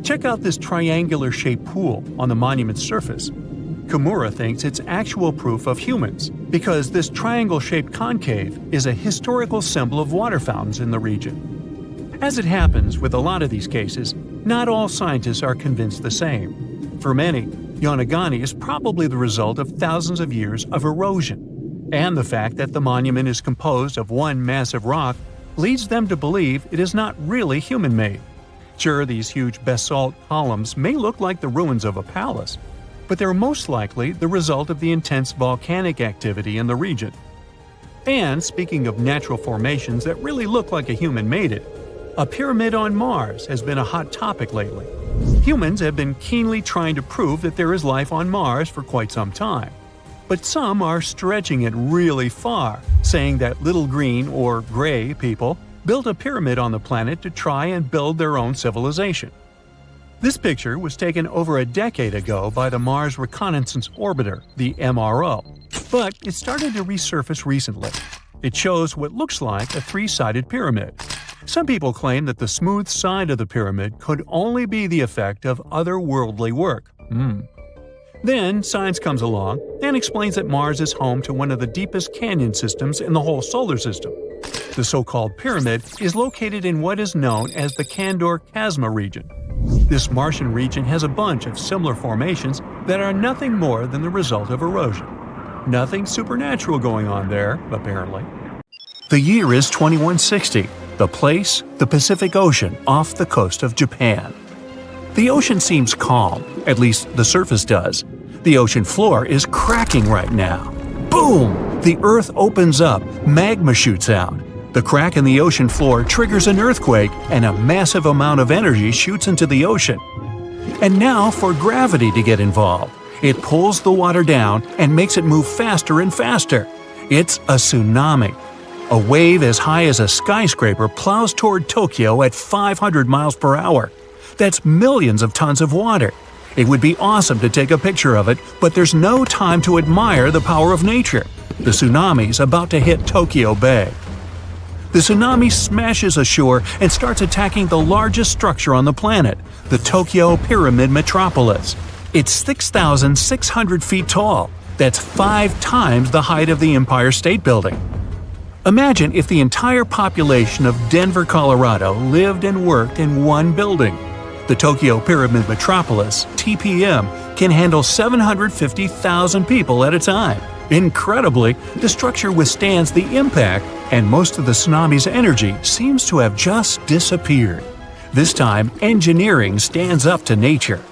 Check out this triangular-shaped pool on the monument's surface. Kimura thinks it's actual proof of humans, because this triangle-shaped concave is a historical symbol of water fountains in the region. As it happens with a lot of these cases, not all scientists are convinced the same. For many, Yaonagani is probably the result of thousands of years of erosion, and the fact that the monument is composed of one massive rock leads them to believe it is not really human-made. Sure, these huge basalt columns may look like the ruins of a palace, but they're most likely the result of the intense volcanic activity in the region. And speaking of natural formations that really look like a human made it, a pyramid on Mars has been a hot topic lately. Humans have been keenly trying to prove that there is life on Mars for quite some time. But some are stretching it really far, saying that little green or gray people built a pyramid on the planet to try and build their own civilization. This picture was taken over a decade ago by the Mars Reconnaissance Orbiter, the MRO, but it started to resurface recently. It shows what looks like a 3-sided pyramid. Some people claim that the smooth side of the pyramid could only be the effect of otherworldly work. Then science comes along and explains that Mars is home to one of the deepest canyon systems in the whole solar system. The so-called pyramid is located in what is known as the Kandor-Chasma region. This Martian region has a bunch of similar formations that are nothing more than the result of erosion. Nothing supernatural going on there, apparently. The year is 2160. The place, the Pacific Ocean off the coast of Japan. The ocean seems calm, at least the surface does. The ocean floor is cracking right now. Boom! The earth opens up, magma shoots out. The crack in the ocean floor triggers an earthquake, and a massive amount of energy shoots into the ocean. And now for gravity to get involved. It pulls the water down and makes it move faster and faster. It's a tsunami. A wave as high as a skyscraper plows toward Tokyo at 500 miles per hour. That's millions of tons of water. It would be awesome to take a picture of it, but there's no time to admire the power of nature. The tsunami's about to hit Tokyo Bay. The tsunami smashes ashore and starts attacking the largest structure on the planet, the Tokyo Pyramid Metropolis. It's 6,600 feet tall. That's 5 times the height of the Empire State Building. Imagine if the entire population of Denver, Colorado lived and worked in one building. The Tokyo Pyramid Metropolis, TPM, can handle 750,000 people at a time. Incredibly, the structure withstands the impact, and most of the tsunami's energy seems to have just disappeared. This time, engineering stands up to nature.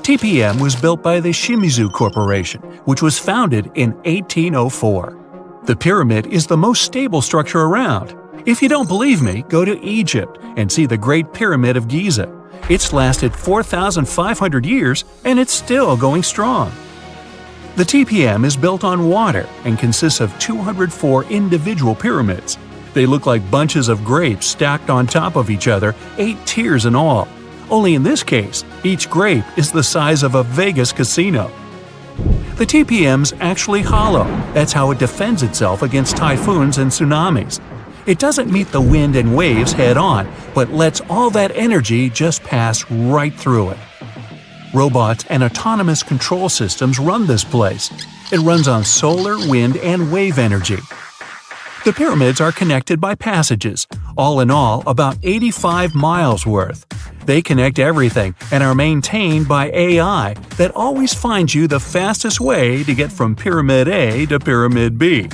TPM was built by the Shimizu Corporation, which was founded in 1804. The pyramid is the most stable structure around. If you don't believe me, go to Egypt and see the Great Pyramid of Giza. It's lasted 4,500 years and it's still going strong. The TPM is built on water and consists of 204 individual pyramids. They look like bunches of grapes stacked on top of each other, 8 tiers in all. Only in this case, each grape is the size of a Vegas casino. The TPM's actually hollow. That's how it defends itself against typhoons and tsunamis. It doesn't meet the wind and waves head-on, but lets all that energy just pass right through it. Robots and autonomous control systems run this place. It runs on solar, wind, and wave energy. The pyramids are connected by passages, all in all about 85 miles worth. They connect everything and are maintained by AI that always finds you the fastest way to get from Pyramid A to Pyramid B.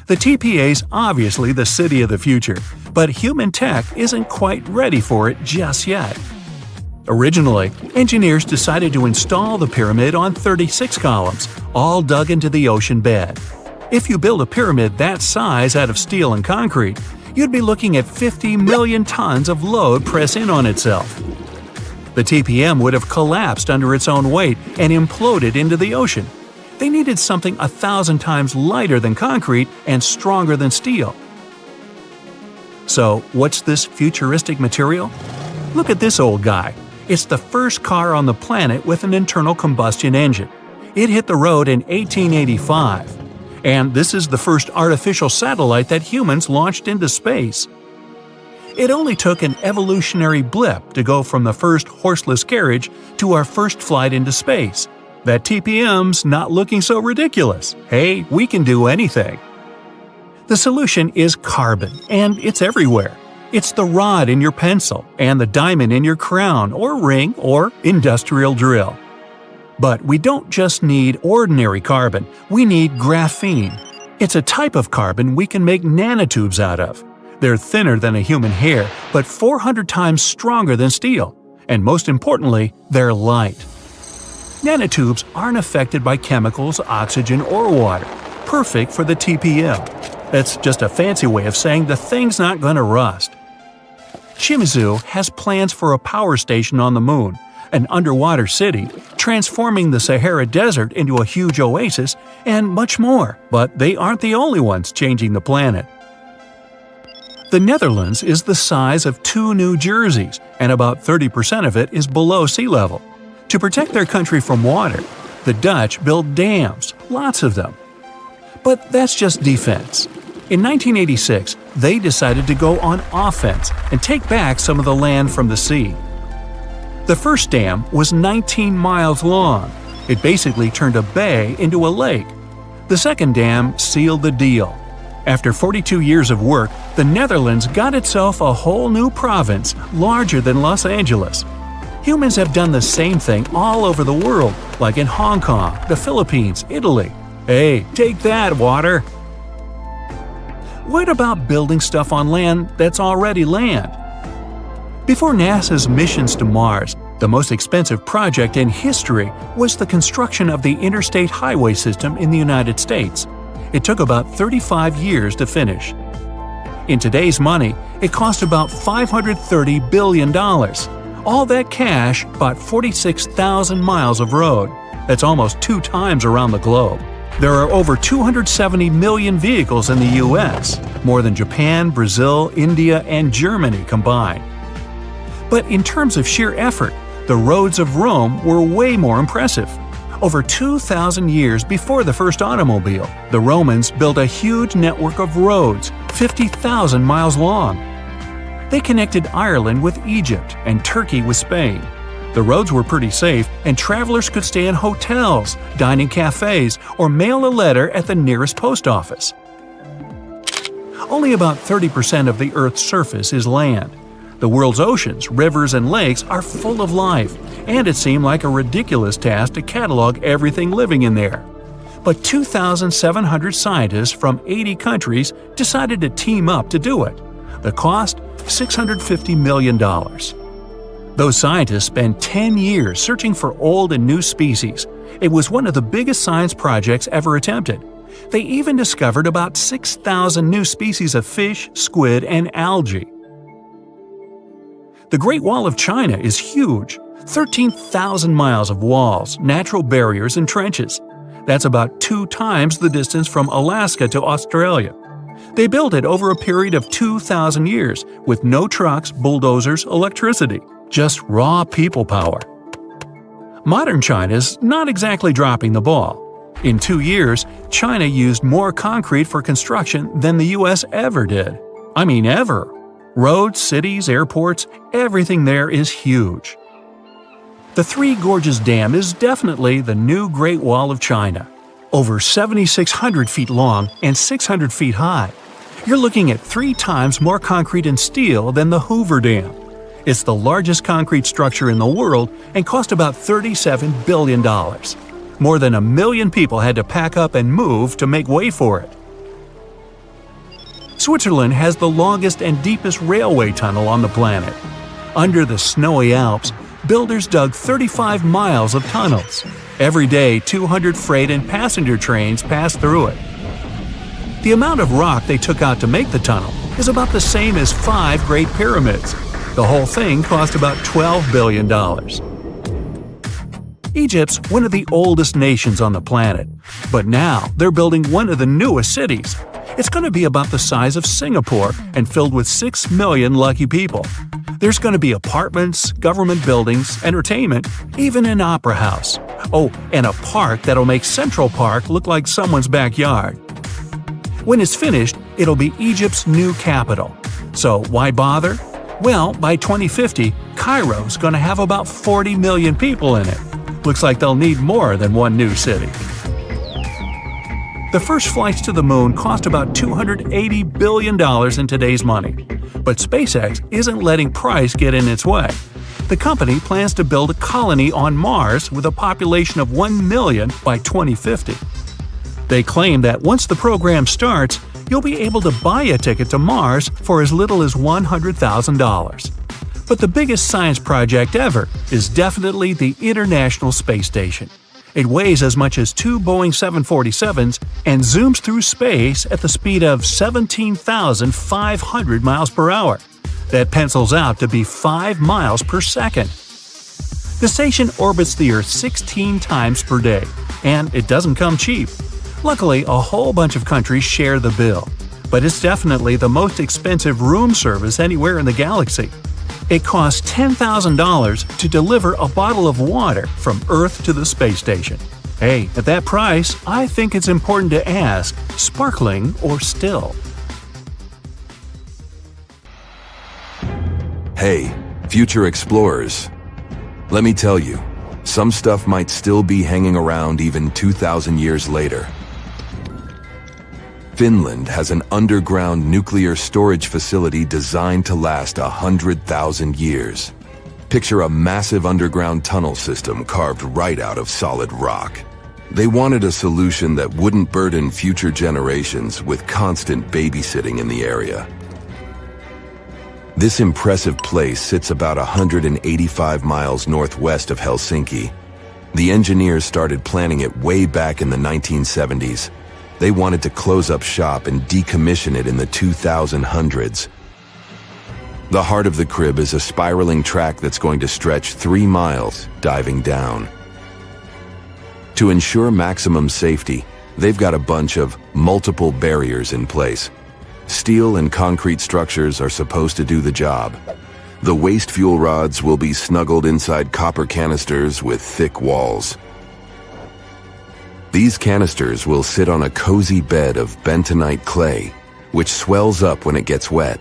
The TPA's obviously the city of the future, but human tech isn't quite ready for it just yet. Originally, engineers decided to install the pyramid on 36 columns, all dug into the ocean bed. If you build a pyramid that size out of steel and concrete, you'd be looking at 50 million tons of load press in on itself. The TPM would have collapsed under its own weight and imploded into the ocean. They needed something 1,000 times lighter than concrete and stronger than steel. So, what's this futuristic material? Look at this old guy. It's the first car on the planet with an internal combustion engine. It hit the road in 1885. And this is the first artificial satellite that humans launched into space. It only took an evolutionary blip to go from the first horseless carriage to our first flight into space. That TPM's not looking so ridiculous. Hey, we can do anything. The solution is carbon, and it's everywhere. It's the rod in your pencil, and the diamond in your crown or ring or industrial drill. But we don't just need ordinary carbon, we need graphene. It's a type of carbon we can make nanotubes out of. They're thinner than a human hair, but 400 times stronger than steel. And most importantly, they're light. Nanotubes aren't affected by chemicals, oxygen, or water. Perfect for the TPM. That's just a fancy way of saying the thing's not going to rust. Shimizu has plans for a power station on the moon, an underwater city, transforming the Sahara Desert into a huge oasis, and much more. But they aren't the only ones changing the planet. The Netherlands is the size of 2 New Jerseys, and about 30% of it is below sea level. To protect their country from water, the Dutch built dams, lots of them. But that's just defense. In 1986, they decided to go on offense and take back some of the land from the sea. The first dam was 19 miles long. It basically turned a bay into a lake. The second dam sealed the deal. After 42 years of work, the Netherlands got itself a whole new province larger than Los Angeles. Humans have done the same thing all over the world, like in Hong Kong, the Philippines, Italy. Hey, take that, water! What about building stuff on land that's already land? Before NASA's missions to Mars, the most expensive project in history was the construction of the interstate highway system in the United States. It took about 35 years to finish. In today's money, it cost about $530 billion. All that cash bought 46,000 miles of road. That's almost 2 times around the globe. There are over 270 million vehicles in the US, more than Japan, Brazil, India, and Germany combined. But in terms of sheer effort, the roads of Rome were way more impressive. Over 2,000 years before the first automobile, the Romans built a huge network of roads, 50,000 miles long. They connected Ireland with Egypt and Turkey with Spain. The roads were pretty safe, and travelers could stay in hotels, dine in cafes, or mail a letter at the nearest post office. Only about 30% of the Earth's surface is land. The world's oceans, rivers, and lakes are full of life, and it seemed like a ridiculous task to catalog everything living in there. But 2,700 scientists from 80 countries decided to team up to do it. The cost? $650 million. Those scientists spent 10 years searching for old and new species. It was one of the biggest science projects ever attempted. They even discovered about 6,000 new species of fish, squid, and algae. The Great Wall of China is huge, 13,000 miles of walls, natural barriers, and trenches. That's about 2 times the distance from Alaska to Australia. They built it over a period of 2,000 years with no trucks, bulldozers, electricity, just raw people power. Modern China's not exactly dropping the ball. In 2 years, China used more concrete for construction than the US ever did. I mean ever. Roads, cities, airports, everything there is huge. The Three Gorges Dam is definitely the new Great Wall of China. Over 7,600 feet long and 600 feet high. You're looking at 3 times more concrete and steel than the Hoover Dam. It's the largest concrete structure in the world and cost about $37 billion. More than 1 million people had to pack up and move to make way for it. Switzerland has the longest and deepest railway tunnel on the planet. Under the snowy Alps, builders dug 35 miles of tunnels. Every day, 200 freight and passenger trains pass through it. The amount of rock they took out to make the tunnel is about the same as 5 Great Pyramids. The whole thing cost about $12 billion. Egypt's one of the oldest nations on the planet, but now they're building one of the newest cities. It's going to be about the size of Singapore and filled with 6 million lucky people. There's going to be apartments, government buildings, entertainment, even an opera house. Oh, and a park that'll make Central Park look like someone's backyard. When it's finished, it'll be Egypt's new capital. So why bother? Well, by 2050, Cairo's going to have about 40 million people in it. Looks like they'll need more than one new city. The first flights to the moon cost about $280 billion in today's money. But SpaceX isn't letting price get in its way. The company plans to build a colony on Mars with a population of 1 million by 2050. They claim that once the program starts, you'll be able to buy a ticket to Mars for as little as $100,000. But the biggest science project ever is definitely the International Space Station. It weighs as much as 2 Boeing 747s and zooms through space at the speed of 17,500 miles per hour. That pencils out to be 5 miles per second. The station orbits the Earth 16 times per day, and it doesn't come cheap. Luckily, a whole bunch of countries share the bill, but it's definitely the most expensive room service anywhere in the galaxy. It costs $10,000 to deliver a bottle of water from Earth to the space station. Hey, at that price, I think it's important to ask, sparkling or still? Hey, future explorers. Let me tell you, some stuff might still be hanging around even 2,000 years later. Finland has an underground nuclear storage facility designed to last 100,000 years. Picture a massive underground tunnel system carved right out of solid rock. They wanted a solution that wouldn't burden future generations with constant babysitting in the area. This impressive place sits about 185 miles northwest of Helsinki. The engineers started planning it way back in the 1970s. They wanted to close up shop and decommission it in the 2000s. The heart of the crib is a spiraling track that's going to stretch 3 miles, diving down. To ensure maximum safety, they've got a bunch of multiple barriers in place. Steel and concrete structures are supposed to do the job. The waste fuel rods will be snuggled inside copper canisters with thick walls. These canisters will sit on a cozy bed of bentonite clay, which swells up when it gets wet.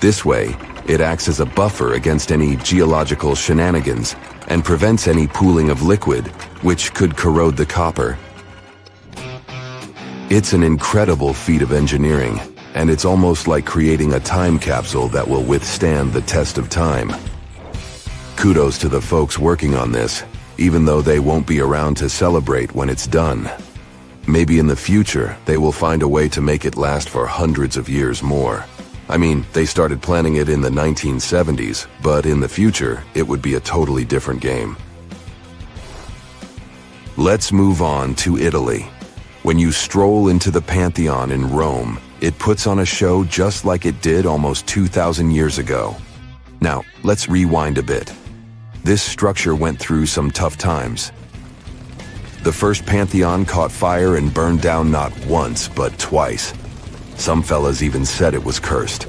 This way, it acts as a buffer against any geological shenanigans and prevents any pooling of liquid, which could corrode the copper. It's an incredible feat of engineering, and it's almost like creating a time capsule that will withstand the test of time. Kudos to the folks working on this, even though they won't be around to celebrate when it's done. Maybe in the future, they will find a way to make it last for hundreds of years more. I mean, they started planning it in the 1970s, but in the future, it would be a totally different game. Let's move on to Italy. When you stroll into the Pantheon in Rome, it puts on a show just like it did almost 2,000 years ago. Now, let's rewind a bit. This structure went through some tough times. The first Pantheon caught fire and burned down not once, but twice. Some fellas even said it was cursed.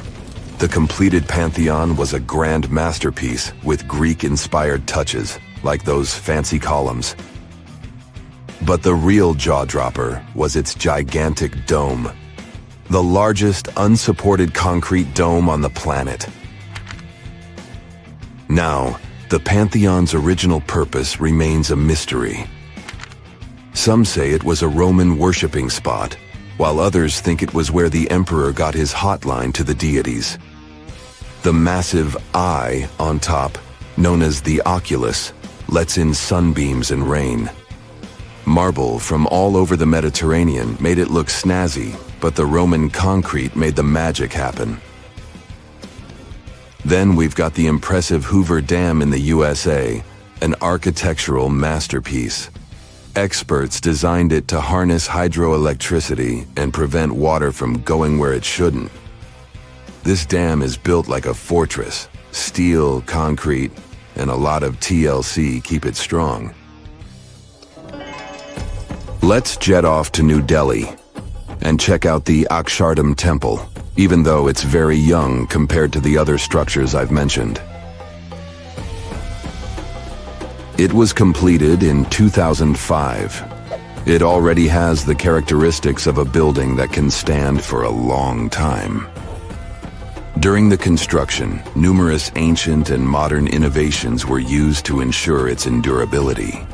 The completed Pantheon was a grand masterpiece with Greek-inspired touches, like those fancy columns. But the real jaw-dropper was its gigantic dome. The largest unsupported concrete dome on the planet. Now, the Pantheon's original purpose remains a mystery. Some say it was a Roman worshipping spot, while others think it was where the emperor got his hotline to the deities. The massive eye on top, known as the oculus, lets in sunbeams and rain. Marble from all over the Mediterranean made it look snazzy, but the Roman concrete made the magic happen. Then we've got the impressive Hoover Dam in the USA, an architectural masterpiece. Experts designed it to harness hydroelectricity and prevent water from going where it shouldn't. This dam is built like a fortress. Steel, concrete, and a lot of TLC keep it strong. Let's jet off to New Delhi and check out the Akshardham Temple, even though it's very young compared to the other structures I've mentioned. It was completed in 2005. It already has the characteristics of a building that can stand for a long time. During the construction, numerous ancient and modern innovations were used to ensure its endurability.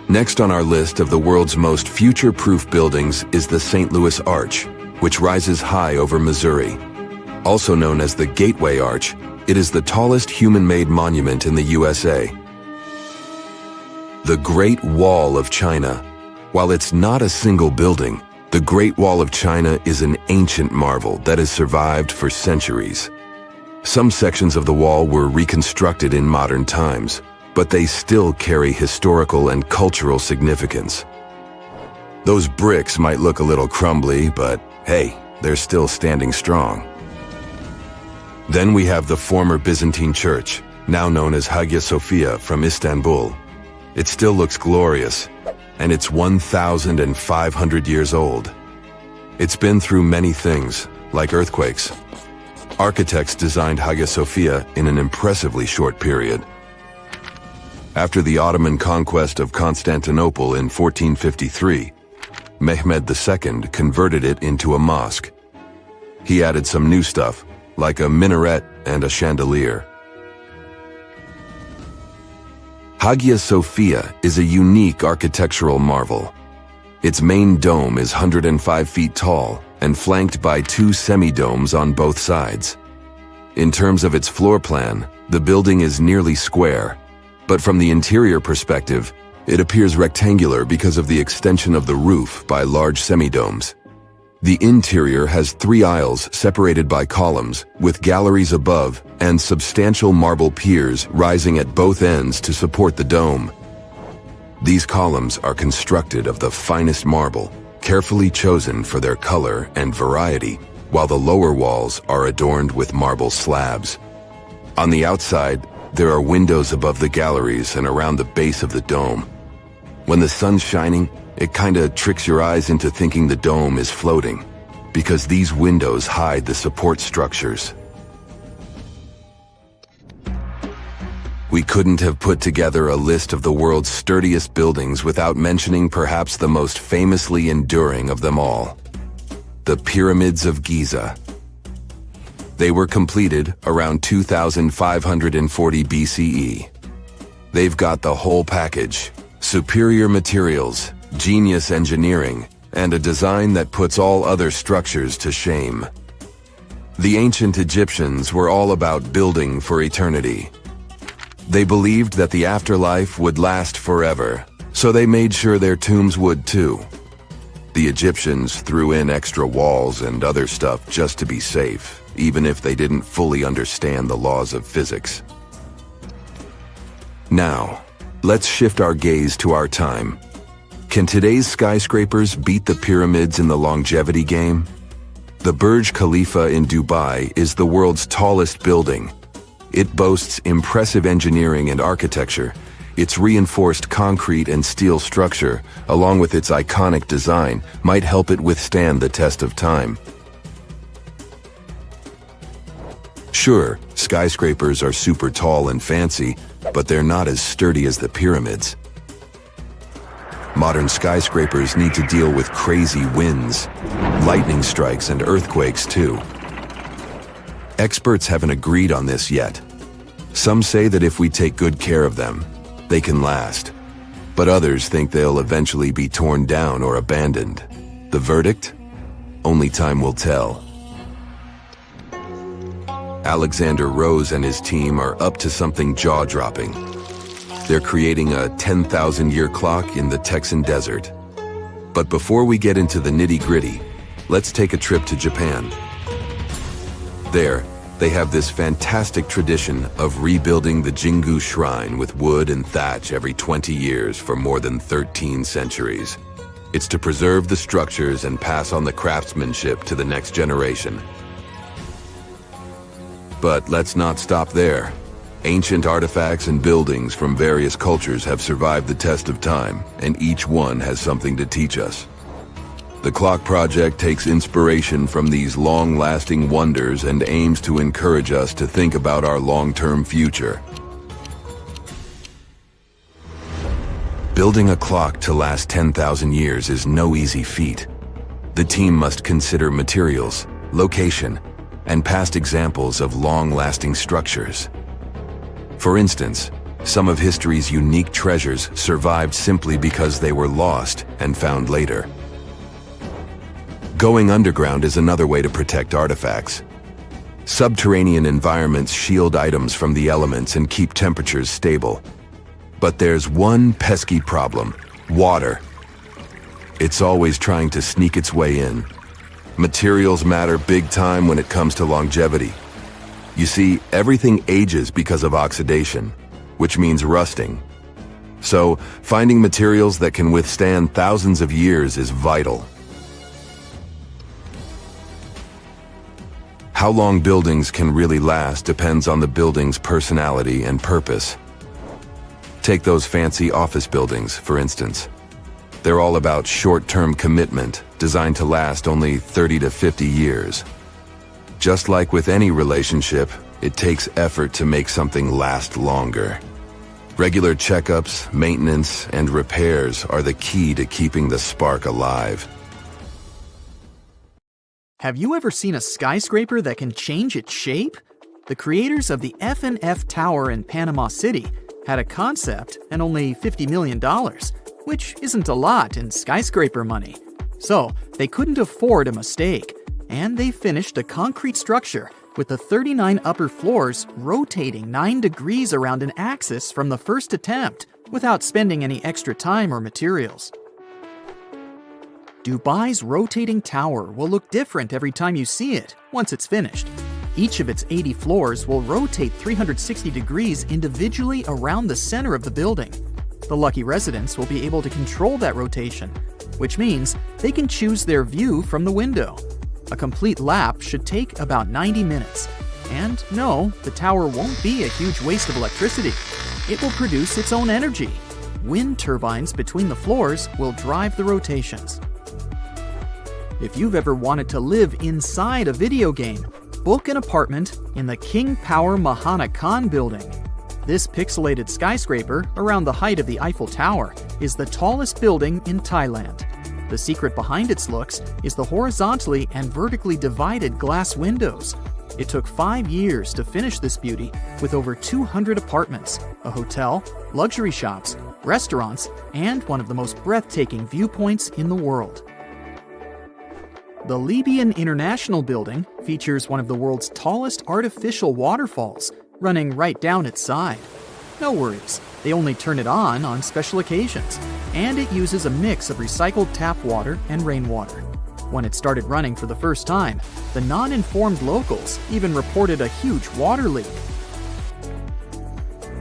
Next on our list of the world's most future-proof buildings is the St. Louis Arch, which rises high over Missouri. Also known as the Gateway Arch, it is the tallest human-made monument in the USA. The Great Wall of China. While it's not a single building, the Great Wall of China is an ancient marvel that has survived for centuries. Some sections of the wall were reconstructed in modern times, but they still carry historical and cultural significance. Those bricks might look a little crumbly, but hey, they're still standing strong. Then we have the former Byzantine church, now known as Hagia Sophia from Istanbul. It still looks glorious, and it's 1,500 years old. It's been through many things, like earthquakes. Architects designed Hagia Sophia in an impressively short period. After the Ottoman conquest of Constantinople in 1453, Mehmed II converted it into a mosque. He added some new stuff, like a minaret and a chandelier. Hagia Sophia is a unique architectural marvel. Its main dome is 105 feet tall and flanked by two semi-domes on both sides. In terms of its floor plan, the building is nearly square, but from the interior perspective, it appears rectangular because of the extension of the roof by large semi-domes. The interior has 3 aisles separated by columns, with galleries above and substantial marble piers rising at both ends to support the dome. These columns are constructed of the finest marble, carefully chosen for their color and variety, while the lower walls are adorned with marble slabs. On the outside, there are windows above the galleries and around the base of the dome. When the sun's shining, it kinda tricks your eyes into thinking the dome is floating, because these windows hide the support structures. We couldn't have put together a list of the world's sturdiest buildings without mentioning perhaps the most famously enduring of them all, the Pyramids of Giza. They were completed around 2540 BCE. They've got the whole package: superior materials, genius engineering, and a design that puts all other structures to shame. The ancient Egyptians were all about building for eternity. They believed that the afterlife would last forever, so they made sure their tombs would too. The Egyptians threw in extra walls and other stuff just to be safe, even if they didn't fully understand the laws of physics. Now, Let's shift our gaze to our time. Can today's skyscrapers beat the pyramids in the longevity game? The Burj Khalifa in Dubai is the world's tallest building. It boasts impressive engineering and architecture. Its reinforced concrete and steel structure, along with its iconic design, might help it withstand the test of time. Sure, skyscrapers are super tall and fancy, but they're not as sturdy as the pyramids. Modern skyscrapers need to deal with crazy winds, lightning strikes, and earthquakes too. Experts haven't agreed on this yet. Some say that if we take good care of them, they can last. But others think they'll eventually be torn down or abandoned. The verdict? Only time will tell. Alexander Rose and his team are up to something jaw-dropping. They're creating a 10,000-year clock in the Texan desert. But before we get into the nitty-gritty, let's take a trip to Japan. There, they have this fantastic tradition of rebuilding the Jingu Shrine with wood and thatch every 20 years for more than 13 centuries. It's to preserve the structures and pass on the craftsmanship to the next generation. But let's not stop there. Ancient artifacts and buildings from various cultures have survived the test of time, and each one has something to teach us. The clock project takes inspiration from these long-lasting wonders and aims to encourage us to think about our long-term future. Building a clock to last 10,000 years is no easy feat. The team must consider materials, location, and past examples of long-lasting structures. For instance, some of history's unique treasures survived simply because they were lost and found later. Going underground is another way to protect artifacts. Subterranean environments shield items from the elements and keep temperatures stable. But there's one pesky problem: water. It's always trying to sneak its way in. Materials matter big time when it comes to longevity. You see, everything ages because of oxidation, which means rusting. So, finding materials that can withstand thousands of years is vital. How long buildings can really last depends on the building's personality and purpose. Take those fancy office buildings, for instance. They're all about short-term commitment, designed to last only 30 to 50 years. Just like with any relationship, it takes effort to make something last longer. Regular checkups, maintenance, and repairs are the key to keeping the spark alive. Have you ever seen a skyscraper that can change its shape? The creators of the F&F Tower in Panama City had a concept and only $50 million, which isn't a lot in skyscraper money. So they couldn't afford a mistake, and they finished a concrete structure with the 39 upper floors rotating 9 degrees around an axis from the first attempt without spending any extra time or materials. Dubai's rotating tower will look different every time you see it once it's finished. Each of its 80 floors will rotate 360 degrees individually around the center of the building. The lucky residents will be able to control that rotation, which means they can choose their view from the window. A complete lap should take about 90 minutes. And no, the tower won't be a huge waste of electricity. It will produce its own energy. Wind turbines between the floors will drive the rotations. If you've ever wanted to live inside a video game, book an apartment in the King Power Mahana Khan building. This pixelated skyscraper, around the height of the Eiffel Tower, is the tallest building in Thailand. The secret behind its looks is the horizontally and vertically divided glass windows. It took 5 years to finish this beauty, with over 200 apartments, a hotel, luxury shops, restaurants, and one of the most breathtaking viewpoints in the world. The Libyan International Building features one of the world's tallest artificial waterfalls, running right down its side. No worries, they only turn it on special occasions, and it uses a mix of recycled tap water and rainwater. When it started running for the first time, the non-informed locals even reported a huge water leak.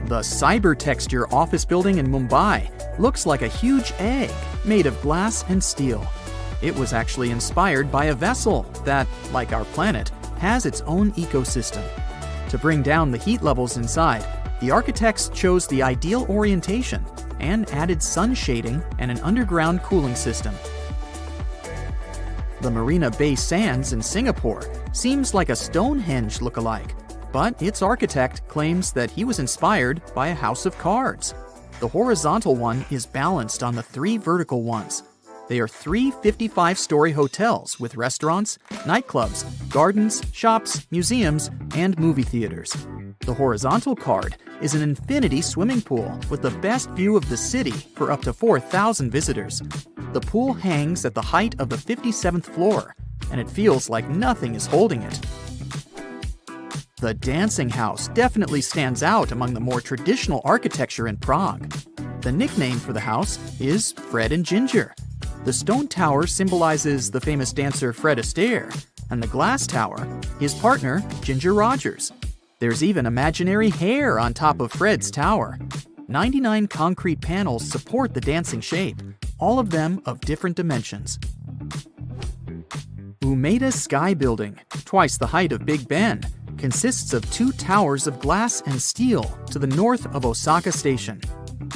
The cyber-texture office building in Mumbai looks like a huge egg made of glass and steel. It was actually inspired by a vessel that, like our planet, has its own ecosystem. To bring down the heat levels inside, the architects chose the ideal orientation and added sun shading and an underground cooling system. The Marina Bay Sands in Singapore seems like a Stonehenge look-alike, but its architect claims that he was inspired by a house of cards. The horizontal one is balanced on the 3 vertical ones. They are 3 55-story hotels with restaurants, nightclubs, gardens, shops, museums, and movie theaters. The horizontal card is an infinity swimming pool with the best view of the city for up to 4,000 visitors. The pool hangs at the height of the 57th floor, and it feels like nothing is holding it. The dancing house definitely stands out among the more traditional architecture in Prague. The nickname for the house is Fred and Ginger. The stone tower symbolizes the famous dancer Fred Astaire, and the glass tower, his partner, Ginger Rogers. There's even imaginary hair on top of Fred's tower. 99 concrete panels support the dancing shape, all of them of different dimensions. Umeda Sky Building, twice the height of Big Ben, consists of 2 towers of glass and steel to the north of Osaka Station.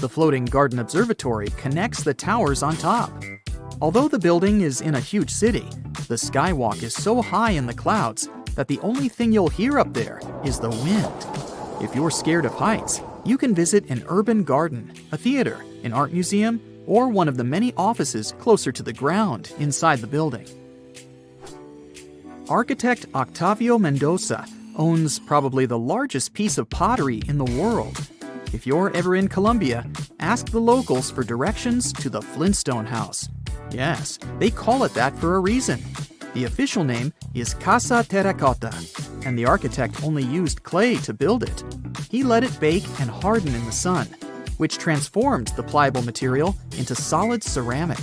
The floating garden observatory connects the towers on top. Although the building is in a huge city, the skywalk is so high in the clouds that the only thing you'll hear up there is the wind. If you're scared of heights, you can visit an urban garden, a theater, an art museum, or one of the many offices closer to the ground inside the building. Architect Octavio Mendoza owns probably the largest piece of pottery in the world. If you're ever in Colombia, ask the locals for directions to the Flintstone House. Yes, they call it that for a reason. The official name is Casa Terracotta, and the architect only used clay to build it. He let it bake and harden in the sun, which transformed the pliable material into solid ceramic.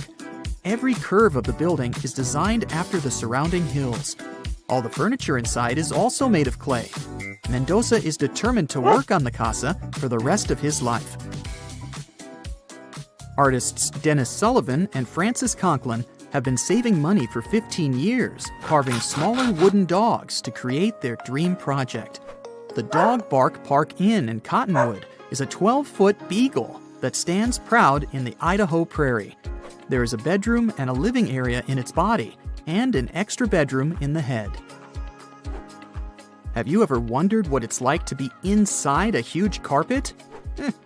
Every curve of the building is designed after the surrounding hills. All the furniture inside is also made of clay. Mendoza is determined to work on the casa for the rest of his life. Artists Dennis Sullivan and Francis Conklin have been saving money for 15 years, carving smaller wooden dogs to create their dream project. The Dog Bark Park Inn in Cottonwood is a 12-foot beagle that stands proud in the Idaho prairie. There is a bedroom and a living area in its body, and an extra bedroom in the head. Have you ever wondered what it's like to be inside a huge carpet?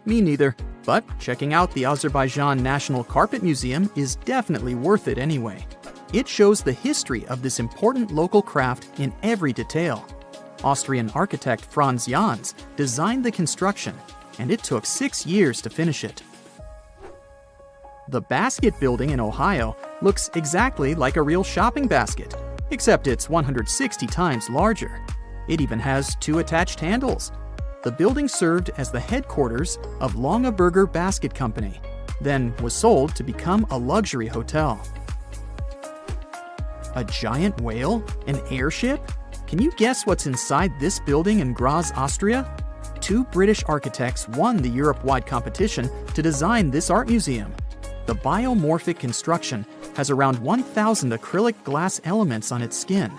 Me neither, but checking out the Azerbaijan National Carpet Museum is definitely worth it anyway. It shows the history of this important local craft in every detail. Austrian architect Franz Jans designed the construction, and it took 6 years to finish it. The Basket Building in Ohio looks exactly like a real shopping basket, except it's 160 times larger. It even has 2 attached handles. The building served as the headquarters of Longaberger Basket Company, then was sold to become a luxury hotel. A giant whale? An airship? Can you guess what's inside this building in Graz, Austria? 2 British architects won the Europe-wide competition to design this art museum. The biomorphic construction has around 1,000 acrylic glass elements on its skin.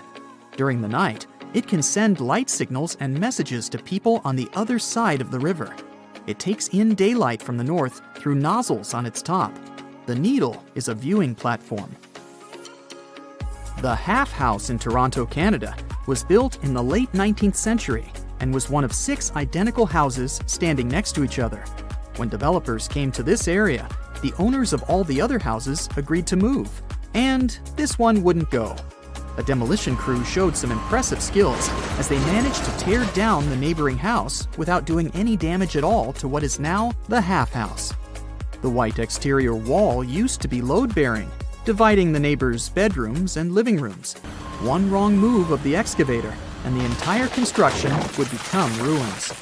During the night, it can send light signals and messages to people on the other side of the river. It takes in daylight from the north through nozzles on its top. The needle is a viewing platform. The Half House in Toronto, Canada, was built in the late 19th century and was one of 6 identical houses standing next to each other. When developers came to this area, the owners of all the other houses agreed to move, and this one wouldn't go. A demolition crew showed some impressive skills as they managed to tear down the neighboring house without doing any damage at all to what is now the Half House. The white exterior wall used to be load-bearing, dividing the neighbors' bedrooms and living rooms. One wrong move of the excavator, and the entire construction would become ruins.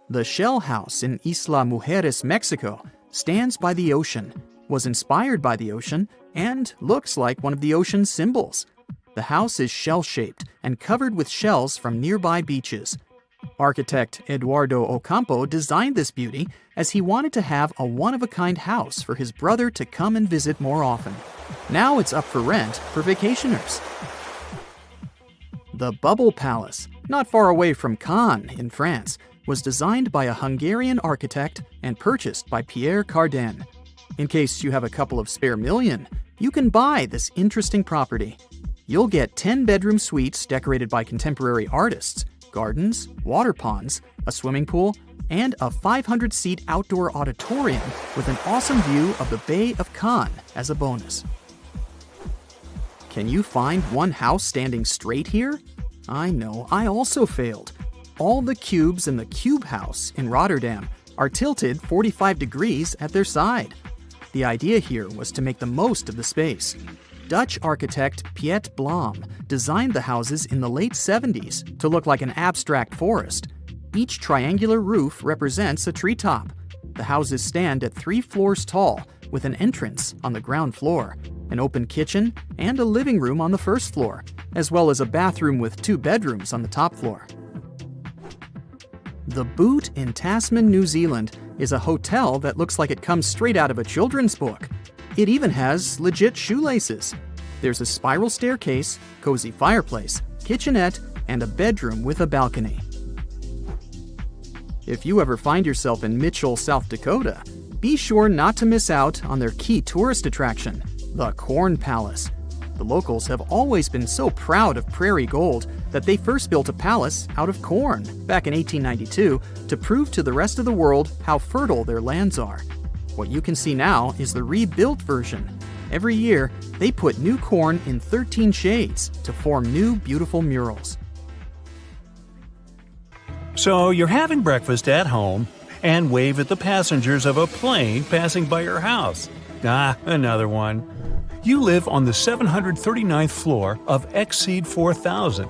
The Shell House in Isla Mujeres, Mexico, stands by the ocean, was inspired by the ocean, and looks like one of the ocean's symbols. The house is shell-shaped and covered with shells from nearby beaches. Architect Eduardo Ocampo designed this beauty as he wanted to have a one-of-a-kind house for his brother to come and visit more often. Now it's up for rent for vacationers. The Bubble Palace, not far away from Cannes in France, was designed by a Hungarian architect and purchased by Pierre Cardin. In case you have a couple of spare million, you can buy this interesting property. You'll get 10-bedroom suites decorated by contemporary artists, gardens, water ponds, a swimming pool, and a 500-seat outdoor auditorium with an awesome view of the Bay of Cannes as a bonus. Can you find one house standing straight here? I know, I also failed. All the cubes in the Cube House in Rotterdam are tilted 45 degrees at their side. The idea here was to make the most of the space. Dutch architect Piet Blom designed the houses in the late 70s to look like an abstract forest. Each triangular roof represents a treetop. The houses stand at 3 floors tall, with an entrance on the ground floor, an open kitchen, and a living room on the first floor, as well as a bathroom with 2 bedrooms on the top floor. The Boot in Tasman, New Zealand is a hotel that looks like it comes straight out of a children's book. It even has legit shoelaces. There's a spiral staircase, cozy fireplace, kitchenette, and a bedroom with a balcony. If you ever find yourself in Mitchell, South Dakota, be sure not to miss out on their key tourist attraction, the Corn Palace. The locals have always been so proud of prairie gold that they first built a palace out of corn back in 1892 to prove to the rest of the world how fertile their lands are. What you can see now is the rebuilt version. Every year, they put new corn in 13 shades to form new beautiful murals. So you're having breakfast at home and wave at the passengers of a plane passing by your house. Another one. You live on the 739th floor of Exceed 4000.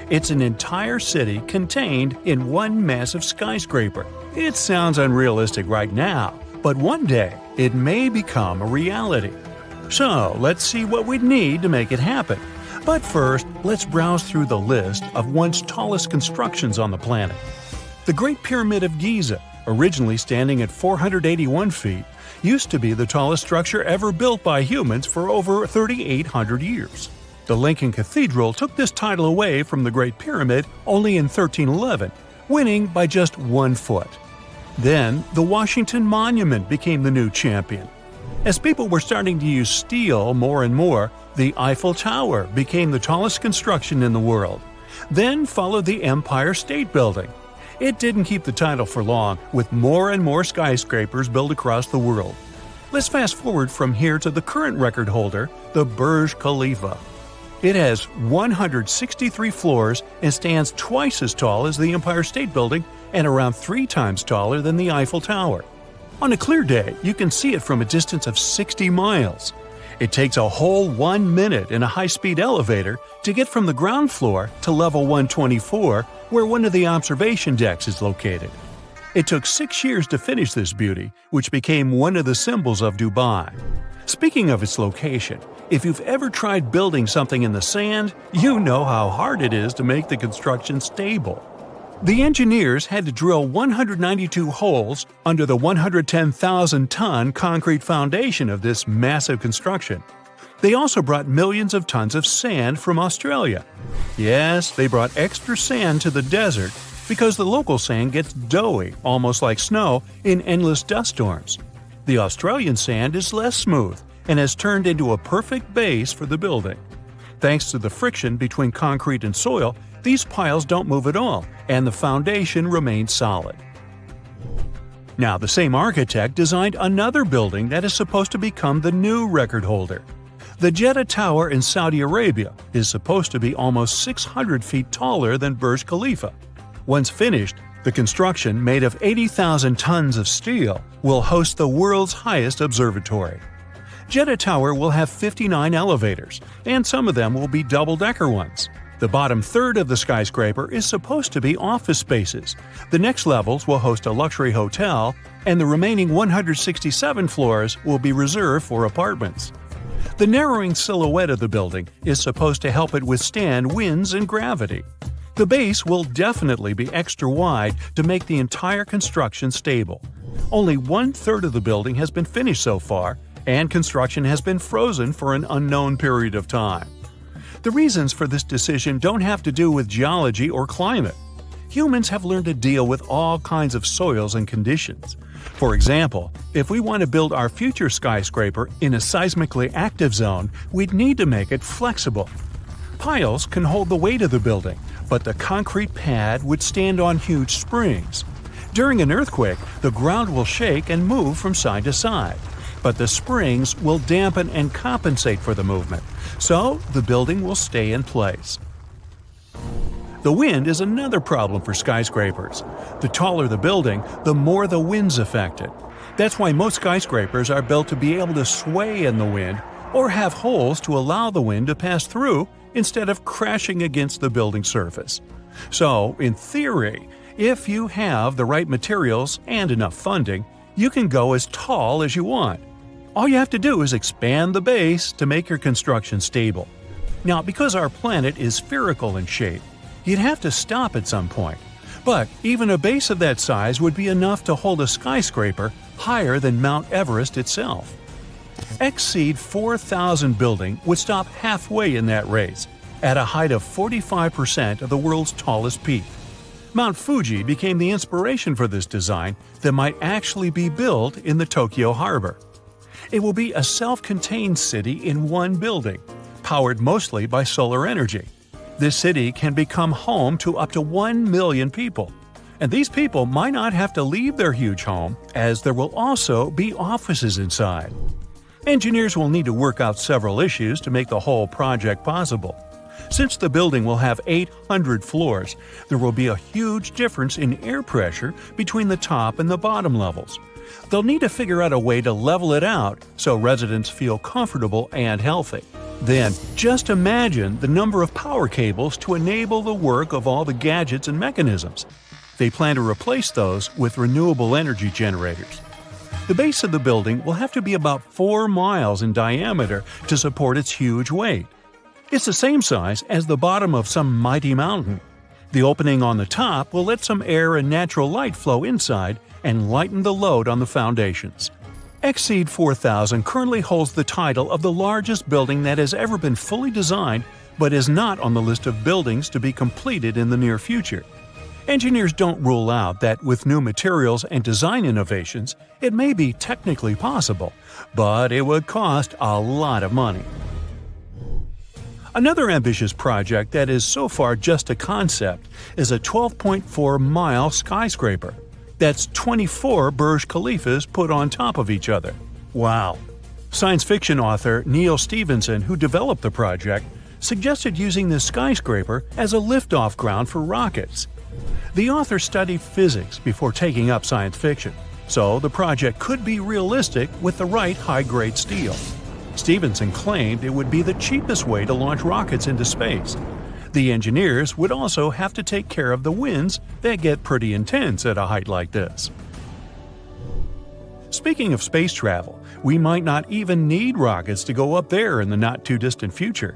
It's an entire city contained in one massive skyscraper. It sounds unrealistic right now, but one day it may become a reality. So let's see what we'd need to make it happen. But first, let's browse through the list of once tallest constructions on the planet. The Great Pyramid of Giza, originally standing at 481 feet, used to be the tallest structure ever built by humans for over 3,800 years. The Lincoln Cathedral took this title away from the Great Pyramid only in 1311, winning by just 1 foot. Then, the Washington Monument became the new champion. As people were starting to use steel more and more, the Eiffel Tower became the tallest construction in the world. Then followed the Empire State Building. It didn't keep the title for long, with more and more skyscrapers built across the world. Let's fast forward from here to the current record holder, the Burj Khalifa. It has 163 floors and stands twice as tall as the Empire State Building and around 3 times taller than the Eiffel Tower. On a clear day, you can see it from a distance of 60 miles. It takes a whole 1 minute in a high-speed elevator to get from the ground floor to level 124, where one of the observation decks is located. It took 6 years to finish this beauty, which became one of the symbols of Dubai. Speaking of its location, if you've ever tried building something in the sand, you know how hard it is to make the construction stable. The engineers had to drill 192 holes under the 110,000-ton concrete foundation of this massive construction. They also brought millions of tons of sand from Australia. Yes, they brought extra sand to the desert because the local sand gets doughy, almost like snow, in endless dust storms. The Australian sand is less smooth and has turned into a perfect base for the building. Thanks to the friction between concrete and soil, these piles don't move at all, and the foundation remains solid. Now, the same architect designed another building that is supposed to become the new record holder. The Jeddah Tower in Saudi Arabia is supposed to be almost 600 feet taller than Burj Khalifa. Once finished, the construction, made of 80,000 tons of steel, will host the world's highest observatory. Jeddah Tower will have 59 elevators, and some of them will be double-decker ones. The bottom third of the skyscraper is supposed to be office spaces. The next levels will host a luxury hotel, and the remaining 167 floors will be reserved for apartments. The narrowing silhouette of the building is supposed to help it withstand winds and gravity. The base will definitely be extra wide to make the entire construction stable. Only 1/3 of the building has been finished so far, and construction has been frozen for an unknown period of time. The reasons for this decision don't have to do with geology or climate. Humans have learned to deal with all kinds of soils and conditions. For example, if we want to build our future skyscraper in a seismically active zone, we'd need to make it flexible. Piles can hold the weight of the building, but the concrete pad would stand on huge springs. During an earthquake, the ground will shake and move from side to side, but the springs will dampen and compensate for the movement, so the building will stay in place. The wind is another problem for skyscrapers. The taller the building, the more the wind's affected. That's why most skyscrapers are built to be able to sway in the wind or have holes to allow the wind to pass through instead of crashing against the building surface. So, in theory, if you have the right materials and enough funding, you can go as tall as you want. All you have to do is expand the base to make your construction stable. Now, because our planet is spherical in shape, you'd have to stop at some point. But even a base of that size would be enough to hold a skyscraper higher than Mount Everest itself. Exceed 4,000 building would stop halfway in that race, at a height of 45% of the world's tallest peak. Mount Fuji became the inspiration for this design that might actually be built in the Tokyo harbor. It will be a self-contained city in one building, powered mostly by solar energy. This city can become home to up to 1 million people. And these people might not have to leave their huge home, as there will also be offices inside. Engineers will need to work out several issues to make the whole project possible. Since the building will have 800 floors, there will be a huge difference in air pressure between the top and the bottom levels. They'll need to figure out a way to level it out so residents feel comfortable and healthy. Then, just imagine the number of power cables to enable the work of all the gadgets and mechanisms. They plan to replace those with renewable energy generators. The base of the building will have to be about 4 miles in diameter to support its huge weight. It's the same size as the bottom of some mighty mountain. The opening on the top will let some air and natural light flow inside and lighten the load on the foundations. Exceed 4,000 currently holds the title of the largest building that has ever been fully designed, but is not on the list of buildings to be completed in the near future. Engineers don't rule out that with new materials and design innovations, it may be technically possible, but it would cost a lot of money. Another ambitious project that is so far just a concept is a 12.4-mile skyscraper. That's 24 Burj Khalifas put on top of each other. Wow! Science fiction author Neil Stephenson, who developed the project, suggested using this skyscraper as a liftoff ground for rockets. The author studied physics before taking up science fiction, so the project could be realistic with the right high-grade steel. Stephenson claimed it would be the cheapest way to launch rockets into space. The engineers would also have to take care of the winds that get pretty intense at a height like this. Speaking of space travel, we might not even need rockets to go up there in the not-too-distant future.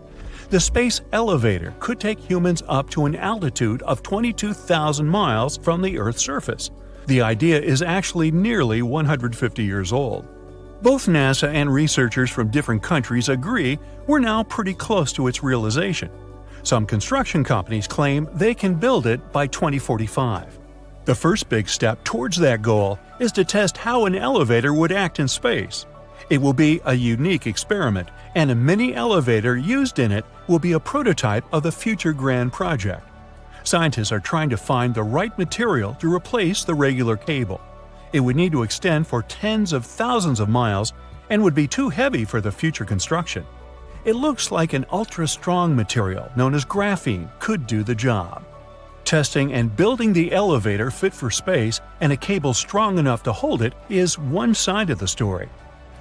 The space elevator could take humans up to an altitude of 22,000 miles from the Earth's surface. The idea is actually nearly 150 years old. Both NASA and researchers from different countries agree we're now pretty close to its realization. Some construction companies claim they can build it by 2045. The first big step towards that goal is to test how an elevator would act in space. It will be a unique experiment, and a mini elevator used in it will be a prototype of the future grand project. Scientists are trying to find the right material to replace the regular cable. It would need to extend for tens of thousands of miles and would be too heavy for the future construction. It looks like an ultra-strong material known as graphene could do the job. Testing and building the elevator fit for space and a cable strong enough to hold it is one side of the story.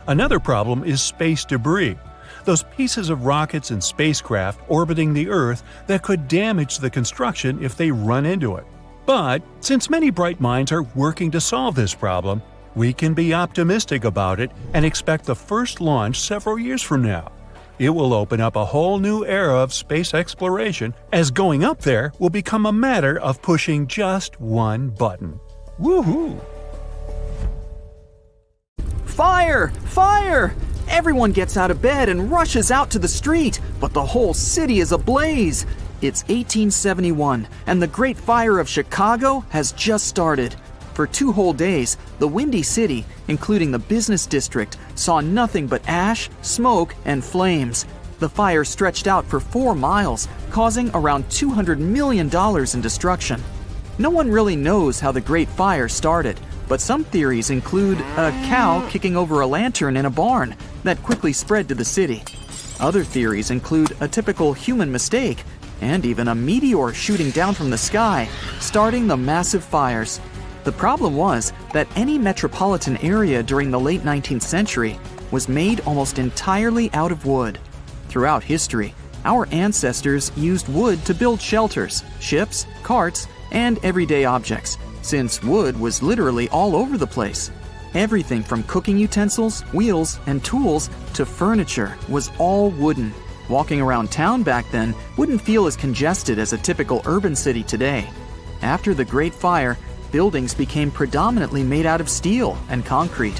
Another problem is space debris, those pieces of rockets and spacecraft orbiting the Earth that could damage the construction if they run into it. But since many bright minds are working to solve this problem, we can be optimistic about it and expect the first launch several years from now. It will open up a whole new era of space exploration, as going up there will become a matter of pushing just one button. Woohoo! Fire! Fire! Everyone gets out of bed and rushes out to the street, but the whole city is ablaze. It's 1871, and the Great Fire of Chicago has just started. For 2 whole days, the Windy City, including the business district, saw nothing but ash, smoke, and flames. The fire stretched out for 4 miles, causing around $200 million in destruction. No one really knows how the Great Fire started, but some theories include a cow kicking over a lantern in a barn that quickly spread to the city. Other theories include a typical human mistake, and even a meteor shooting down from the sky, starting the massive fires. The problem was that any metropolitan area during the late 19th century was made almost entirely out of wood. Throughout history, our ancestors used wood to build shelters, ships, carts, and everyday objects, since wood was literally all over the place. Everything from cooking utensils, wheels, and tools to furniture was all wooden. Walking around town back then wouldn't feel as congested as a typical urban city today. After the Great Fire, buildings became predominantly made out of steel and concrete.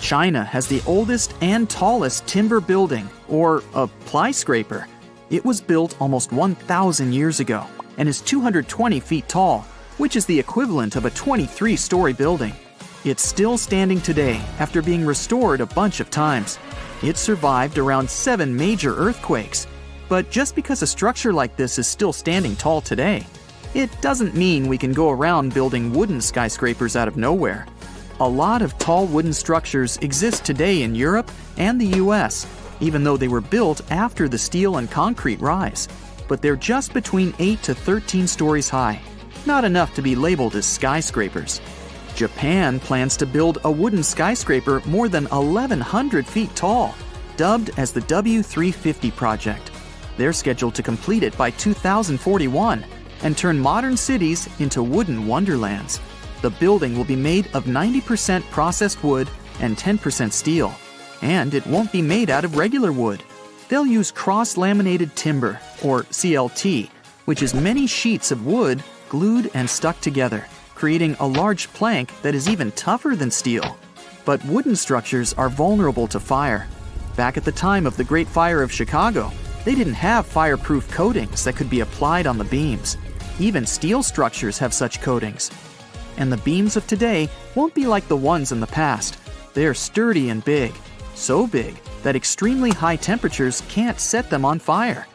China has the oldest and tallest timber building, or a plyscraper. It was built almost 1,000 years ago and is 220 feet tall, which is the equivalent of a 23-story building. It's still standing today after being restored a bunch of times. It survived around 7 major earthquakes. But just because a structure like this is still standing tall today, it doesn't mean we can go around building wooden skyscrapers out of nowhere. A lot of tall wooden structures exist today in Europe and the US, even though they were built after the steel and concrete rise. But they're just between 8 to 13 stories high, not enough to be labeled as skyscrapers. Japan plans to build a wooden skyscraper more than 1,100 feet tall, dubbed as the W350 project. They're scheduled to complete it by 2041 and turn modern cities into wooden wonderlands. The building will be made of 90% processed wood and 10% steel, and it won't be made out of regular wood. They'll use cross-laminated timber, or CLT, which is many sheets of wood glued and stuck together, creating a large plank that is even tougher than steel. But wooden structures are vulnerable to fire. Back at the time of the Great Fire of Chicago, they didn't have fireproof coatings that could be applied on the beams. Even steel structures have such coatings. And the beams of today won't be like the ones in the past. They're sturdy and big, so big that extremely high temperatures can't set them on fire.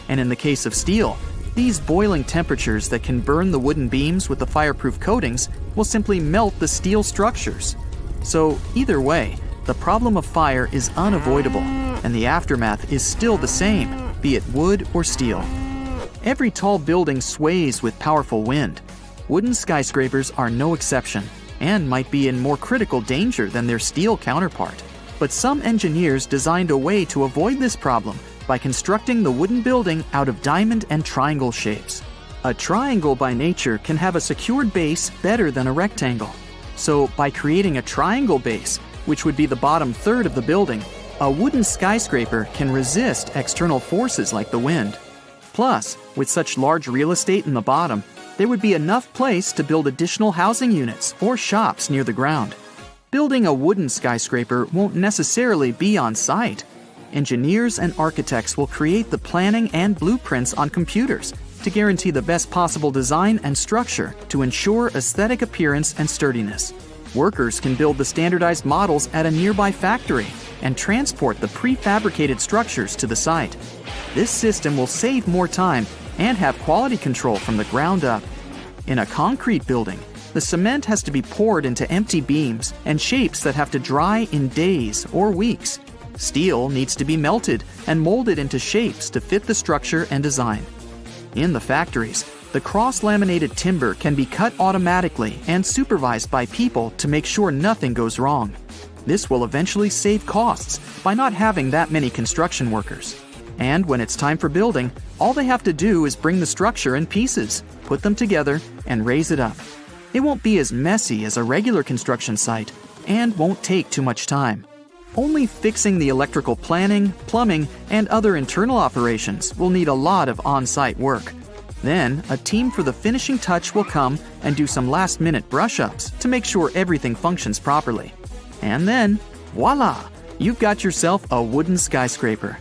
And in the case of steel, these boiling temperatures that can burn the wooden beams with the fireproof coatings will simply melt the steel structures. So either way, the problem of fire is unavoidable, and the aftermath is still the same, be it wood or steel. Every tall building sways with powerful wind. Wooden skyscrapers are no exception, and might be in more critical danger than their steel counterpart. But some engineers designed a way to avoid this problem by constructing the wooden building out of diamond and triangle shapes. A triangle by nature can have a secured base better than a rectangle. So by creating a triangle base, which would be the bottom third of the building, a wooden skyscraper can resist external forces like the wind. Plus, with such large real estate in the bottom, there would be enough place to build additional housing units or shops near the ground. Building a wooden skyscraper won't necessarily be on site. Engineers and architects will create the planning and blueprints on computers to guarantee the best possible design and structure to ensure aesthetic appearance and sturdiness. Workers can build the standardized models at a nearby factory and transport the prefabricated structures to the site. This system will save more time and have quality control from the ground up. In a concrete building, the cement has to be poured into empty beams and shapes that have to dry in days or weeks. Steel needs to be melted and molded into shapes to fit the structure and design. In the factories, the cross-laminated timber can be cut automatically and supervised by people to make sure nothing goes wrong. This will eventually save costs by not having that many construction workers. And when it's time for building, all they have to do is bring the structure in pieces, put them together, and raise it up. It won't be as messy as a regular construction site and won't take too much time. Only fixing the electrical planning, plumbing, and other internal operations will need a lot of on-site work. Then, a team for the finishing touch will come and do some last-minute brush-ups to make sure everything functions properly. And then, voila! You've got yourself a wooden skyscraper.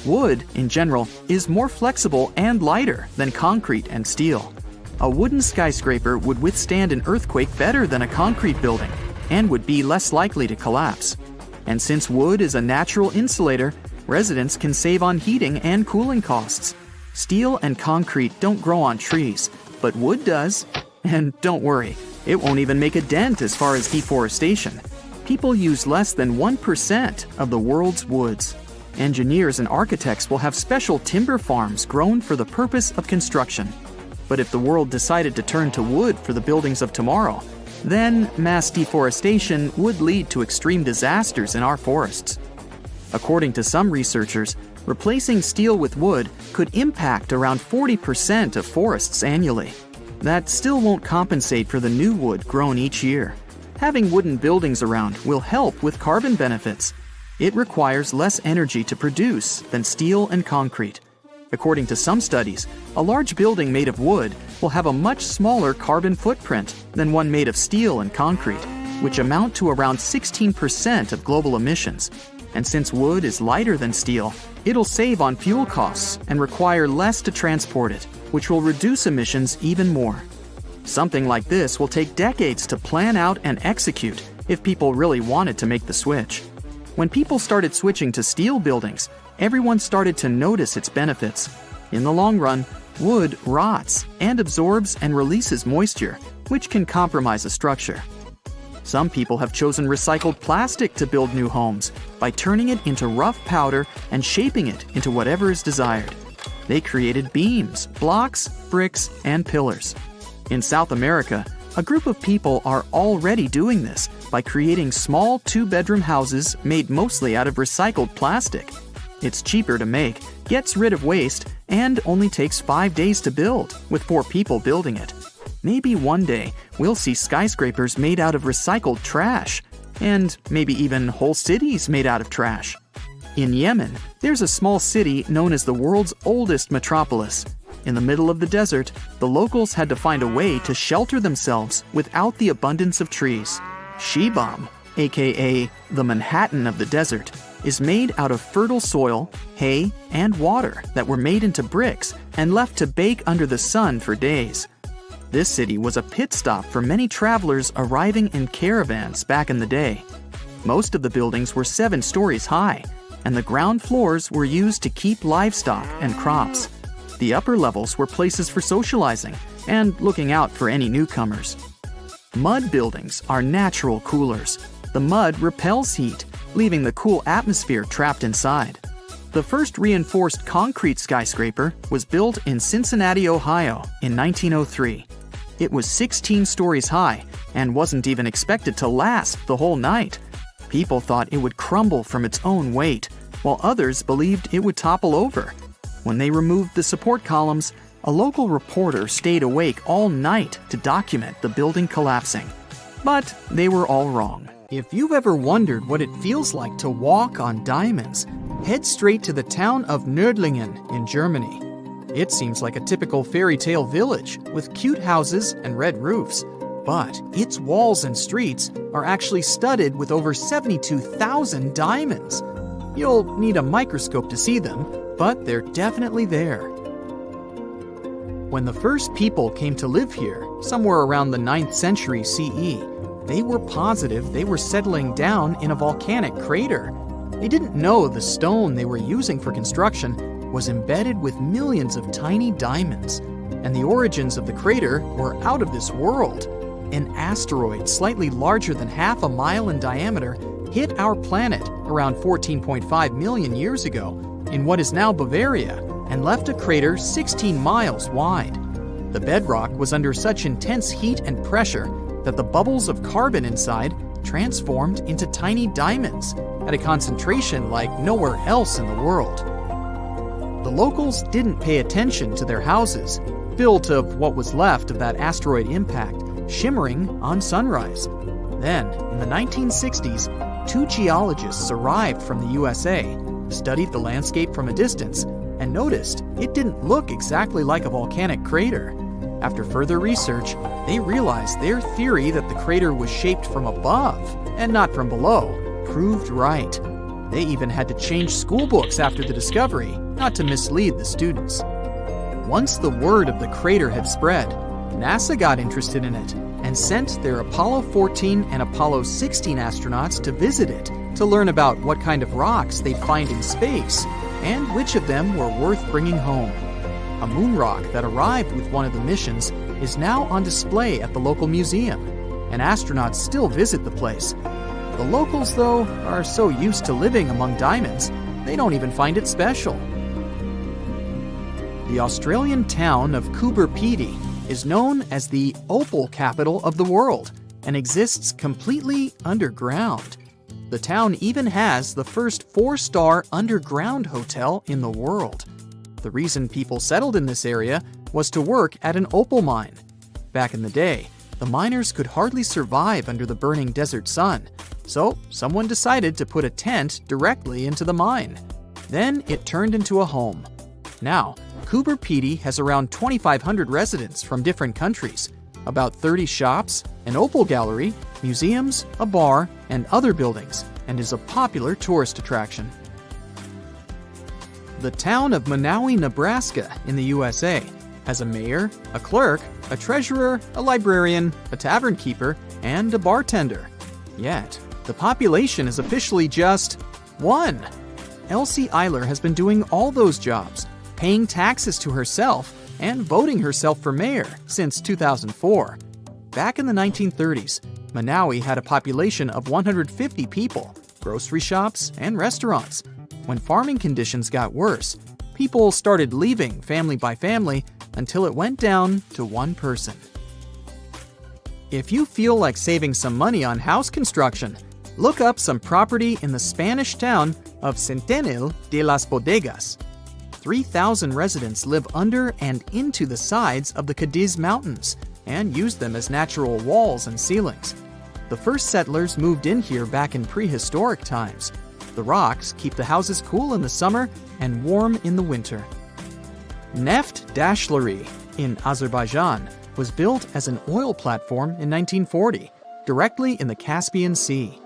Wood, in general, is more flexible and lighter than concrete and steel. A wooden skyscraper would withstand an earthquake better than a concrete building and would be less likely to collapse. And since wood is a natural insulator, residents can save on heating and cooling costs. Steel and concrete don't grow on trees, but wood does. And don't worry, it won't even make a dent as far as deforestation. People use less than 1% of the world's woods. Engineers and architects will have special timber farms grown for the purpose of construction. But if the world decided to turn to wood for the buildings of tomorrow, then mass deforestation would lead to extreme disasters in our forests. According to some researchers, replacing steel with wood could impact around 40% of forests annually. That still won't compensate for the new wood grown each year. Having wooden buildings around will help with carbon benefits. It requires less energy to produce than steel and concrete. According to some studies, a large building made of wood will have a much smaller carbon footprint than one made of steel and concrete, which amount to around 16% of global emissions. And since wood is lighter than steel, it'll save on fuel costs and require less to transport it, which will reduce emissions even more. Something like this will take decades to plan out and execute if people really wanted to make the switch. When people started switching to steel buildings, everyone started to notice its benefits. In the long run, wood rots and absorbs and releases moisture, which can compromise a structure. Some people have chosen recycled plastic to build new homes by turning it into rough powder and shaping it into whatever is desired. They created beams, blocks, bricks, and pillars. In South America, a group of people are already doing this by creating small two-bedroom houses made mostly out of recycled plastic. It's cheaper to make, gets rid of waste, and only takes 5 days to build, with 4 people building it. Maybe one day we'll see skyscrapers made out of recycled trash, and maybe even whole cities made out of trash. In Yemen, there's a small city known as the world's oldest metropolis. In the middle of the desert, the locals had to find a way to shelter themselves without the abundance of trees. Shibam, aka the Manhattan of the desert, is made out of fertile soil, hay, and water that were made into bricks and left to bake under the sun for days. This city was a pit stop for many travelers arriving in caravans back in the day. Most of the buildings were 7 stories high, and the ground floors were used to keep livestock and crops. The upper levels were places for socializing and looking out for any newcomers. Mud buildings are natural coolers. The mud repels heat, leaving the cool atmosphere trapped inside. The first reinforced concrete skyscraper was built in Cincinnati, Ohio in 1903. It was 16 stories high and wasn't even expected to last the whole night. People thought it would crumble from its own weight, while others believed it would topple over. When they removed the support columns, a local reporter stayed awake all night to document the building collapsing. But they were all wrong. If you've ever wondered what it feels like to walk on diamonds, head straight to the town of Nördlingen in Germany. It seems like a typical fairy tale village with cute houses and red roofs. But its walls and streets are actually studded with over 72,000 diamonds. You'll need a microscope to see them, but they're definitely there. When the first people came to live here, somewhere around the 9th century CE, they were positive they were settling down in a volcanic crater. They didn't know the stone they were using for construction was embedded with millions of tiny diamonds, and the origins of the crater were out of this world. An asteroid slightly larger than half a mile in diameter hit our planet around 14.5 million years ago in what is now Bavaria and left a crater 16 miles wide. The bedrock was under such intense heat and pressure that the bubbles of carbon inside transformed into tiny diamonds at a concentration like nowhere else in the world. The locals didn't pay attention to their houses, built of what was left of that asteroid impact, shimmering on sunrise. Then, in the 1960s, 2 geologists arrived from the USA, studied the landscape from a distance, and noticed it didn't look exactly like a volcanic crater. After further research, they realized their theory that the crater was shaped from above and not from below proved right. They even had to change school books after the discovery, not to mislead the students. Once the word of the crater had spread, NASA got interested in it and sent their Apollo 14 and Apollo 16 astronauts to visit it to learn about what kind of rocks they'd find in space and which of them were worth bringing home. A moon rock that arrived with one of the missions is now on display at the local museum, and astronauts still visit the place. The locals, though, are so used to living among diamonds, they don't even find it special. The Australian town of Coober Pedy is known as the opal capital of the world and exists completely underground. The town even has the first 4-star underground hotel in the world. The reason people settled in this area was to work at an opal mine. Back in the day, the miners could hardly survive under the burning desert sun, so someone decided to put a tent directly into the mine. Then it turned into a home. Now, Coober Pedy has around 2,500 residents from different countries, about 30 shops, an opal gallery, museums, a bar, and other buildings, and is a popular tourist attraction. The town of Monowi, Nebraska, in the USA, has a mayor, a clerk, a treasurer, a librarian, a tavern keeper, and a bartender. Yet, the population is officially just 1. Elsie Eiler has been doing all those jobs, paying taxes to herself, and voting herself for mayor since 2004. Back in the 1930s, Monowi had a population of 150 people, grocery shops, and restaurants. When farming conditions got worse, people started leaving family by family until it went down to 1 person. If you feel like saving some money on house construction, look up some property in the Spanish town of Centenil de las Bodegas. 3,000 residents live under and into the sides of the Cadiz Mountains and use them as natural walls and ceilings. The first settlers moved in here back in prehistoric times. The rocks keep the houses cool in the summer and warm in the winter. Neft Dashleri in Azerbaijan was built as an oil platform in 1940, directly in the Caspian Sea.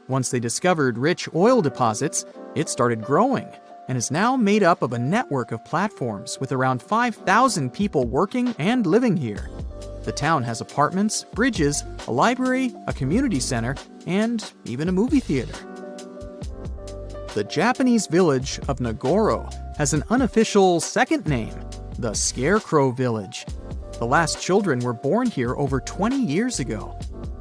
Once they discovered rich oil deposits, it started growing and is now made up of a network of platforms with around 5,000 people working and living here. The town has apartments, bridges, a library, a community center, and even a movie theater. The Japanese village of Nagoro has an unofficial second name, the Scarecrow Village. The last children were born here over 20 years ago.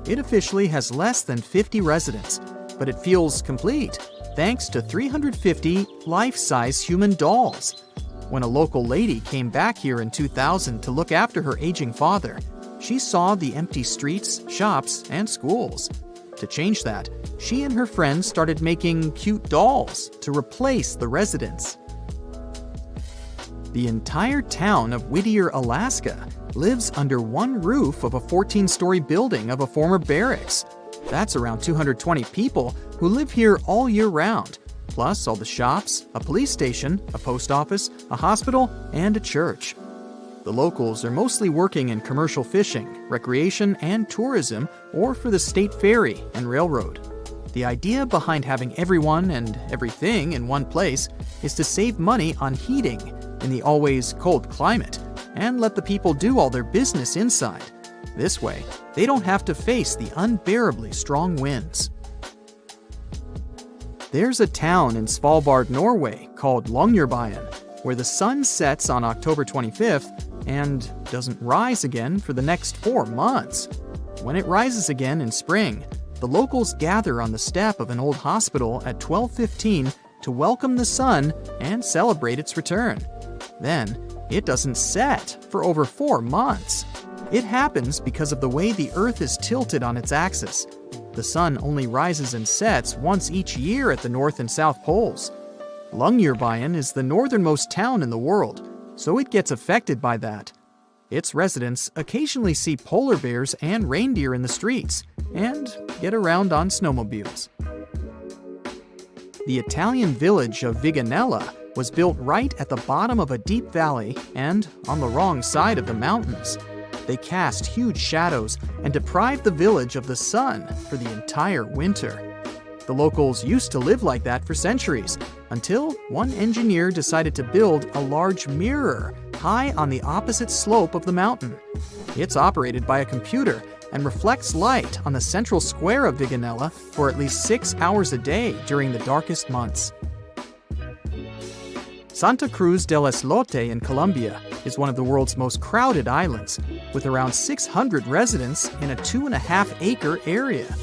It officially has less than 50 residents, but it feels complete thanks to 350 life-size human dolls. When a local lady came back here in 2000 to look after her aging father, she saw the empty streets, shops, and schools. To change that, she and her friends started making cute dolls to replace the residents. The entire town of Whittier, Alaska, lives under one roof of a 14-story building of a former barracks. That's around 220 people who live here all year round, plus all the shops, a police station, a post office, a hospital, and a church. The locals are mostly working in commercial fishing, recreation, and tourism, or for the state ferry and railroad. The idea behind having everyone and everything in one place is to save money on heating in the always cold climate and let the people do all their business inside. This way, they don't have to face the unbearably strong winds. There's a town in Svalbard, Norway called Longyearbyen, where the sun sets on October 25th and doesn't rise again for the next 4 months. When it rises again in spring, the locals gather on the step of an old hospital at 12:15 to welcome the sun and celebrate its return. Then, it doesn't set for over 4 months. It happens because of the way the Earth is tilted on its axis. The sun only rises and sets once each year at the North and South Poles. Longyearbyen is the northernmost town in the world, so it gets affected by that. Its residents occasionally see polar bears and reindeer in the streets and get around on snowmobiles. The Italian village of Viganella was built right at the bottom of a deep valley and on the wrong side of the mountains. They cast huge shadows and deprived the village of the sun for the entire winter. The locals used to live like that for centuries, until one engineer decided to build a large mirror high on the opposite slope of the mountain. It's operated by a computer and reflects light on the central square of Viganella for at least 6 hours a day during the darkest months. Santa Cruz del Islote in Colombia is one of the world's most crowded islands, with around 600 residents in a 2.5-acre area.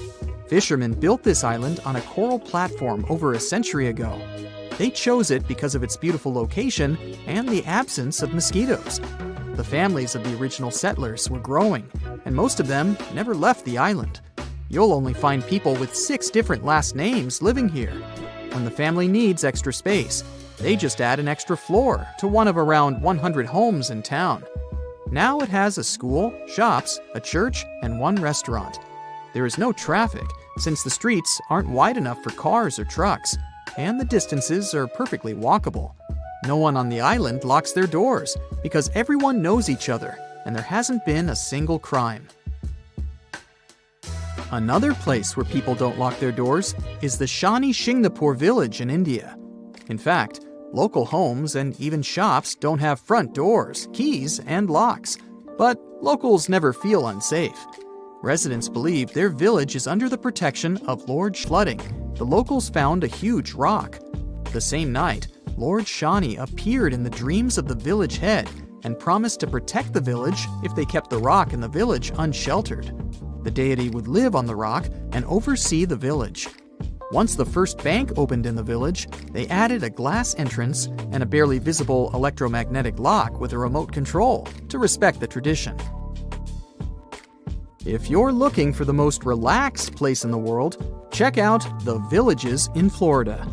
Fishermen built this island on a coral platform over a century ago. They chose it because of its beautiful location and the absence of mosquitoes. The families of the original settlers were growing, and most of them never left the island. You'll only find people with 6 different last names living here. When the family needs extra space, they just add an extra floor to one of around 100 homes in town. Now it has a school, shops, a church, and 1 restaurant. There is no traffic, since the streets aren't wide enough for cars or trucks, and the distances are perfectly walkable. No one on the island locks their doors, because everyone knows each other, and there hasn't been a single crime. Another place where people don't lock their doors is the Shani Shingnapur village in India. In fact, local homes and even shops don't have front doors, keys, and locks, but locals never feel unsafe. Residents believe their village is under the protection of Lord Flooding. The locals found a huge rock. The same night, Lord Shani appeared in the dreams of the village head and promised to protect the village if they kept the rock in the village unsheltered. The deity would live on the rock and oversee the village. Once the first bank opened in the village, they added a glass entrance and a barely visible electromagnetic lock with a remote control to respect the tradition. If you're looking for the most relaxed place in the world, check out the Villages in Florida.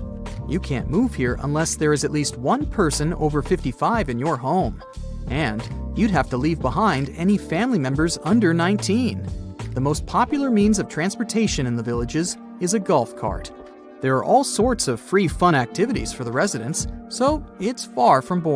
You can't move here unless there is at least one person over 55 in your home. And you'd have to leave behind any family members under 19. The most popular means of transportation in the Villages is a golf cart. There are all sorts of free fun activities for the residents, so it's far from boring.